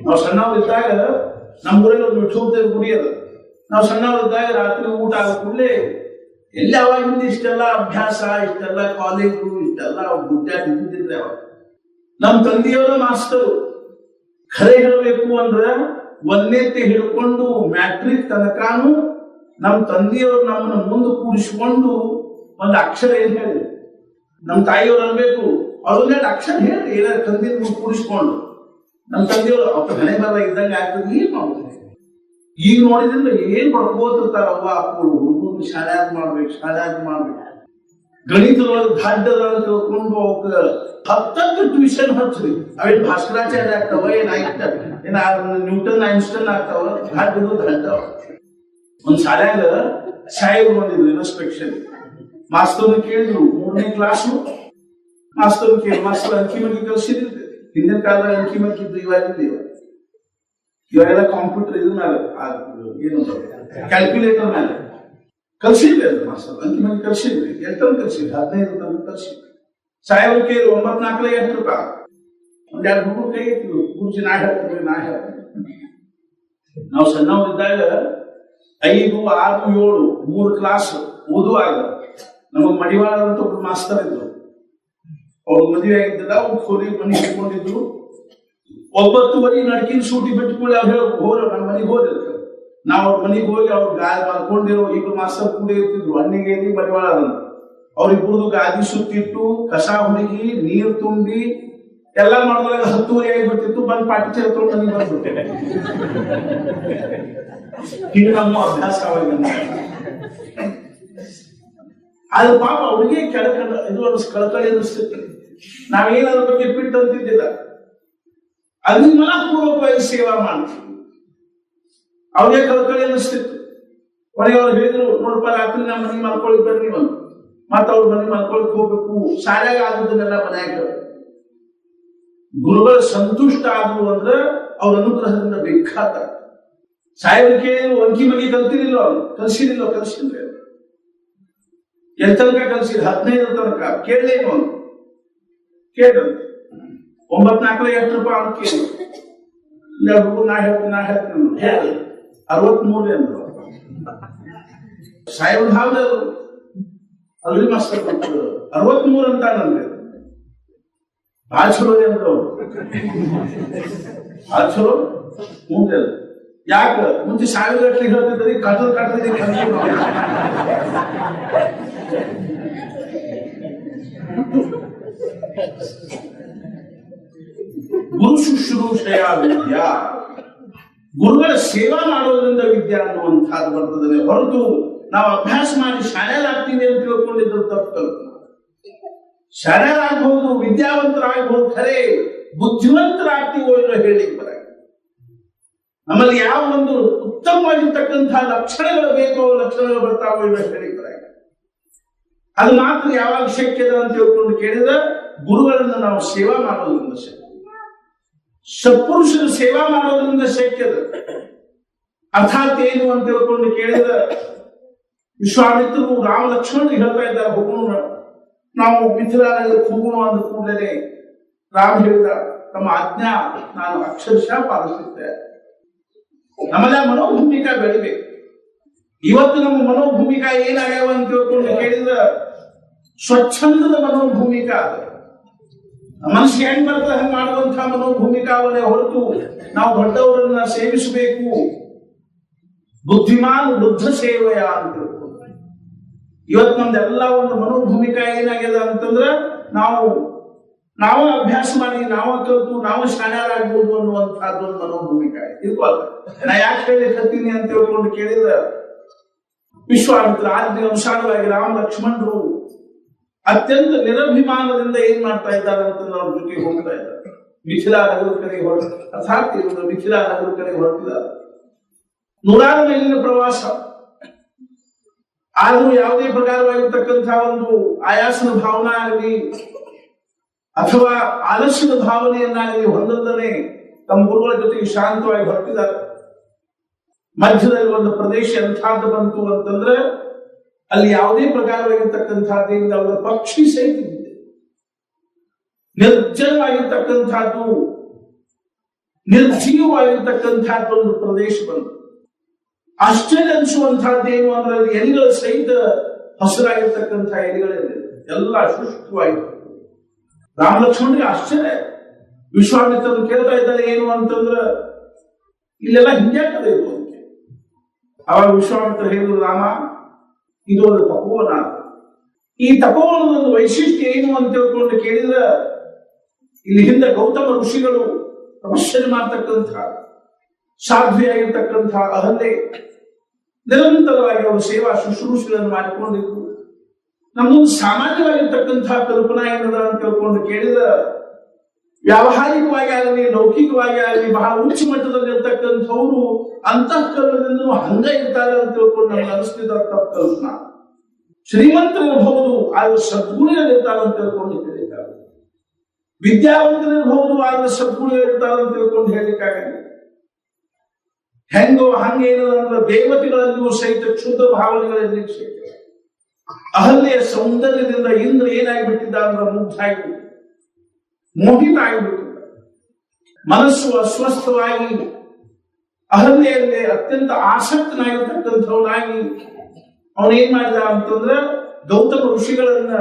ನಾವು ಸಣ್ಣವರಿದ್ದಾಗ ನಮ್ಮ ಊರಲ್ಲಿ ಒಂದು ವಿಠೋಬ ಗುಡಿ ಅದ. ನಾವು ಸಣ್ಣವರಿದ್ದಾಗ ರಾತ್ರಿ ಊಟ ಆದ ಕೂಡಲೇ ಎಲ್ಲಿ ಅವಾಗಿಂದ ಇಷ್ಟೆಲ್ಲ ಅಭ್ಯಾಸ, ಇಷ್ಟೆಲ್ಲ ಕಾಲೇಜು, ಇಷ್ಟೆಲ್ಲ ಗುಡ್ಡಾಟ ಇದ್ದಿದ್ರೆ ಅವಾಗ ನಮ್ಮ ತಂದೆಯವರ ಮಾಸ್ತರು ಖರೆ ಹೇಳಬೇಕು ಅಂದ್ರೆ ಒಂದನೇತೆ ಹಿಡ್ಕೊಂಡು ಮ್ಯಾಟ್ರಿಕ್ ತನಕಾನು ನಮ್ಮ ತಂದೆಯವರು ನಮ್ಮನ್ನ ಮುಂದೆ ಕೂಡಿಸ್ಕೊಂಡು ಒಂದು ಅಕ್ಷರ ಏನ್ ಹೇಳಿ, ನಮ್ಮ ತಾಯಿಯವ್ರು ಅನ್ಬೇಕು ಅವ್ರನ್ನೆರಡು ಅಕ್ಷರ ಹೇಳಿ ಏನಾದ್ರು ತಂದೆ ಕೂಡಿಸ್ಕೊಂಡು. ನಮ್ಮ ತಂದೆಯವರು ಅವ್ರ ಹಣೆ ಬರ ಇದ್ದಂಗೆ ಆಗ್ತದೆ. ಏನ್ ಮಾಡ್ತಾರೆ ಈಗ ನೋಡಿದ್ರೆ ಏನ್ ಪಡ್ಕೋತಿರ್ತಾರ ಅವ್ವ ಅಪ್ಪಗಳು. ಹುಡುಗರು ಶಾಲ್ಯಾಗ ಮಾಡ್ಬೇಕು. ಗಣಿತದೊಳಗೆ ದಾಡ್ಡದ ತಿಳ್ಕೊಂಡು ಅವಕ್ಕ 10 ಟ್ಯೂಷನ್ ಹಚ್ಚ್ರಿ. ಅವೇನ್ ಭಾಸ್ಕರಾಚಾರ್ಯ ಆಗ್ತಾವ, ಏನ್ ನ್ಯೂಟನ್ ಐನ್ಸ್ಟೈನ್ ಆಗ್ತಾವ. ದಾಡ್ಡವ ಒಂದ್ ಶಾಲ್ಯಾಗ ಸಾಹೇಬ್ರು ಬಂದಿದ್ರು ಇನ್ಸ್ಪೆಕ್ಷನ್. ಮಾಸ್ತರ್ನ ಕೇಳಿದ್ರು 3ನೇ ಕ್ಲಾಸು. ಮಾಸ್ತರ್ ಕೇಳಿ, ಮಾಸ್ತರ್ ಅಂಕಿ ಮಂಕಿ ಕಲ್ಸಿದ್ರಿ. ಹಿಂದಿನ ಕಾಲದಾಗ ಅಂಕಿ ಮಂಕಿ ಇದ್ದು, ಇವಾಗೆಲ್ಲ ಕಂಪ್ಯೂಟರ್ ಇದ್ರ ಮೇಲೆ ಏನು ಕ್ಯಾಲ್ಕುಲೇಟರ್ ಮೇಲೆ ಕಲ್ಸಿದ್ರಿ. ಅದು ಮಾಸ್ತರ್ ಅಂಕಿ ಮಂಕಿ ಕಲ್ಸಿದ್ರಿ. ಎಷ್ಟೊಂದು ಕಲ್ಸಿದ್ರಿ? 15 ತನಕ ಕಲ್ಸಿದ್ರಿ. ಸಾಹೇಬ್ರು ಕೇಳಿ 9 ಎಷ್ಟು ರೂಪಾಯಿ? ಒಂದೆರಡು ಹುಡುಗರು ಕೈ ಎತ್ತಿದ್ರು. ಗುರುಜಿ ನಾ ಹೇಳ್ತೀವಿ. ನಾವು ಸಣ್ಣವರಿದ್ದಾಗ 5, 6, 7, 3 ಕ್ಲಾಸ್ ಓದುವಾಗ ನಮಗ್ ಮಡಿವಾಳ ಅಂತ ಒಬ್ರು ಮಾಸ್ತರ್ ಇದ್ರು. ಅವ್ರು ಮದುವೆ ಆಗಿದ್ದಿಲ್ಲ, ಅವ್ರು ಕೋರಿ ಮನೆ ಹಿಡ್ಕೊಂಡಿದ್ರು. 9:30 ನಡ್ಕಿನ ಸೂಟಿ ಬಿಟ್ಟುಕೊಳ್ಳಿ ಅವ್ರು ಹೇಳಿ ಹೋರ ನಮ್ಮ ಮನೆಗೆ ಹೋದಿರ್ತಾರೆ. ನಾವು ಅವ್ರ ಮನೆಗೆ ಹೋಗಿ ಅವ್ರು ಗಾಯ ಮಾಡ್ಕೊಂಡಿರೋ ಇಬ್ರು ಮಾಸ್ತರ್ ಕೂಡ ಇರ್ತಿದ್ರು, ಹಣ್ಣಿಗೇರಿ ಮಡಿವಾಳ ಅವ್ರಿಬ್ರದು ಗಾದಿ ಸುತ್ತಿಟ್ಟು ಕಸ ಹುಡುಗಿ ನೀರು ತುಂಬಿ ಎಲ್ಲ ಮಾಡಿದಾಗ 10:30 ಆಗಿಬಿಡ್ತಿತ್ತು. ಬಂದ್ ಪಾಟಿ ಚೇರ್ಕೊಂಡು ಮನೆಗೆ ಬಂದ್ಬಿಟ್ಟೆ. ಇದು ನಮ್ಮ ಅಭ್ಯಾಸ ಆದ್ರೆ ಪಾಪ ಅವ್ರಿಗೆ ಇದು ಕಳಕಳಿ ಅನಿಸ್ತಿತ್ತು. ನಾವೇನಾದ್ರ ಬಗ್ಗೆ ಬಿಟ್ಟು ಅಂತಿದ್ದಿಲ್ಲ, ಅದನ್ನ ಮನಪೂರ್ವಕವಾಗಿ ಸೇವಾ ಮಾಡ್ತೀವಿ. ಅವ್ರಿಗೆ ಕಳಕಳಿ ಅನಿಸ್ತಿತ್ತು. ಕೊನೆಗೆ ಅವ್ರು ಹೇಳಿದ್ರು, ನೋಡಪ್ಪ ರಾತ್ರಿ ನಮ್ಮ ಮನೆ ಮಾಡ್ಕೊಳಿಕ್ ಬರ್ರಿ ಬಂದು ಮತ್ತ ಅವ್ರ ಮನೆ ಮಾಡ್ಕೊಳಕ್ ಹೋಗ್ಬೇಕು. ಶಾಲೆಗೆ ಆದದನ್ನೆಲ್ಲ ಮನ್ಯಾಗ ಗುರುಗಳ ಸಂತುಷ್ಟ ಆದ್ರು ಅಂದ್ರೆ ಅವ್ರ ಅನುಗ್ರಹದಿಂದ ಬೇಕಾದ ಸಾಯಲ್ ಕೇಳಿದ್ರು. ಅಂಕಿ ಮಗಿ ಕಲ್ತಿರಿಲ್ಲ, ಅವ್ರು ಕಲ್ಸಿದ್ರೆ ಎಲ್ ತನಕ ಕಲ್ಸಿದ್ರು? 15 ತನಕ. ಕೇಳಲೇನು ಅವನು ಕೇಳ್ದಂತೆ 9-4 ಎಷ್ಟು ರೂಪಾಯಿ ಅಂತ ಕೇಳಿ ನಾ ಹೇಳ್ತೀನಿ ಹೇಳಿ 63 ಅಂದ್ರು. ಸಾಯಲ್ ಹಾವ್ದು ಅಲ್ರಿ ಮಾಸ್ತರ್ 63 ಅಂತ ನಂಗೆ ಭಾಳ ಚಲೋ ಅಂದ್ರು. ಭಾಳ ಚಲೋ ಮುಂದೆ ಯಾಕ ಮುಂಚೆ 1000 ಗಟ್ಟಲೆ ಹೇಳ್ತಿದ್ರಿ, ಕಟ್ಟದ್ರಿ ಗುರು ಶುಶ್ರೂಷೆಯ ವಿದ್ಯಾ. ಗುರುಗಳ ಸೇವಾ ಮಾಡೋದ್ರಿಂದ ವಿದ್ಯಾ ಅನ್ನುವಂಥದ್ದು ಬರ್ತದೆ ಹೊರತು ನಾವು ಅಭ್ಯಾಸ ಮಾಡಿ ಶಾಲೆಯಾಗ್ತೀವಿ ಅಂತ ತಿಳ್ಕೊಂಡಿದ್ದು ತಪ್ಪು ಕಲ್ಪನೆ. ಶಾಲೆಯಾಗಬಹುದು, ವಿದ್ಯಾವಂತರಾಗಬಹುದು, ಖರೆ ಬುದ್ಧಿವಂತರಾಗ್ತೀವೋ ಇಲ್ಲೋ ಹೇಳಿಕ್ ಬರ. ನಮ್ಮಲ್ಲಿ ಯಾವ ಒಂದು ಉತ್ತಮವಾಗಿರ್ತಕ್ಕಂತಹ ಲಕ್ಷಣಗಳು ಬೇಕೋ ಲಕ್ಷಣಗಳು ಬರ್ತಾವೋ ಇಲ್ಲೋ ಹೇಳಿಕ್ ಬರ. ಅದು ಮಾತ್ರ ಯಾವಾಗ ಶಕ್ಯದ ಅಂತ ತಿಳ್ಕೊಂಡು ಕೇಳಿದ್ರೆ ಗುರುಗಳನ್ನ ನಾವು ಸೇವಾ ಮಾಡೋದ್ರಿಂದ ಶಕ್ಯ, ಸತ್ಪುರುಷರ ಸೇವಾ ಮಾಡೋದ್ರಿಂದ ಶಕ್ಯದ. ಅರ್ಥಾತ್ ಏನು ಅಂತ ತಿಳ್ಕೊಂಡು ಕೇಳಿದ್ರೆ ವಿಶ್ವಾಮಿತ್ರರು ರಾಮ ಲಕ್ಷ್ಮಣರಿಗೆ ಹೇಳ್ತಾ ಇದ್ದಾರೆ, ಹೋಗೋಣ ನಾವು ಮಿಥಿಲಾನಗರಕ್ಕೆ ಹೋಗೋಣ ಅಂದ ಕೂಡಲೇ ರಾಮ ಹೇಳಿದ, ತಮ್ಮ ಆಜ್ಞಾ ನಾನು ಅಕ್ಷರಶಃ ಪಾಲಿಸುತ್ತೆ. ನಮ್ಮಲ್ಲ ಮನೋಭೂಮಿಕಾ ಬೆಳಿಬೇಕು. ಇವತ್ತು ನಮ್ಮ ಮನೋಭೂಮಿಕಾ ಏನಾಗ್ಯಾವ ಅಂತ ತಿಳ್ಕೊಂಡು ಕೇಳಿದ್ರೆ ಸ್ವಚ್ಛಂದದ ಮನೋಭೂಮಿಕಾ ಅದ. ಮನಸ್ಸಿಗೆ ಹೆಂಗ್ ಬರ್ತದೆ ಹಂಗೆ ಮಾಡುವಂತಹ ಮನೋಭೂಮಿಕಾವನ್ನೇ ಹೊರತು ನಾವು ದೊಡ್ಡವರನ್ನ ಸೇವಿಸಬೇಕು. ಬುದ್ಧಿಮಾನ್ ಬುದ್ಧ ಸೇವೆಯ ಅಂತ ಇವತ್ತು ನಮ್ದೆಲ್ಲ ಒಂದು ಮನೋಭೂಮಿಕಾ ಏನಾಗ್ಯದ ಅಂತಂದ್ರ ನಾವು ಅಭ್ಯಾಸ ಮಾಡಿ ನಾವು ಕಲಿತು ನಾವು ಶಾಣ್ಯರಾಗ್ಬೋದು ಅನ್ನುವಂತಹದ್ದು ಒಂದು ಮನೋಭೂಮಿಕಾ ಇರ್ಬಾರ್ದು. ನಾ ಯಾಕೆ ಹೇಳಿಕತ್ತೀನಿ ಅಂತ ತಿಳ್ಕೊಂಡು ಕೇಳಿದ್ರೆ ವಿಶ್ವಾಮಿತ್ರ ಆಜ್ಞೆ ಅನುಸಾರವಾಗಿ ರಾಮ ಲಕ್ಷ್ಮಣರು ಅತ್ಯಂತ ನಿರಭಿಮಾನದಿಂದ ಏನ್ ಮಾಡ್ತಾ ಇದ್ದಾರೆ ಅಂತಂದ್ರೆ ಅವ್ರ ಜೊತೆಗೆ ಹೋಗ್ತಾ ಇದ್ದಾರೆ. ಮಿಥಿಲಾ ನಗರ ಕಡೆ ಅರ್ಥಾತ್ ಮಿಥಿಲಾ ನಗರ ಕಡೆ ಹೊರಟಿದ್ದಾರೆ. 100 ಮೈಲಿನ ಪ್ರವಾಸ. ಆದ್ರೂ ಯಾವುದೇ ಪ್ರಕಾರವಾಗಿರ್ತಕ್ಕಂತಹ ಒಂದು ಆಯಾಸದ ಭಾವನೆ ಆಗಲಿ ಅಥವಾ ಆಲಸ್ಯದ ಭಾವನೆಯನ್ನಾಗಲಿ ಹೊಂದದೇ ತಮ್ಮ ಗುರುಗಳ ಜೊತೆಗೆ ಶಾಂತವಾಗಿ ಹೊರಟಿದ್ದಾರೆ. ಮಧ್ಯದಲ್ಲಿ ಒಂದು ಪ್ರದೇಶ ಎಂಥದ್ದು ಬಂತು ಅಂತಂದ್ರೆ ಅಲ್ಲಿ ಯಾವುದೇ ಪ್ರಕಾರವಾಗಿರ್ತಕ್ಕಂಥದ್ದೇನಿದೆ ಅವರ ಪಕ್ಷಿ ಸಹಿತ ಇದೆ. ನಿರ್ಜನವಾಗಿರ್ತಕ್ಕಂಥದ್ದು, ನಿರ್ಜೀವವಾಗಿರ್ತಕ್ಕಂಥದ್ದು ಒಂದು ಪ್ರದೇಶ ಬಂತು. ಆಶ್ಚರ್ಯ ಅನಿಸುವಂತಹದ್ದೇನು ಅಂದ್ರೆ ಅಲ್ಲಿ ಎಲೆಗಳ ಸಹಿತ ಹಸಿರಾಗಿರ್ತಕ್ಕಂಥ ಎಲೆಗಳಿದೆ, ಎಲ್ಲ ಶುಷ್ಕವಾಗಿರ್ತದೆ. ರಾಮ ಲಕ್ಷ್ಮಣರಿಗೆ ಆಶ್ಚರ್ಯ. ವಿಶ್ವಾಮಿತ್ರರು ಕೇಳ್ತಾ ಇದ್ದಾರೆ ಏನು ಅಂತಂದ್ರೆ ಇಲ್ಲೆಲ್ಲ ಹಿಂಗ್ಯಾಕದೆ ಇದು ಅಂತ. ಅವಾಗ ವಿಶ್ವಾಮಿತ್ರ ಹೇಳಿದ್ರು, ರಾಮ ಇದು ಒಂದು ತಪೋವನ. ಈ ತಪೋವನದ ಒಂದು ವೈಶಿಷ್ಟ್ಯ ಏನು ಅಂತ ತಿಳ್ಕೊಂಡು ಕೇಳಿದ್ರೆ ಇಲ್ಲಿ ಹಿಂದೆ ಗೌತಮ ಋಷಿಗಳು ತಪಸ್ಸನ್ನು ಮಾಡ್ತಕ್ಕಂಥ ಸಾಧ್ವಿಯಾಗಿರ್ತಕ್ಕಂಥ ಅಹಲ್ಯೆ ನಿರಂತರವಾಗಿ ಅವರು ಸೇವಾ ಶುಶ್ರೂಷೆಗಳನ್ನು ಮಾಡಿಕೊಂಡಿದ್ರು. ನಮ್ಮೊಂದು ಸಾಮಾನ್ಯವಾಗಿರ್ತಕ್ಕಂಥ ಕಲ್ಪನಾ ಏನದ ಅಂತ ತಿಳ್ಕೊಂಡು ಕೇಳಿದ್ರೆ ವ್ಯಾವಹಾರಿಕವಾಗಿ ಆಗಲಿ ಲೌಕಿಕವಾಗಿ ಆಗಲಿ ಬಹಳ ಉಚ್ಚ ಮಟ್ಟದಲ್ಲಿ ಇರ್ತಕ್ಕಂಥವ್ರು ಅಂತಃಕರಣದಿಂದ ಹಂಗ ಇರ್ತಾರೆ ಅಂತ ತಿಳ್ಕೊಂಡು ನಮ್ಗೆ ಅನಿಸ್ತಿದ್ದ ತಪ್ಪು ಕಲ್ಪನಾ. ಶ್ರೀಮಂತರಿರಬಹುದು ಆದ್ರೆ ಸದ್ಗುಣಿಗಳಿರ್ತಾರೆ ಅಂತ ತಿಳ್ಕೊಂಡು ಹೇಳಿದ್ದಾರೆ. ವಿದ್ಯಾವಂತರಿರಬಹುದು ಆದ್ರೆ ಸದ್ಗುಣಿಗಳಿರ್ತಾರೆ ಅಂತ ತಿಳ್ಕೊಂಡು ಹೇಳಿಕ್ಕಾಗಲ್ಲ. ಹೆಂಗೋ ಹಂಗೇನಂದ್ರೆ ದೇವತೆಗಳಲ್ಲಿಯೂ ಸಹಿತ ಕ್ಷುದ್ಧ ಭಾವನೆಗಳಲ್ಲಿ ಅಹಲ್ಯೆಯ ಸೌಂದರ್ಯದಿಂದ ಇಂದ್ರ ಏನಾಗಿಬಿಟ್ಟಿದ್ದ ಅಂದ್ರೆ ಮುಗ್ಧ ಆಗಿಬಿಟ್ಟು ಮೋಹಿತ ಆಗಿಬಿಟ್ಟಿದ್ದ. ಮನಸ್ಸು ಅಸ್ವಸ್ಥವಾಗಿ ಅಹಲ್ಯೆಯಲ್ಲೇ ಅತ್ಯಂತ ಆಸಕ್ತನಾಗಿರ್ತಕ್ಕಂಥವನಾಗಿ ಅವನೇನ್ ಮಾಡಿದ ಅಂತಂದ್ರೆ ಗೌತಮ ಋಷಿಗಳನ್ನ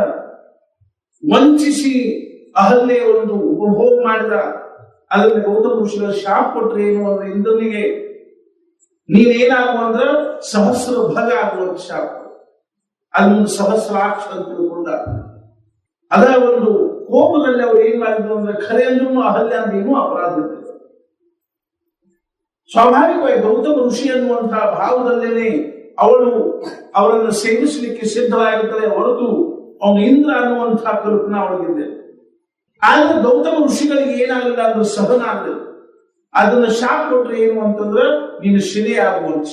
ವಂಚಿಸಿ ಅಹಲ್ಯೆ ಒಂದು ಉಪಭೋಗ ಮಾಡಿದ. ಅದನ್ನ ಗೌತಮ ಋಷಿಗಳ ಶಾಪ ಕೊಟ್ರೆ ಏನು ಅಂದ್ರೆ ಇಂದ್ರನಿಗೆ ನೀನೇನಾಗುವ ಅಂದ್ರ ಸಹಸ್ರ ಭಗ ಆಗುವಂತ ಶಾಪ. ಅದೊಂದು ಸಹಸ್ರಾಕ್ಷ ಅಂತ ತಿಳ್ಕೊಂಡ ಅದರ ಒಂದು ಕೋಪದಲ್ಲಿ ಅವ್ರು ಏನ್ ಮಾಡಿದ್ರು ಅಂದ್ರೆ ಖರೆ ಅಂದ್ರೂ ಅಹಲ್ಯ ಅಂದೇನು ಅಪರಾಧ ಇರ್ತದೆ. ಸ್ವಾಭಾವಿಕವಾಗಿ ಗೌತಮ ಋಷಿ ಅನ್ನುವಂತಹ ಭಾವದಲ್ಲೇನೆ ಅವಳು ಅವರನ್ನು ಸೇವಿಸಲಿಕ್ಕೆ ಸಿದ್ಧವಾಗಿರ್ತಾರೆ ಹೊರತು ಅವನು ಇಂದ್ರ ಅನ್ನುವಂತಹ ಕಲ್ಪನಾ ಅವಳಿಗಿದೆ. ಆದ್ರೆ ಗೌತಮ ಋಷಿಗಳಿಗೆ ಏನಾಗಲಿಲ್ಲ ಅಂದ್ರೆ ಸಹನ ಆಗಲಿಲ್ಲ. ಅದನ್ನ ಶಾಪ ಕೊಟ್ರೆ ಏನು ಅಂತಂದ್ರೆ ನೀನು ಶಿಲೆ ಆಗುವಂತ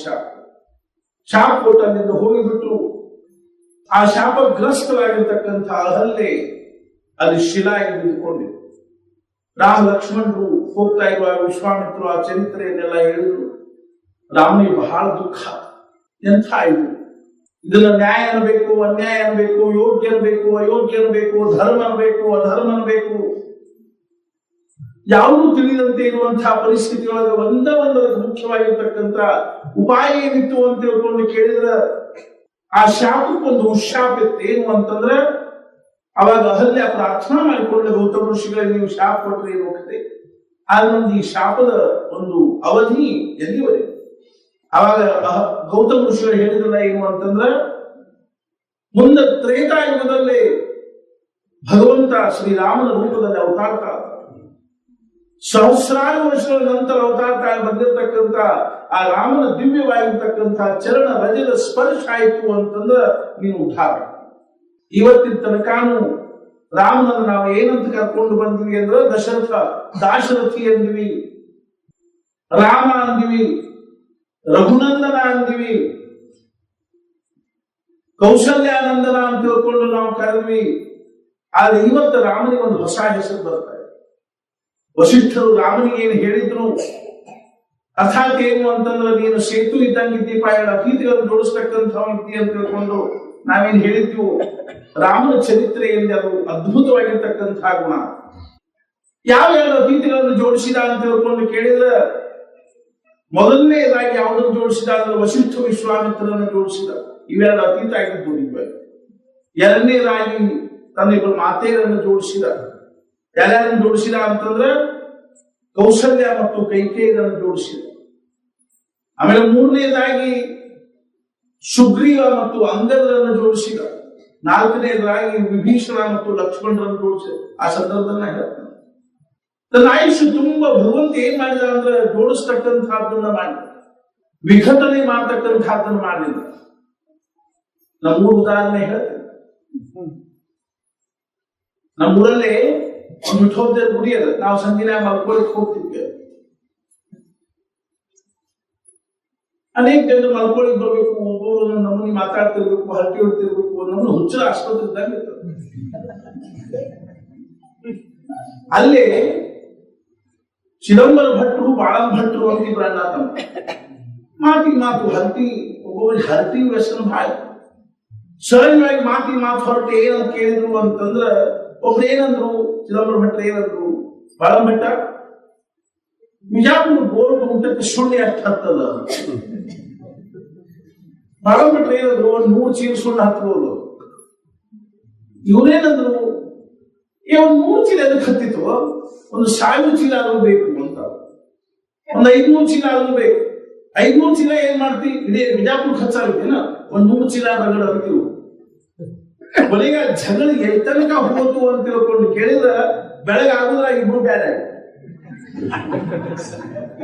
ಶಾಪ ಕೊಟ್ಟು ಅಲ್ಲಿಂದ ಹೋಗಿಬಿಟ್ರು. ಆ ಶಾಪಗ್ರಸ್ತರಾಗಿರ್ತಕ್ಕಂಥ ಅಹಲ್ಯೆ ಅಲ್ಲಿ ಶಿಲಾಗಿ ನಿಂತುಕೊಂಡಿದ್ರು. ರಾಮ ಲಕ್ಷ್ಮಣರು ಹೋಗ್ತಾ ಇರುವಾಗ ವಿಶ್ವಾಮಿತ್ರರು ಆ ಚರಿತ್ರೆಯನ್ನೆಲ್ಲ ಹೇಳಿದ್ರು. ರಾಮನಿಗೆ ಬಹಳ ದುಃಖ. ಎಂಥ ಇದು, ಇದನ್ನ ನ್ಯಾಯ ಅನ್ಬೇಕು, ಅನ್ಯಾಯ ಅನ್ಬೇಕು, ಯೋಗ್ಯ ಅನ್ಬೇಕು, ಅಯೋಗ್ಯ ಅನ್ಬೇಕು, ಧರ್ಮ ಅನ್ಬೇಕು, ಅಧರ್ಮ ಅನ್ಬೇಕು, ಯಾವುದೂ ತಿಳಿದಂತೆ ಇರುವಂತಹ ಪರಿಸ್ಥಿತಿಯೊಳಗೆ ಒಂದಕ್ಕೆ ಮುಖ್ಯವಾಗಿರ್ತಕ್ಕಂಥ ಉಪಾಯ ಏನಿತ್ತು ಅಂತ ತಿಳ್ಕೊಂಡು ಕೇಳಿದ್ರೆ ಆ ಶಾಪಕ್ಕೊಂದು ಉಶಾಪ ಇತ್ತು. ಏನು ಅಂತಂದ್ರೆ ಅವಾಗ ಅಹಲ್ಯ ಪ್ರಾರ್ಥನಾ ಮಾಡಿಕೊಂಡ ಗೌತಮ ಋಷಿಗಳಿಗೆ ನೀವು ಶಾಪ ಕೊಟ್ಟರೆ ಏನು ಹೋಗ್ತದೆ. ಆದ್ರೆ ಈ ಶಾಪದ ಒಂದು ಅವಧಿ ಎಲ್ಲಿವರೆಗೆ? ಅವಾಗ ಗೌತಮ ಋಷಿಗಳು ಹೇಳಿದ್ರಲ್ಲ ಏನು ಅಂತಂದ್ರೆ ಮುಂದೆ ತ್ರೇತಾಯುಗದಲ್ಲಿ ಭಗವಂತ ಶ್ರೀರಾಮನ ರೂಪದಲ್ಲಿ ಅವತಾರ ಸಹಸ್ರಾರು ವರ್ಷಗಳ ನಂತರ ಅವತಾರ ಬಂದಿರತಕ್ಕಂಥ ಆ ರಾಮನ ದಿವ್ಯವಾಗಿರ್ತಕ್ಕಂಥ ಚರಣ ರಜದ ಸ್ಪರ್ಶ ಆಯಿತು ಅಂತಂದ್ರೆ ನೀನು ಉದ್ಧಾರ. ಇವತ್ತಿನ ತನಕಾನು ರಾಮನನ್ನು ನಾವು ಏನಂತ ಕರ್ಕೊಂಡು ಬಂದ್ವಿ ಅಂದ್ರೆ ದಾಶರಥಿ ಅಂದಿವಿ, ರಾಮ ಅಂದಿವಿ, ರಘುನಂದನ ಅಂದಿವಿ, ಕೌಶಲ್ಯಾನಂದನ ಅಂತ ತಿಳ್ಕೊಂಡು ನಾವು ಕರೆದ್ವಿ. ಆದ್ರೆ ಇವತ್ತು ರಾಮನಿಗೆ ಒಂದು ಹೊಸ ಹೆಸರು ಬರ್ತಾ ಇದೆ. ವಸಿಷ್ಠರು ರಾಮನಿಗೆ ಏನು ಹೇಳಿದ್ರು ಅರ್ಥಾತ್ ಏನು ಅಂತಂದ್ರೆ ನೀನು ಸೇತು ಇದ್ದಂಗಿದ್ದೀಪ, ಎರಡು ಅತಿಥಿಗಳನ್ನು ಜೋಡಿಸ್ತಕ್ಕಂಥ ಇದ್ದಿ ಅಂತ ತಿಳ್ಕೊಂಡು ನಾವೇನು ಹೇಳಿದ್ವು. ರಾಮನ ಚರಿತ್ರೆಯಲ್ಲಿ ಅದು ಅದ್ಭುತವಾಗಿರ್ತಕ್ಕಂತಹ ಗುಣ. ಯಾವ ಎರಡು ಅತಿಥಿಗಳನ್ನು ಜೋಡಿಸಿದ ಅಂತ ತಿಳ್ಕೊಂಡು ಕೇಳಿದ್ರೆ ಮೊದಲನೇದಾಗಿ ಯಾವುದನ್ನು ಜೋಡಿಸಿದ ಅಂದ್ರೆ ವಸಿಷ್ಠ ವಿಶ್ವಾಮಿತ್ರರನ್ನು ಜೋಡಿಸಿದ. ಇವೆರಡು ಅತೀತ ಆಗಿದ್ದು ಇವೆ. ಎರಡನೇದಾಗಿ ತನ್ನ ಇಬ್ಬರು ಮಾತೆಯರನ್ನು ಜೋಡಿಸಿದ. ಯಾರ್ಯಾರನ್ನು ಜೋಡಿಸಿದ ಅಂತಂದ್ರೆ ಕೌಶಲ್ಯ ಮತ್ತು ಕೈಕೇಯರನ್ನು ಜೋಡಿಸಿದ. ಆಮೇಲೆ ಮೂರನೇದಾಗಿ ಸುಗ್ರೀವ ಮತ್ತು ಅಂಗದರನ್ನು ಜೋಡಿಸಿದ. ನಾಲ್ಕನೇದಾಗಿ ವಿಭೀಷಣ ಮತ್ತು ಲಕ್ಷ್ಮಣರನ್ನು ಜೋಡಿಸಿದ. ಆ ಸಂದರ್ಭದನ್ನ ಹೇಳ್ತಾನೆ. ತನ್ನ ಆಯುಷ್ಯ ತುಂಬಾ ಭಗವಂತ ಏನ್ ಮಾಡಿದ ಅಂದ್ರೆ ಜೋಡಿಸ್ತಕ್ಕಂಥದ್ದನ್ನ ಮಾಡಿದ, ವಿಘಟನೆ ಮಾಡ್ತಕ್ಕಂಥದ್ದನ್ನು ಮಾಡಿದ. ನಮ್ಮೂರು ಉದಾಹರಣೆ ಹೇಳ್ತೇನೆ. ನಮ್ಮೂರಲ್ಲಿ ಒಂದು ವಿಠೋಬದೇವ್ರ ಗುಡಿ ಅದ. ನಾವು ಸಂಜೆ ಮಲ್ಕೊಳ್ಳಿಕ್ ಹೋಗ್ತಿದ್ವಿ. ಅನೇಕ ಜನರು ಮಲ್ಕೊಳ್ಳಿಕ್ ಬರ್ಬೇಕು, ಒಬ್ಬರು ನಮ್ಮನಿ ಮಾತಾಡ್ತಿರ್ಬೇಕು, ಹರಟಿ ಹೊಡ್ತಿರ್ಬೇಕು, ನಮ್ಮನ್ನು ಹುಚ್ಚರ ಆಸ್ಪತ್ರೆ ಇದ್ದಂಗೆ ಇರ್ತದೆ. ಅಲ್ಲೇ ಚಿದಂಬರ ಭಟ್ರು, ಬಾಳಂ ಭಟ್ರು ಅಂತ ಇಬ್ರು ಅಣ್ಣ ತಮ್ಮ. ಮಾತು ಹರಟಿ, ಒಬ್ಬೊಬ್ಬರಿಗೆ ಹರಟಿ ವ್ಯಸನ ಭಾಳ. ಸಹಜವಾಗಿ ಮಾತು ಹೊರಟು ಏನಂತ ಕೇಳಿದ್ರು ಅಂತಂದ್ರ ಒಬ್ರು ಏನಂದ್ರು, ಚಿದಂಬರ ಭಟ್ರು ಏನಂದ್ರು, ಬಾಳಂ ಭಟ್ಟ ಬಿಜಾಪುರ ಗೋಲ್ ಗುಂಟಕ್ಕೆ ಸುಳ್ಳಿ ಅಷ್ಟು ಹತ್ತಲ್ಲ. ಬಾಳಂ ಭಟ್ರು ಏನಂದ್ರು, ಒಂದು 100 ಚೀಲ ಸುಳ್ಳು ಹತ್ಬೋದು. ಇವ್ರೇನಂದ್ರು, ಒಂದು 100 ಚೀಲ ಎದಕ್ಕೆ ಹತ್ತಿತ್ತು, ಒಂದು 1000 ಚೀಲ ಆದ್ರೂ ಬೇಕು ಅಂತ, ಒಂದು 500 ಚೀಲ ಆದ್ರೂ ಬೇಕು. 500 ಚೀಲ ಏನ್ ಮಾಡ್ತಿ, ಇಡೀ ಬಿಜಾಪುರ ಖರ್ಚಾಗುತ್ತೇನ, ಒಂದು 100 ಚೀಲ ರಗಡ ಅಂತೀವಿ. ಕೊನೆಗೆ ಜಗಳ ಎಲ್ಲಿ ತನಕ ಹೋತು ಅಂತ ತಿಳ್ಕೊಂಡು ಕೇಳಿದ್ರೆ ಬೆಳಗಾಗುದ್ರ ಇಬ್ರು ಬೇರೆ.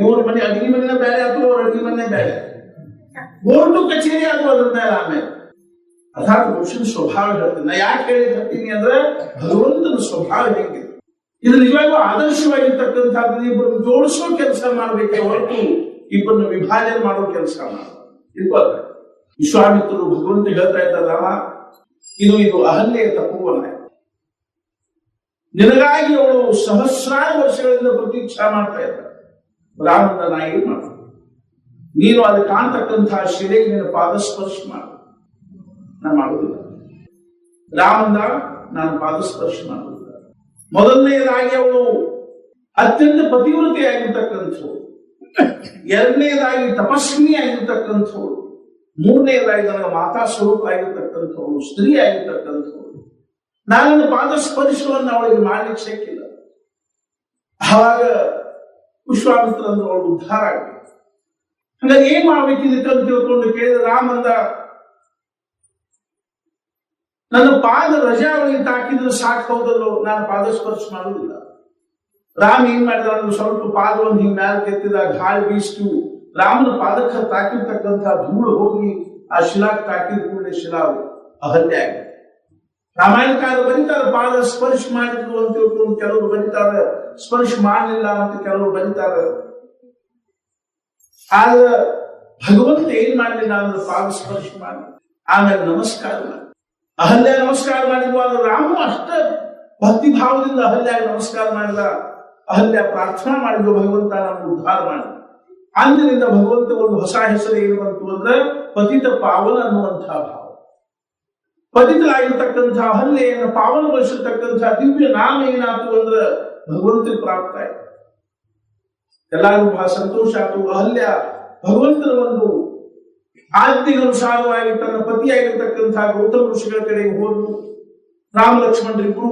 ಇವ್ರ ಮನೆ ಅಡಿಗೆ ಮನೆ ಬೇರೆ ಅಥವಾ ಅವ್ರ ಅಡಿಗೆ ಮನೆ ಬೇರೆ, ಬೋರ್ಡು ಕಚೇರಿ ಅದು ಅದ್ರ ಮೇಲೆ. ಆಮೇಲೆ ಅರ್ಥಾತ್ ಮನುಷ್ಯನ ಸ್ವಭಾವ ಹೇಳ್ತೀನಿ. ನಾ ಯಾಕೆ ಹೇಳಿರ್ತೀನಿ ಅಂದ್ರೆ ಭಗವಂತನ ಸ್ವಭಾವ ಹೇಗಿದೆ. ಇದು ನಿಜವಾಗೂ ಆದರ್ಶವಾಗಿರ್ತಕ್ಕಂಥದ್ದು. ಇಬ್ಬರನ್ನು ಜೋಡಿಸೋ ಕೆಲಸ ಮಾಡ್ಬೇಕೆ ಹೊರತು ಇಬ್ಬರನ್ನು ವಿಭಾಜನೆ ಮಾಡೋ ಕೆಲಸ ಇರ್ಬಾರ್ದು. ವಿಶ್ವಾಮಿತ್ರರು ಭಗವಂತ ಹೇಳ್ತಾ ಇದ್ದಾರೆ, ರಾಮ ಇದು ಅಹಲ್ಯೆಯ ತಪೋವನ. ನಿನಗಾಗಿ ಅವಳು ಸಹಸ್ರಾರು ವರ್ಷಗಳಿಂದ ಪ್ರತೀಕ್ಷಾ ಮಾಡ್ತಾ ಇದ್ದಾರೆ. ರಾಮನ ನಾ ಏನ್ ಮಾಡ, ನೀನು ಅಲ್ಲಿ ಕಾಣ್ತಕ್ಕಂತಹ ಶಿಲೆಗೆ ನಿನ್ನ ಪಾದಸ್ಪರ್ಶ ಮಾಡು. ನಾನು ಮಾಡುವುದಿಲ್ಲ. ರಾಮಂದ ನಾನು ಪಾದಸ್ಪರ್ಶ ಮಾಡುವುದಿಲ್ಲ. ಮೊದಲನೇದಾಗಿ ಅವಳು ಅತ್ಯಂತ ಪತಿವ್ರತೆ ಆಗಿರ್ತಕ್ಕಂಥವ್ರು, ಎರಡನೇದಾಗಿ ತಪಸ್ವಿನಿ ಆಗಿರ್ತಕ್ಕಂಥವ್ರು, ಮೂರನೇದಾಗಿ ನನಗೆ ಮಾತಾ ಸ್ವರೂಪ ಆಗಿರ್ತಕ್ಕಂಥವ್ರು, ಸ್ತ್ರೀ ಆಗಿರ್ತಕ್ಕಂಥವ್ರು. ನಾನು ಪಾದ ಸ್ಪರ್ಶವನ್ನು ಅವಳಿಗೆ ಮಾಡ್ಲಿಕ್ಕೆ ಸಿಕ್ಕಿಲ್ಲ. ಆವಾಗ ವಿಶ್ವಾಮಿತ್ರ ಅಂದ್ರೆ ಅವಳು ಉದ್ಧಾರ ಆಗಬೇಕು. ಹಂಗಾಗಿ ಏನ್ ಮಾಡ್ಬೇಕಿತ್ತು ಅಂತ ತಿಳ್ಕೊಂಡು ಕೇಳಿದ ರಾಮಂದ, ನನ್ನ ಪಾದ ರಜಾವಳಿ ತಾಕಿದ್ರೆ ಸಾಕು ಹೌದಲ್ಲೋ, ನಾನು ಪಾದ ಸ್ಪರ್ಶ ಮಾಡುವುದಿಲ್ಲ. ರಾಮ ಏನ್ ಮಾಡಿದ ಅಂದ್ರೆ ಸ್ವಲ್ಪ ಪಾದವನ್ನು ಹಿಂಗ್ ಮ್ಯಾಲ ಕೆತ್ತಿದ, ಗಾಳಿ ಬೀಸ್ತು, ರಾಮನ ಪಾದಕ್ಕೆ ತಾಕಿರ್ತಕ್ಕಂಥ ಧೂಳು ಹೋಗಿ ಆ ಶಿಲಾಕ್ ತಾಕಿದ ಕೂಡಲೇ ಶಿಲಾ ಅಹಲ್ಯ ಆಗಿದೆ. ರಾಮಾಯಣಕಾರ ಬರೀತಾರೆ ಪಾದ ಸ್ಪರ್ಶ ಮಾಡಿದ್ರು ಅಂತ ತಿಳ್ಕೊಂಡು ಕೆಲವರು ಬರೀತಾರೆ, ಸ್ಪರ್ಶ ಮಾಡಲಿಲ್ಲ ಅಂತ ಕೆಲವರು ಬರೀತಾರೆ. ಆದ್ರೆ ಭಗವಂತ ಏನ್ ಮಾಡಲಿಲ್ಲ ಅಂದ್ರೆ ಪಾದ ಸ್ಪರ್ಶ ಮಾಡಿ ಆಮೇಲೆ ನಮಸ್ಕಾರ ಮಾಡಿ ಅಹಲ್ಯ ನಮಸ್ಕಾರ ಮಾಡಿದ್ವು. ಆದ್ರೆ ರಾಮನು ಅಷ್ಟ ಭಕ್ತಿ ಭಾವದಿಂದ ಅಹಲ್ಯ ನಮಸ್ಕಾರ ಮಾಡಿದ. ಅಹಲ್ಯ ಪ್ರಾರ್ಥನಾ ಮಾಡಿದ್ವು, ಭಗವಂತ ನಮ್ಗೆ ಉದ್ಧಾರ ಮಾಡಿ. ಅಂದಿನಿಂದ ಭಗವಂತ ಒಂದು ಹೊಸ ಹೆಸರು ಏನು ಬಂತು ಅಂದ್ರೆ ಪತಿತ ಪಾವನ ಅನ್ನುವಂತಹ ಭಾವ. ಪತಿತರಾಗಿರ್ತಕ್ಕಂಥ ಅಹಲ್ಯೆಯನ್ನು ಪಾವನಗೊಳಿಸಿರ್ತಕ್ಕಂಥ ದಿವ್ಯ ನಾಮ ಏನಾಯ್ತು ಅಂದ್ರೆ ಭಗವಂತನ ಪ್ರಾಪ್ತ ಆಯ್ತು. ಎಲ್ಲರಿಗೂ ಬಹಳ ಸಂತೋಷ ಆಯ್ತು. ಅಹಲ್ಯ ಭಗವಂತನ ಒಂದು ಆಜ್ಞೆಗನುಸಾರವಾಗಿ ತನ್ನ ಪತಿಯಾಗಿರ್ತಕ್ಕಂತಹ ಗೌತಮ ಋಷಿಗಳ ಕಡೆಗೆ ಹೋದ್ರು. ರಾಮ ಲಕ್ಷ್ಮಣರಿಬ್ರು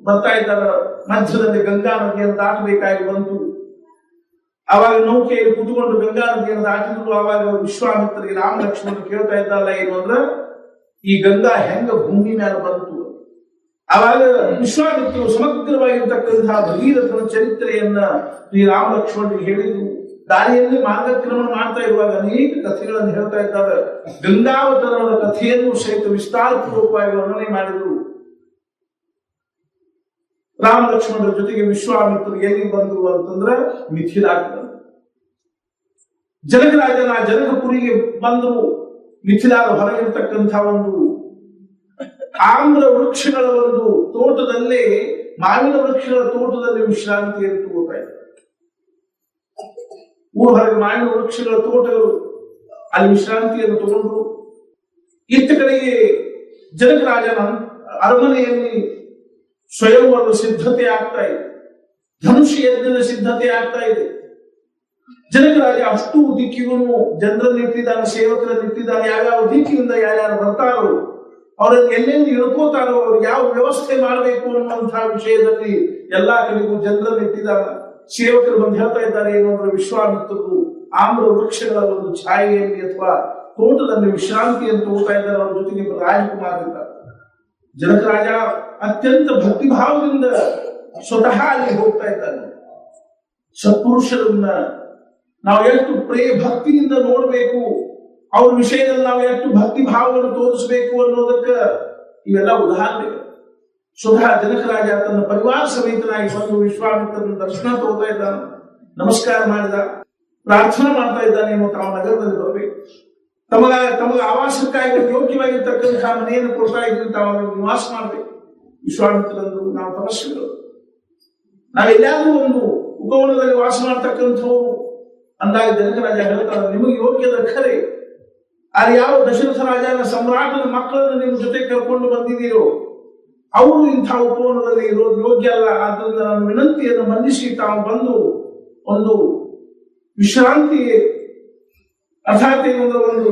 ಬರ್ತಾ ಇದ್ದಾರ. ಮಧ್ಯದಲ್ಲಿ ಗಂಗಾ ನದಿಯನ್ನು ದಾಟಬೇಕಾಗಿ ಬಂತು. ಆವಾಗ ನೌಕೆಯಲ್ಲಿ ಕುತ್ಕೊಂಡು ಗಂಗಾ ನದಿಯನ್ನು ದಾಟಿದ್ರು. ಆವಾಗ ವಿಶ್ವಾಮಿತ್ರರಿಗೆ ರಾಮ ಲಕ್ಷ್ಮಣರು ಕೇಳ್ತಾ ಇದ್ದಲ್ಲ ಏನು ಅಂದ್ರೆ ಈ ಗಂಗಾ ಹೆಂಗ ಭೂಮಿ ಮೇಲೆ ಬಂತು. ಆವಾಗ ವಿಶ್ವಾಮಿತ್ರರು ಸಮಗ್ರವಾಗಿರ್ತಕ್ಕಂತಹ ಭಗೀರಥನ ಚರಿತ್ರೆಯನ್ನ ಈ ರಾಮ ಲಕ್ಷ್ಮಣರಿಗೆ ಹೇಳಿದ್ರು. ದಾರಿಯಲ್ಲಿ ಮಾರ್ಗಕ್ರಮಣ ಮಾಡ್ತಾ ಇರುವಾಗ ಅನೇಕ ಕಥೆಗಳನ್ನು ಹೇಳ್ತಾ ಇದ್ದಾರೆ. ಗಂಗಾವತರಣದ ಕಥೆಯನ್ನು ಸಹಿತ ವಿಸ್ತಾರಪೂರ್ವಕವಾಗಿ ವರ್ಣನೆ ಮಾಡಿದ್ರು. ರಾಮ ಲಕ್ಷ್ಮಣರ ಜೊತೆಗೆ ವಿಶ್ವಾಮಿತ್ರರು ಎಲ್ಲಿ ಬಂದರು ಅಂತಂದ್ರೆ ಮಿಥಿಲಾಕ್ಕೆ ಬಂದರು. ಜನಕರಾಜನ ಜನಕಪುರಿಗೆ ಬಂದರು. ಮಿಥಿಲಾದ ಹೊರಗಿರ್ತಕ್ಕಂಥ ಒಂದು ಆಮ್ರ ವೃಕ್ಷಗಳ ಒಂದು ತೋಟದಲ್ಲೇ, ಮಾವಿನ ವೃಕ್ಷಗಳ ತೋಟದಲ್ಲಿ ವಿಶ್ರಾಂತಿಯನ್ನು ತಗೋತಾ ಇದ್ದಾರೆ. ಊರ ಹೊರಗೆ ಮಾವಿನ ವೃಕ್ಷಗಳ ತೋಟಗಳು, ಅಲ್ಲಿ ವಿಶ್ರಾಂತಿಯನ್ನು ತಗೊಂಡು ಇತ್ತ ಕಡೆಗೆ ಜನಕರಾಜನ ಅರಮನೆಯಲ್ಲಿ ಸ್ವಯಂವರದ ಸಿದ್ಧತೆ ಆಗ್ತಾ ಇದೆ. ಧನುಷ್ ಯಜ್ಞದ ಸಿದ್ಧತೆ ಆಗ್ತಾ ಇದೆ. ಜನಕರಾಜ ಅಷ್ಟು ದಿಕ್ಕಿಗೂ ಜನರನ್ನು ಇಟ್ಟಿದ್ದಾನೆ, ಸೇವಕರನ್ನು ಇಟ್ಟಿದ್ದಾನೆ. ಯಾವ್ಯಾವ ದಿಕ್ಕಿನಿಂದ ಯಾರ್ಯಾರು ಬರ್ತಾರೋ ಅವರನ್ನು ಎಲ್ಲೆಲ್ಲಿ ಇಳ್ಕೋತಾರೋ ಅವ್ರು ಯಾವ ವ್ಯವಸ್ಥೆ ಮಾಡಬೇಕು ಅನ್ನುವಂತಹ ವಿಷಯದಲ್ಲಿ ಎಲ್ಲಾ ಕಡೆಗೂ ಜನರನ್ನು ಇಟ್ಟಿದ್ದಾನೆ. ಸೇವಕರು ಬಂದು ಹೇಳ್ತಾ ಇದ್ದಾರೆ ಏನು ಅಂದ್ರೆ ವಿಶ್ವಾಮಿತ್ರರು ಆಮ್ರ ವೃಕ್ಷಗಳ ಒಂದು ಛಾಯೆಯಲ್ಲಿ ಅಥವಾ ತೋಟದಲ್ಲಿ ವಿಶ್ರಾಂತಿಯನ್ನು ತಗೋತಾ ಇದ್ದಾರೆ. ಅವ್ರ ಜೊತೆಗೆ ರಾಜಕುಮಾರ್ ಇದ್ದಾರೆ. ಜನಕರಾಜ ಅತ್ಯಂತ ಭಕ್ತಿಭಾವದಿಂದ ಸ್ವತಃ ಅಲ್ಲಿ ಹೋಗ್ತಾ ಇದ್ದಾನೆ. ಸತ್ಪುರುಷರನ್ನ ನಾವು ಎಷ್ಟು ಭಕ್ತಿಯಿಂದ ನೋಡ್ಬೇಕು, ಅವ್ರ ವಿಷಯದಲ್ಲಿ ನಾವು ಎಷ್ಟು ಭಕ್ತಿ ಭಾವವನ್ನು ತೋರಿಸಬೇಕು ಅನ್ನೋದಕ್ಕೆ ಇವೆಲ್ಲ ಉದಾಹರಣೆಗಳು. ಸ್ವತಃ ಜನಕರಾಜ ತನ್ನ ಪರಿವಾರ ಸಮೇತನಾಗಿ ಬಂದು ವಿಶ್ವಾಮಿತ್ರನ ದರ್ಶನ ತಗೋತಾ ಇದ್ದಾನೆ, ನಮಸ್ಕಾರ ಮಾಡಿದ, ಪ್ರಾರ್ಥನಾ ಮಾಡ್ತಾ ಇದ್ದಾನೆ. ಮತ್ತು ಅವನ ನಗರದಲ್ಲಿ ಬರಬೇಕು, ತಮಗ ಆವಾಸಕ್ಕಾಗಿ ಯೋಗ್ಯವಾಗಿರ್ತಕ್ಕಂಥ ಮನೆಯನ್ನು ಕೊಡ್ತಾ ಇದ್ದಂತ ಅವನ ನಿವಾಸ ಮಾಡಬೇಕು. ವಿಶ್ವಾಮಿತ್ರರಂದು ನಾವು ತಪಸ್ವಿಗಳು, ನಾವೆಲ್ಲಾದ್ರೂ ಒಂದು ಉಪವನದಲ್ಲಿ ವಾಸ ಮಾಡ್ತಕ್ಕಂಥವು ಅಂದಾಗ ಜನಕರಾಜ ಹೇಳ್ತಾರೆ ನಿಮಗೆ ಯೋಗ್ಯದ ಖರೆ. ಆದ್ರೆ ಯಾವ ದಶರಥ ರಾಜನ ಸಮ್ರಾಟನ ಮಕ್ಕಳನ್ನು ನಿಮ್ಮ ಜೊತೆ ಕರ್ಕೊಂಡು ಬಂದಿದ್ದೀರೋ ಅವರು ಇಂಥ ಉಪವನದಲ್ಲಿ ಇರೋದು ಯೋಗ್ಯ ಅಲ್ಲ. ಆದ್ರಿಂದ ನಾನು ವಿನಂತಿಯನ್ನು ಮನ್ನಿಸಿ ತಾವು ಬಂದು ಒಂದು ವಿಶ್ರಾಂತಿ ಅರ್ಥಾತ್ ಏನಂದ್ರೆ ಒಂದು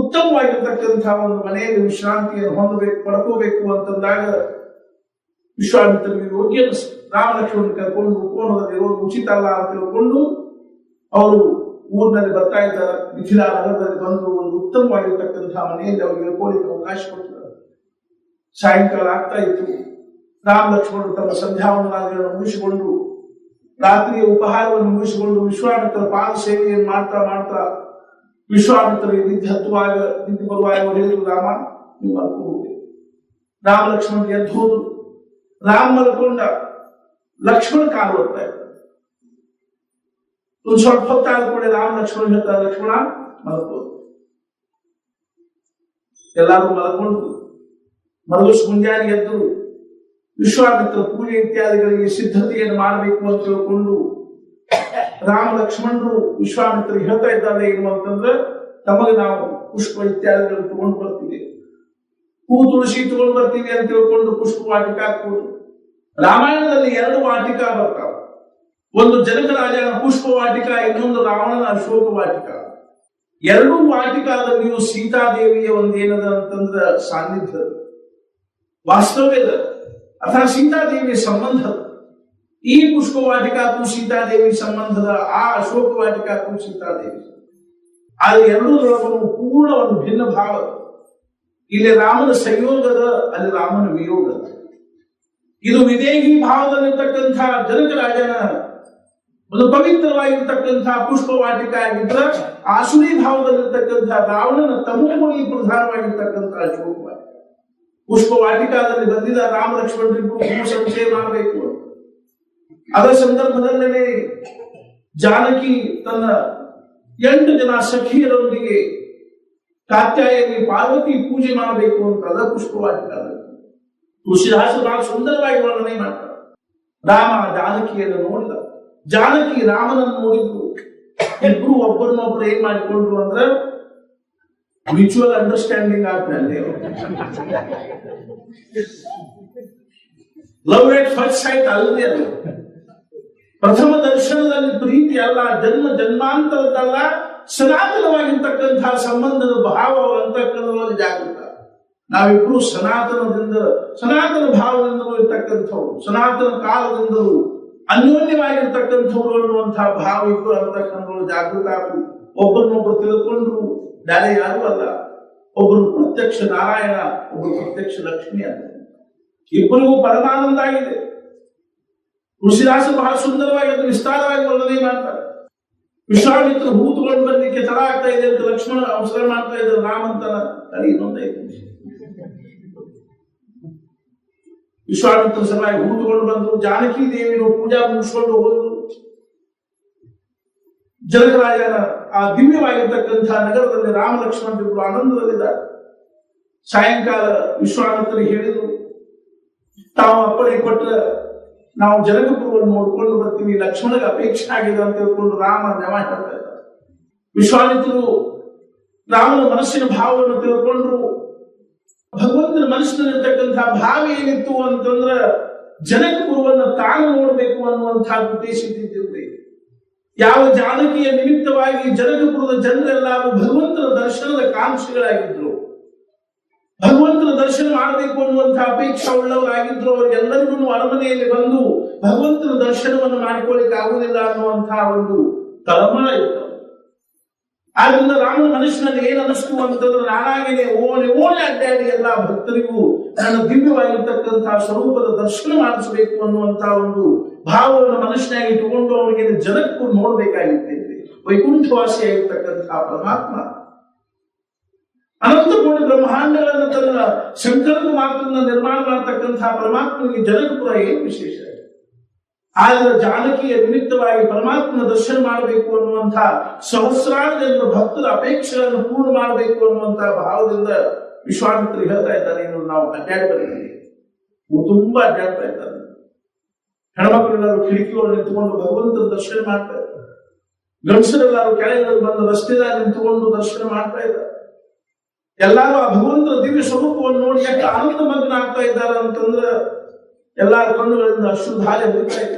ಉತ್ತಮವಾಗಿರ್ತಕ್ಕಂತಹ ಒಂದು ಮನೆಯಲ್ಲಿ ವಿಶ್ರಾಂತಿಯನ್ನು ಹೊಂದಬೇಕು, ಪಡ್ಕೋಬೇಕು ಅಂತಂದಾಗ ವಿಶ್ವಾಮಿತ್ರನಿಗೆ ಯೋಗ್ಯ ರಾಮ ಲಕ್ಷ್ಮಣ ಕರ್ಕೊಂಡು ಉಪವನದಲ್ಲಿ ಇರೋದು ಉಚಿತ ಅಲ್ಲ ಅಂತ ತಿಳ್ಕೊಂಡು ಅವರು ಊರಿನಲ್ಲಿ ಬರ್ತಾ ಇದ್ದಾರೆ. ಮಿಥಿಲಾ ನಗರದಲ್ಲಿ ಬಂದು ಒಂದು ಉತ್ತಮವಾಗಿರ್ತಕ್ಕಂತಹ ಮನೆಯಲ್ಲಿ ಅವರಿಗೆ ಇಳ್ಕೊಳ್ಳಿಕ್ಕೆ ಅವಕಾಶ ಕೊಟ್ಟಿದ್ದಾರೆ. ಸಾಯಂಕಾಲ ಆಗ್ತಾ ಇತ್ತು. ರಾಮ ಲಕ್ಷ್ಮಣರು ತಮ್ಮ ಸಂಧ್ಯಾವಂದನಾದಿಗಳನ್ನು ಮುಗಿಸಿಕೊಂಡು ರಾತ್ರಿಯ ಉಪಹಾರವನ್ನು ಮುಗಿಸಿಕೊಂಡು ವಿಶ್ವಾಮಿತ್ರ ಪಾದ ಸೇವೆಯನ್ನು ಮಾಡ್ತಾ ಮಾಡ್ತಾ ವಿಶ್ವಾಮಿತ್ರರಿಗೆ ನಿದ್ದೆ ಬರುವಾಗ ಅವರು ಹೇಳಿದ್ರು ರಾಮ ನೀವು ಮಲ್ಕೊಂಡು. ರಾಮ ಲಕ್ಷ್ಮಣರಿಗೆ ಎದ್ದು ಹೋದ್ರು. ರಾಮ ಮಲ್ಕೊಂಡ, ಲಕ್ಷ್ಮಣ ಕಾಲು ಹೋಗ್ತಾ ಇದ್ದ. ಒಂದು ಸ್ವಲ್ಪ ಹೊತ್ತಾದ ಕೂಡ ರಾಮ ಲಕ್ಷ್ಮಣ ಹೇಳ್ತಾರೆ ಲಕ್ಷ್ಮಣ ಮಲ್ಕೋದು. ಎಲ್ಲರೂ ಮಲ್ಕೊಂಡು ಮಲಗಿಸ್ ಮುಂಜಾನೆ ಎದ್ದು ವಿಶ್ವಾಮಿತ್ರ ಪೂಜೆ ಇತ್ಯಾದಿಗಳಿಗೆ ಸಿದ್ಧತೆಯನ್ನು ಮಾಡಬೇಕು ಅಂತ ತಿಳ್ಕೊಂಡು ರಾಮ ಲಕ್ಷ್ಮಣರು ವಿಶ್ವಾಮಿತ್ರರಿಗೆ ಹೇಳ್ತಾ ಇದ್ದಾರೆ ಏನು ಅಂತಂದ್ರೆ ತಮಗೆ ನಾವು ಪುಷ್ಪ ಇತ್ಯಾದಿಗಳನ್ನು ತಗೊಂಡು ಬರ್ತೀವಿ, ಹೂ ತುಳಸಿ ತಗೊಂಡು ಬರ್ತೀವಿ ಅಂತ ತಿಳ್ಕೊಂಡು ಪುಷ್ಪ ವಾಟಿಕ ಹಾಕ್ಬೋದು. ರಾಮಾಯಣದಲ್ಲಿ 2 ವಾಟಿಕ ಬರ್ತಾವ. ಒಂದು ಜನಕರಾಜನ ಪುಷ್ಪ ವಾಟಿಕ, ಇನ್ನೊಂದು ರಾವಣನ ಅಶೋಕ ವಾಟಿಕ. 2 ವಾಟಿಕಾದಲ್ಲಿಯೂ ಸೀತಾದೇವಿಯ ಒಂದೇನದ ಅಂತಂದ್ರ ಸಾನ್ನಿಧ್ಯ ವಾಸ್ತವ್ಯದ ಅಥವಾ ಸೀತಾದೇವಿಯ ಸಂಬಂಧ. ಈ ಪುಷ್ಪ ವಾಟಿಕಾಕ್ಕೂ ಸೀತಾದೇವಿ ಸಂಬಂಧದ, ಆ ಅಶೋಕ ವಾಟಿಕಾಕ್ಕೂ ಸೀತಾದೇವಿ. ಆದರೆ ಎರಡೂರೊಳಗೂ ಪೂರ್ಣ ಒಂದು ಭಿನ್ನ ಭಾವ. ಇಲ್ಲಿ ರಾಮನ ಸಂಯೋಗದ, ಅಲ್ಲಿ ರಾಮನ ವಿಯೋಗದ. ಇದು ವಿದೇಹಿ ಭಾವದಲ್ಲಿರ್ತಕ್ಕಂಥ ಜನಕ ರಾಜನ ಒಂದು ಪವಿತ್ರವಾಗಿರ್ತಕ್ಕಂಥ ಪುಷ್ಪವಾಟಿಕ ಆಗಿದ್ರೆ, ಆಸುರಿ ಭಾವದಲ್ಲಿರ್ತಕ್ಕಂಥ ರಾವಣನ ತಮೋಗುಣಿ ಪ್ರಧಾನವಾಗಿರ್ತಕ್ಕಂಥ ಶೋಕವಾಟಿಕ. ಪುಷ್ಪವಾಟಿಕಾದಲ್ಲಿ ಬಂದಿದ್ದ ರಾಮ ಲಕ್ಷ್ಮಣರಿಗೂ ಸಂಚಯ ಮಾಡಬೇಕು. ಅದರ ಸಂದರ್ಭದಲ್ಲೇ ಜಾನಕಿ ತನ್ನ 8 ಜನ ಸಖಿಯರೊಂದಿಗೆ ಕಾತ್ಯಾಯನಿ ಪಾರ್ವತಿ ಪೂಜೆ ಮಾಡಬೇಕು ಅಂತ ಅದ ಪುಷ್ಪವಾಟಿಕಾದಲ್ಲಿ ತುಳಸಿದಾಸರು ಬಹಳ ಸುಂದರವಾಗಿ ವರ್ಣನೆ ಮಾಡ್ತಾರೆ. ರಾಮ ಜಾನಕಿಯನ್ನು ನೋಡಿದ, ಜಾನಕಿ ರಾಮನನ್ನು ನೋಡಿದ್ರು. ಇಬ್ರು ಒಬ್ಬರನ್ನೊಬ್ರು ಏನ್ ಮಾಡಿಕೊಂಡ್ರು ಅಂದ್ರೆ ಮ್ಯೂಚುವಲ್ ಅಂಡರ್ಸ್ಟ್ಯಾಂಡಿಂಗ್ ಆಗ್ತದೆ. ಲವ್ ಎಟ್ ಫಸ್ಟ್ ಸೈಟ್ ಅಲ್ಲದೆ ಅದು ಪ್ರಥಮ ದರ್ಶನದಲ್ಲಿ ಪ್ರೀತಿ ಅಲ್ಲ, ಜನ್ಮ ಜನ್ಮಾಂತರದಲ್ಲ, ಸನಾತನವಾಗಿರ್ತಕ್ಕಂತಹ ಸಂಬಂಧದ ಭಾವ ಅಂತಕ್ಕಂಥದ್ರಲ್ಲಿ ಜಾಗೃತ. ನಾವಿಬ್ರು ಸನಾತನ ಭಾವದಿಂದಲೂ ಇರ್ತಕ್ಕಂಥವ್ರು, ಸನಾತನ ಕಾಲದಿಂದಲೂ ಅನ್ಯೋನ್ಯವಾಗಿರ್ತಕ್ಕಂಥವ್ರು ಅನ್ನುವಂತಹ ಭಾವ ಇಬ್ರು ಅಂತಕ್ಕಂಥವ್ರು ಜಾಗೃತ ಆಗಿ ಒಬ್ಬರನ್ನೊಬ್ರು ತಿಳ್ಕೊಂಡ್ರು. ಬೇರೆ ಯಾರು ಅಲ್ಲ, ಒಬ್ಬರು ಪ್ರತ್ಯಕ್ಷ ನಾರಾಯಣ, ಒಬ್ಬರು ಪ್ರತ್ಯಕ್ಷ ಲಕ್ಷ್ಮಿ ಅಂತ ಇಬ್ಬರಿಗೂ ಪರಮಾನಂದ ಆಗಿದೆ. ತುಳಸಿದಾಸರು ಬಹಳ ಸುಂದರವಾಗಿ ಅದು ವಿಸ್ತಾರವಾಗಿ ವರ್ಣನೆ ಮಾಡ್ತಾರೆ. ವಿಶ್ವಾಮಿತ್ರರು ಹೂ ತಗೊಂಡು ಬರ್ಲಿಕ್ಕೆ ತಡ ಆಗ್ತಾ ಇದೆ ಅಂತ ಲಕ್ಷ್ಮಣ ಅವಸರ ಮಾಡ್ತಾ ಇದ್ದಾರೆ. ರಾಮಂತನ ತಡಿ ಇನ್ನೊಂದ ವಿಶ್ವಾಮಿತ್ರ ಸಲುವಾಗಿ ಹೂ ತಗೊಂಡು ಬಂದ್ರು. ಜಾನಕಿ ದೇವಿಯನ್ನು ಪೂಜಾ ಮುಗಿಸ್ಕೊಂಡು ಹೋದ್ರು. ಜನಕರಾಜನ ಆ ದಿವ್ಯವಾಗಿರ್ತಕ್ಕಂಥ ನಗರದಲ್ಲಿ ರಾಮ ಲಕ್ಷ್ಮಣರಿಬ್ಬರು ಆನಂದದಲ್ಲಿದ್ದಾರೆ. ಸಾಯಂಕಾಲ ವಿಶ್ವಾಮಿತ್ರರಿಗೆ ಹೇಳಿದ್ರು, ತಾವು ಅಪ್ಪಣೆ ಕೊಟ್ಟ ನಾವು ಜನಕಪುರವನ್ನು ನೋಡ್ಕೊಂಡು ಬರ್ತೀವಿ, ಲಕ್ಷ್ಮಣಗೆ ಅಪೇಕ್ಷೆ ಆಗಿದೆ ಅಂತ ತಿಳ್ಕೊಂಡು ರಾಮ ನೆವ ಹೇಳ್ತಾ ಇದ್ದಾರೆ. ವಿಶ್ವಾಮಿತ್ರರು ರಾಮನ ಮನಸ್ಸಿನ ಭಾವವನ್ನು ತಿಳ್ಕೊಂಡ್ರು. ಭಗವಂತನ ಮನಸ್ಸಿನಲ್ಲಿರ್ತಕ್ಕಂತಹ ಭಾವ ಏನಿತ್ತು ಅಂತಂದ್ರ ಜನಕಪುರವನ್ನು ತಾನು ನೋಡ್ಬೇಕು ಅನ್ನುವಂತಹ ಉದ್ದೇಶ ಇದ್ದಿದ್ದಿಲ್ರಿ. ಯಾವ ಜಾನಕಿಯ ನಿಮಿತ್ತವಾಗಿ ಜನಕಪುರದ ಜನರೆಲ್ಲರೂ ಭಗವಂತನ ದರ್ಶನದ ಕಾಂಕ್ಷಿಗಳಾಗಿದ್ರು, ಭಗವಂತನ ದರ್ಶನ ಮಾಡಬೇಕು ಅನ್ನುವಂತಹ ಅಪೇಕ್ಷೆ ಉಳ್ಳವರಾಗಿದ್ರು. ಅವರಿಗೆಲ್ಲರಿಗೂ ಅರಮನೆಯಲ್ಲಿ ಬಂದು ಭಗವಂತನ ದರ್ಶನವನ್ನು ಮಾಡಿಕೊಳ್ಳಿಕ್ಕೆ ಆಗುವುದಿಲ್ಲ ಅನ್ನುವಂತಹ ಒಂದು ತಳಮಳ ಇತ್ತು. ಆದ್ರಿಂದ ರಾಮನ ಮನಸ್ಸಿನಲ್ಲಿ ಏನ್ ಅನಿಸ್ತು ಅಂತಂದ್ರೆ, ನಾನಾಗೇನೆ ಓಣೆ ಅಡ್ಡಾಡಿ ಎಲ್ಲ ಭಕ್ತರಿಗೂ ನನ್ನ ದಿವ್ಯವಾಗಿರ್ತಕ್ಕಂತಹ ಸ್ವರೂಪದ ದರ್ಶನ ಮಾಡಿಸಬೇಕು ಅನ್ನುವಂತಹ ಒಂದು ಭಾವವನ್ನು ಮನಸ್ಸಿನಾಗಿ ಇಟ್ಟುಕೊಂಡು ಅವನಿಗೆ ಜನಕ್ಕೂ ನೋಡ್ಬೇಕಾಗಿತ್ತು. ವೈಕುಂಠವಾಸಿಯಾಗಿರ್ತಕ್ಕಂತಹ ಪರಮಾತ್ಮ ಅನಂತ ಕೋಟಿ ಬ್ರಹ್ಮಾಂಡಗಳನ್ನು ತನ್ನ ಶಂಕರದ ಮಾತನ್ನ ನಿರ್ಮಾಣ ಮಾಡತಕ್ಕಂತಹ ಪರಮಾತ್ಮನಿಗೆ ಜನಕಪುರ ಏನು ವಿಶೇಷ? ಆದ್ರೆ ಜಾನಕಿಯ ನಿಮಿತ್ತವಾಗಿ ಪರಮಾತ್ಮನ ದರ್ಶನ ಮಾಡಬೇಕು ಅನ್ನುವಂತಹ ಸಹಸ್ರಾರು ಜನರ ಭಕ್ತರ ಅಪೇಕ್ಷೆಗಳನ್ನು ಪೂರ್ಣ ಮಾಡಬೇಕು ಅನ್ನುವಂತಹ ಭಾವದಿಂದ ವಿಶ್ವಾಮಿತ್ರರು ಹೇಳ್ತಾ ಇದ್ದಾರೆ, ಇನ್ನು ನಾವು ಅಡ್ಡಾಡಿ ಬರ್ತೀವಿ. ತುಂಬಾ ಅಡ್ಡಾಡ್ತಾ ಇದ್ದಾರೆ. ಹೆಣ್ಮಕ್ಳೆಲ್ಲರೂ ಕಿಟಕಿಯೊಳಗೆ ನಿಂತುಕೊಂಡು ಭಗವಂತನ ದರ್ಶನ ಮಾಡ್ತಾ ಇದ್ದಾರೆ. ಗಂಡಸರೆಲ್ಲರೂ ಕೆಳಗೆ ಬಂದು ರಸ್ತೆದಾಗ ನಿಂತುಕೊಂಡು ದರ್ಶನ ಮಾಡ್ತಾ ಇದ್ದಾರೆ. ಎಲ್ಲರೂ ಆ ಭಗವಂತನ ದಿವ್ಯ ಸ್ವರೂಪವನ್ನು ನೋಡಿ ಎಷ್ಟು ಆನಂದ ಮಗ್ನ ಆಗ್ತಾ ಇದ್ದಾರೆ ಅಂತಂದ್ರೆ ಎಲ್ಲರ ಕಣ್ಣುಗಳಿಂದ ಅಶ್ರುಧಾರೆ ಹರಿತಾ ಇದೆ.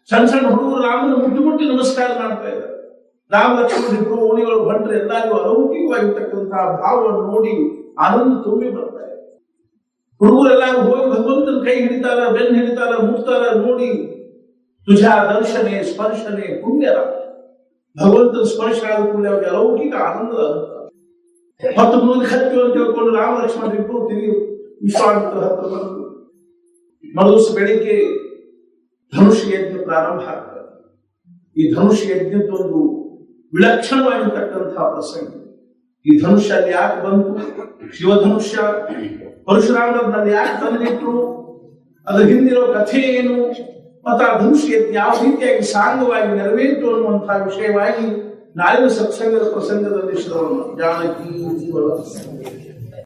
ಸಣ್ಣ ಸಣ್ಣ ಹುಡುಗರು ರಾಮನ ಮುಟ್ಟಿ ನಮಸ್ಕಾರ ಮಾಡ್ತಾ ಇದ್ದಾರೆ. ರಾಮ ಲಕ್ಷ್ಮಣರಿಬ್ರು ಓಣಿಗಳು ಬಂದ್ರೆ ಎಲ್ಲರಿಗೂ ಅಲೌಕಿಕವಾಗಿರ್ತಕ್ಕಂತಹ ಭಾವವನ್ನು ನೋಡಿ ಆನಂದ ತುಂಬಿ ಬರ್ತಾ ಇದೆ. ಹುಡುಗರೆಲ್ಲರೂ ಹೋಗಿ ಭಗವಂತನ ಕೈ ಹಿಡಿತಾರ, ಬೆನ್ನು ಹಿಡಿತಾರ, ಮುಟ್ತಾರ. ನೋಡಿ ತುಜಾ ದರ್ಶನೆ ಸ್ಪರ್ಶನೆ ಪುಣ್ಯರ, ಭಗವಂತನ ಸ್ಪರ್ಶ ಆದ ಕೂಡಲೇ ಅವ್ರಿಗೆ ಅಲೌಕಿಕ ಆನಂದದ ಅನುಭವ. ಮತ್ತು ಮುಂದೆ ಹತ್ತಿ ಅಂತ ತಿಳ್ಕೊಂಡು ರಾಮ ಲಕ್ಷ್ಮಣರಿಬ್ರು ತಿರುಗಿ ವಿಶ್ವಾಮಿತ್ರ ಹತ್ರ ಬಂದು ಮರುದಿವಸ ಬೆಳಿಗ್ಗೆ ಧನುಷ್ ಯಜ್ಞ ಪ್ರಾರಂಭ ಆಗ್ತದೆ. ಈ ಧನುಷ್ ಯಜ್ಞದೊಂದು ವಿಲಕ್ಷಣವಾಗಿರ್ತಕ್ಕಂತಹ ಪ್ರಸಂಗ. ಈ ಧನುಷ್ಯ ಅಲ್ಲಿ ಯಾಕೆ ಬಂತು? ಶಿವಧನುಷ್ಯ ಪರಶುರಾಮನಲ್ಲಿ ಯಾಕೆ ತಂದಿಟ್ರು? ಅದ್ರ ಹಿಂದಿರೋ ಕಥೆ ಏನು? ಮತ್ತು ಆ ಧನುಷ್ ಯಜ್ಞ ಯಾವ ರೀತಿಯಾಗಿ ಸಾಂಗವಾಗಿ ನೆರವೇರಿತು ಅನ್ನುವಂತಹ ವಿಷಯವಾಗಿ ನಾಳಿನ ಸತ್ಸಂಗದ ಪ್ರಸಂಗದಲ್ಲಿ ಶ್ರವಣ ಜಾನಕಿ